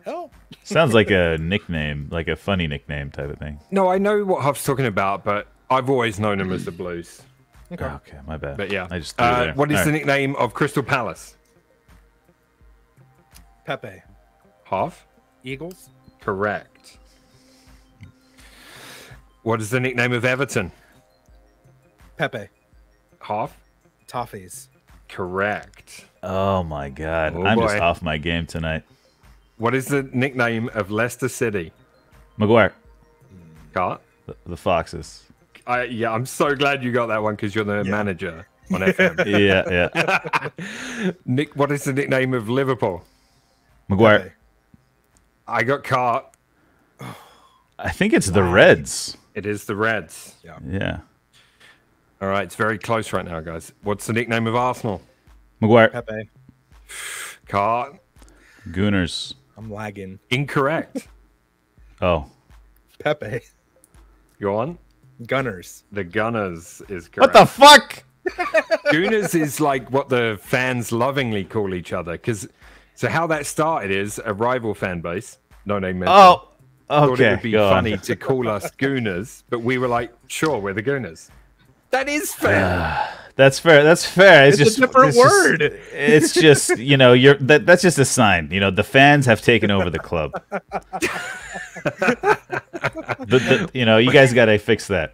Help. Sounds like a nickname, like a funny nickname type of thing. No, I know what Huff's talking about, but I've always known them as the Blues. Okay, my bad. But yeah. I just threw it there. What is the nickname of Crystal Palace? Pepe. Hoff? Eagles. Correct. What is the nickname of Everton? Pepe. Hoff? Toffees. Correct. Oh my God, Oh, I'm just boy. off my game tonight. What is the nickname of Leicester City? Maguire, Cart? the Foxes. Yeah, I'm so glad you got that one because you're the manager on FM. Yeah. Nick, what is the nickname of Liverpool? Maguire. Pepe. I got Cart. I think it's the Reds. It is the Reds. Yeah. All right, it's very close right now, guys. What's the nickname of Arsenal? Maguire. Pepe. Cart. Gooners. I'm lagging. Incorrect. Oh. Pepe. Go on. Gunners. The Gunners is correct. What the fuck? Gooners is like what the fans lovingly call each other. So how that started is a rival fan base. No name mentioned. Oh. Thought Okay. it would be go funny on. to call us Gooners, but we were like, sure, we're the Gooners. That is fair. That's fair. That's fair. It's a different word. It's just that's just a sign. The fans have taken over the club. You guys got to fix that.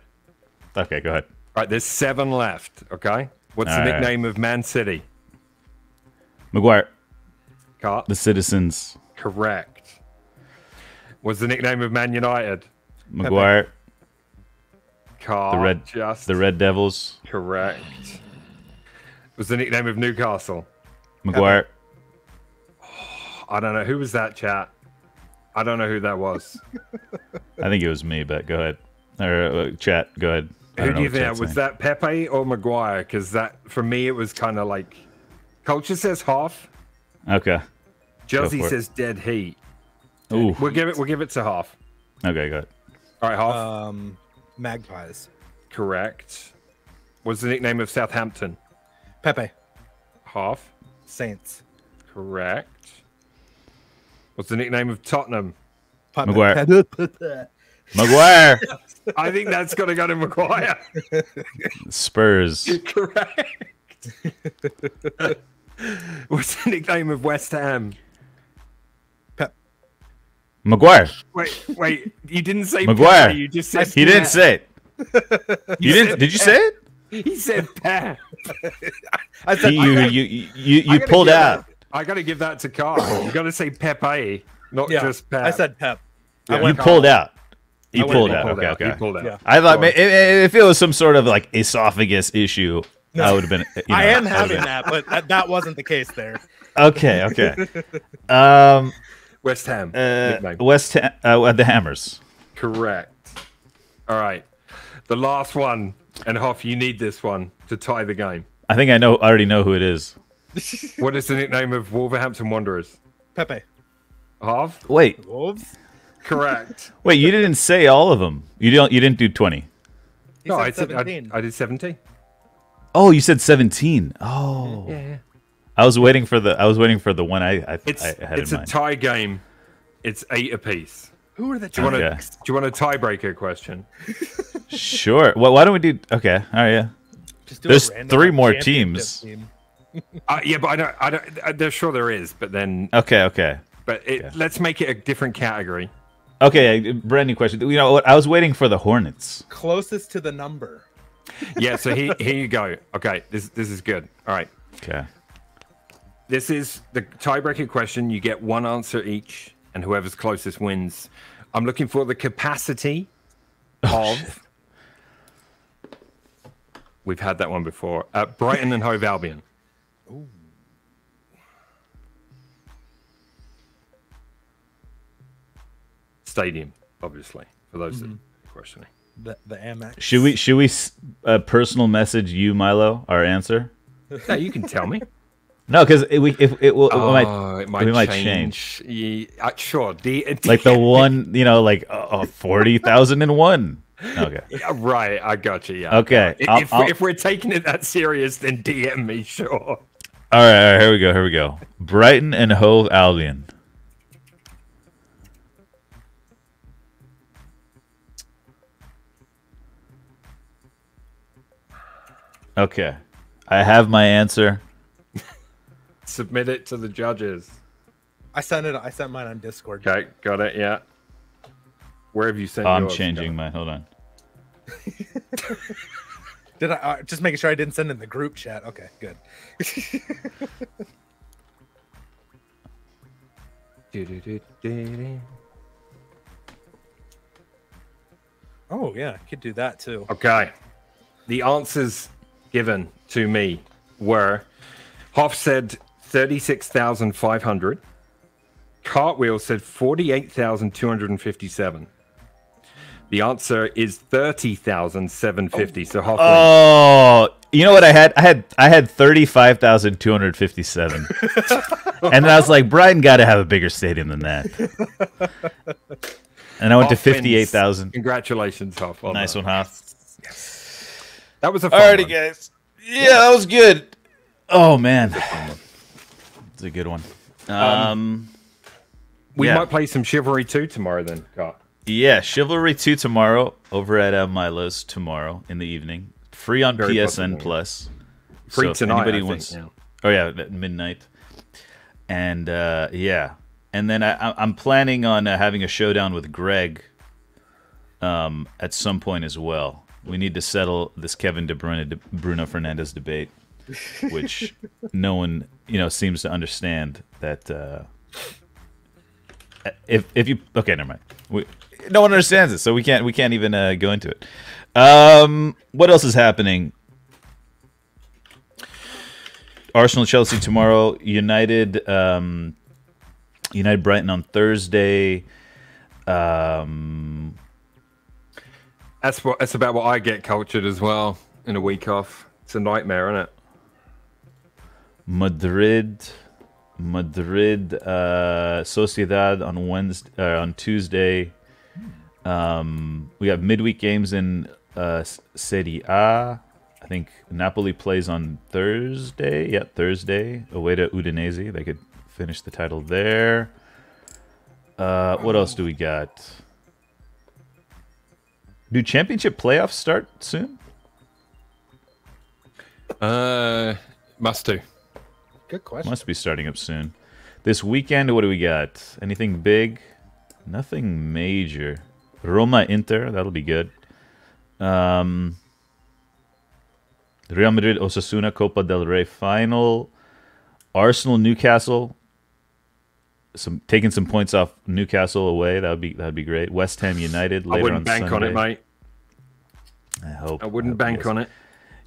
Okay, go ahead. All right, there's 7 left. Okay, what's the All right. nickname of Man City? Maguire. Cart. The Citizens. Correct. What's the nickname of Man United? Maguire. Cart. The Red Devils. Correct. What's the nickname of Newcastle? Maguire. I don't know. Who was that, chat? I don't know who that was. I think it was me, but go ahead. Or chat, go ahead. I Who don't do you know what think? chat's Was saying. that Pepe or Maguire? Because that, for me, it was kind of like... Culture says half. Okay. Josie for it. says dead heat. Ooh. We'll give it to half. Okay, go ahead. All right, half. Magpies. Correct. What's the nickname of Southampton? Pepe. Half. Saints. Correct. What's the nickname of Tottenham? Pepe. Maguire. Pepe. Maguire. I think that's got to go to Maguire. Spurs. Correct. What's the nickname of West Ham? Maguire. Wait. You didn't say Maguire. Pepe, you just said He didn't Pep. say it. You didn't? Did you say it? He said Pep. I said You pulled out. I got to give that to Carl. You got to say Pepe, not just Pep. I said Pep. Yeah. You pulled out. You went- pulled he out. Pulled Okay, out. okay. He pulled out. Yeah. I thought Go on. if it was some sort of like esophagus issue, I would have been. I am I would've having been- that, but that wasn't the case there. Okay, okay. West Ham. nickname. West Ham, the Hammers. Correct. All right. The last one. And Hoff, you need this one to tie the game. I think I already know who it is. What is the nickname of Wolverhampton Wanderers? Pepe. Hoff? Wait, Wolves. Correct. wait. You didn't say all of them. You didn't do 20. He No, said I said 17. I did 17. Oh, you said 17. Oh, Yeah. I was waiting for the one I had It's in a mind. tie game. It's 8 apiece. Who are the Do you want Okay. do you want a tiebreaker question? Sure. Well, why don't we do? Okay. All right. Yeah. Just do a There's random, 3 more championship teams. team. Yeah, but I don't. There's sure there is, but then, Okay. Okay. let's make it a different category. Okay. Brand new question. You know what? I was waiting for the Hornets. Closest to the number. Yeah. So here you go. Okay. This is good. All right. Okay. This is the tiebreaker question. You get 1 answer each, and whoever's closest wins. I'm looking for the capacity of. We've had that one before. Brighton and Hove Albion. Ooh. Stadium, obviously, for those that are questioning. The Amex. Should we personal message you, Milo, our answer? Yeah, you can tell me. No, because it might It we might change. Yeah, sure. Like the one, 40,001. Okay. Yeah, right, I got you. Yeah. Okay. If we're taking it that serious, then DM me, sure. All right. Here we go. Brighton and Hove Albion. Okay. I have my answer. Submit it to the judges. I sent mine on Discord. Okay, got it. Yeah. Where have you sent I'm yours? changing mine. Hold on. Did I just making sure I didn't send in the group chat? Okay, good. Oh yeah, I could do that too. Okay. The answers given to me were Hoff said 36,500. Cartwheel said 48,257. The answer is 30,750. So Hoff wins. Oh, you know what I had? I had 35,257. And then I was like, Brighton got to have a bigger stadium than that. And I went Hoff to 58,000. Congratulations, Hoff. Well Nice done. one, Hoff. That was a fun Alrighty, one. guys. Yeah, that was good. Oh man, it's a good one. We yeah. might play some Chivalry 2 tomorrow then, Cart. Yeah, Chivalry 2 tomorrow over at Milo's tomorrow in the evening. Free on Very PSN possible. Plus. Free if tonight, anybody I wants... think. Yeah. Oh yeah, at midnight. And yeah, and then I'm planning on having a showdown with Greg at some point as well. We need to settle this Kevin De Bruyne Bruno Fernandes debate, which no one seems to understand. That if you never mind. No one understands it, so we can't even go into it. What else is happening? Arsenal Chelsea tomorrow. United Brighton on Thursday. That's about what I get cultured as well in a week off. It's a nightmare, isn't it? Madrid, Sociedad on Tuesday. We have midweek games in Serie A. I think Napoli plays on Thursday. Yeah, Thursday away to Udinese. They could finish the title there. What else do we got? Do championship playoffs start soon? Must do. Good question. Must be starting up soon. This weekend, what do we got? Anything big? Nothing major. Roma Inter, that'll be good. Real Madrid Osasuna Copa del Rey final. Arsenal Newcastle. Taking some points off Newcastle away. That'd be great. West Ham United later I wouldn't on bank Sunday. on it, mate. I hope. I wouldn't bank on it.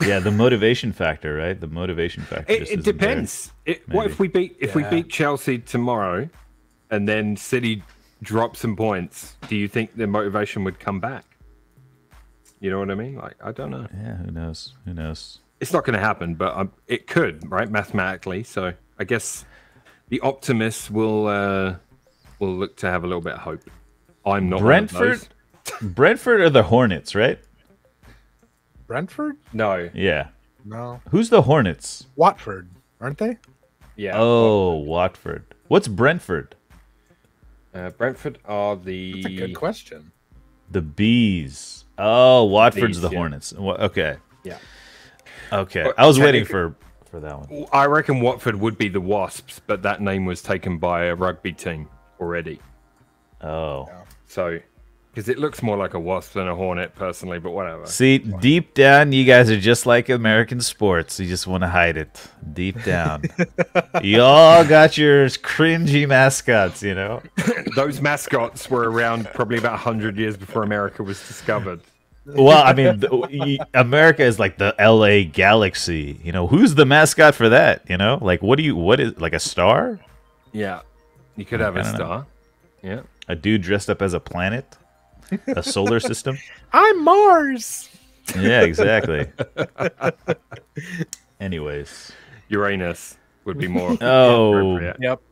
Yeah, the motivation factor, right? The motivation factor. just It isn't there. depends. What if we beat Chelsea tomorrow, and then City drop some points? Do you think their motivation would come back? You know what I mean? Like, I don't know. Yeah, who knows? Who knows? It's not going to happen, but it could, right? Mathematically. So I guess the optimists will look to have a little bit of hope. I'm not. Brentford. Brentford are the Hornets, right? Brentford? No. Yeah. No. Who's the Hornets? Watford, aren't they? Yeah. Oh, Watford. What's Brentford? Brentford are the. That's a good question. The Bees. Oh, Watford's Bees, the yeah. Hornets. Okay. Yeah. Okay. But I was waiting for that one. I reckon Watford would be the Wasps, but that name was taken by a rugby team already. Oh. So, because it looks more like a Wasp than a Hornet, personally, but whatever. See, deep down, you guys are just like American sports. You just want to hide it deep down. You all got your cringy mascots, you know? Those mascots were around probably about 100 years before America was discovered. Well, I mean, America is like the LA Galaxy. You know, who's the mascot for that? You know, like what is like a star? Yeah. You could have a star. Yeah. A dude dressed up as a planet? A solar system? I'm Mars. Yeah, exactly. Anyways. Uranus would be more appropriate. Yep.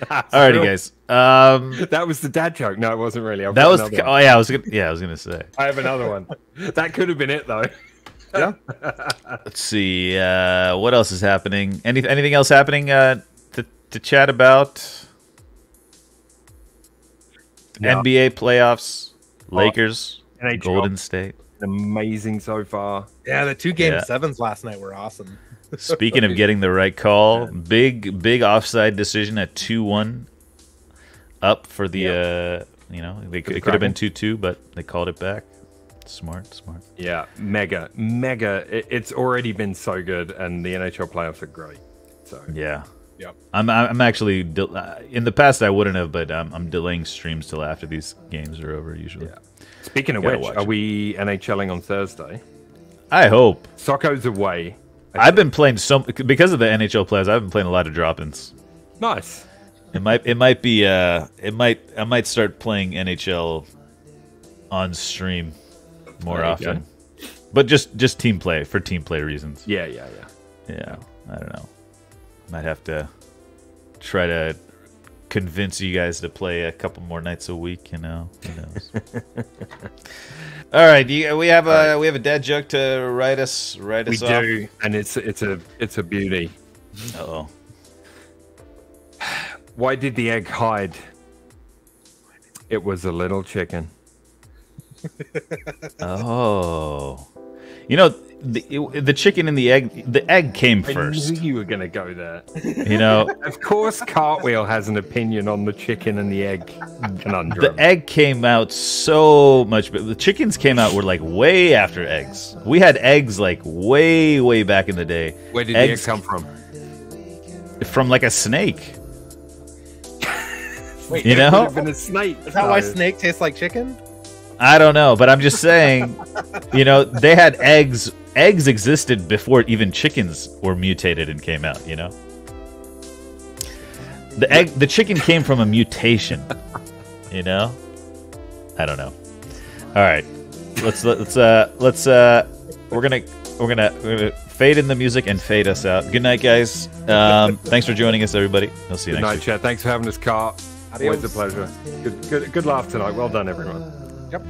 Alrighty, guys. That was the dad joke. No, it wasn't really. That was. Oh yeah, I was gonna say. I have another one. That could have been it though. Yeah. Let's see. What else is happening? Anything else happening to chat about? No. NBA playoffs, Lakers, NHL. Golden State. Amazing so far. Yeah, the 2 game sevens last night were awesome. Speaking of getting the right call, big offside decision at 2-1 up for the it could have been 2-2, but they called it back. Smart. Yeah, mega. It's already been so good, and the NHL playoffs are great. So yeah. Yep. I'm actually in the past I wouldn't have, but I'm delaying streams till after these games are over usually. Yeah. Speaking of which, are we NHLing on Thursday? I hope. Socko's away. I've been playing because of the NHL players. I've been playing a lot of drop-ins. Nice. I might start playing NHL on stream more often, but just team play for team play reasons. Yeah. Yeah, I don't know. Might have to try to convince you guys to play a couple more nights a week. Who knows? All right, we have a dad joke to write us off. We do, and it's a beauty. Uh-oh. Why did the egg hide? It was a little chicken. Oh, the chicken and the egg came first. I knew you were going to go there. Of course, Cartwheel has an opinion on the chicken and the egg conundrum. The egg came out so much, but the chickens came out were like way after eggs. We had eggs like way back in the day. Where did the egg come from? From like a snake. Wait, it would have been a snake. Is that why snake tastes like chicken? I don't know, but I'm just saying, they had eggs. Eggs existed before even chickens were mutated and came out, The chicken came from a mutation, I don't know. All right. We're gonna fade in the music and fade us out. Good night, guys. Thanks for joining us, everybody. We'll see you next week. Good night, chat. Thanks for having us, Cart. Always a pleasure. Good laugh tonight. Well done, everyone. Yep.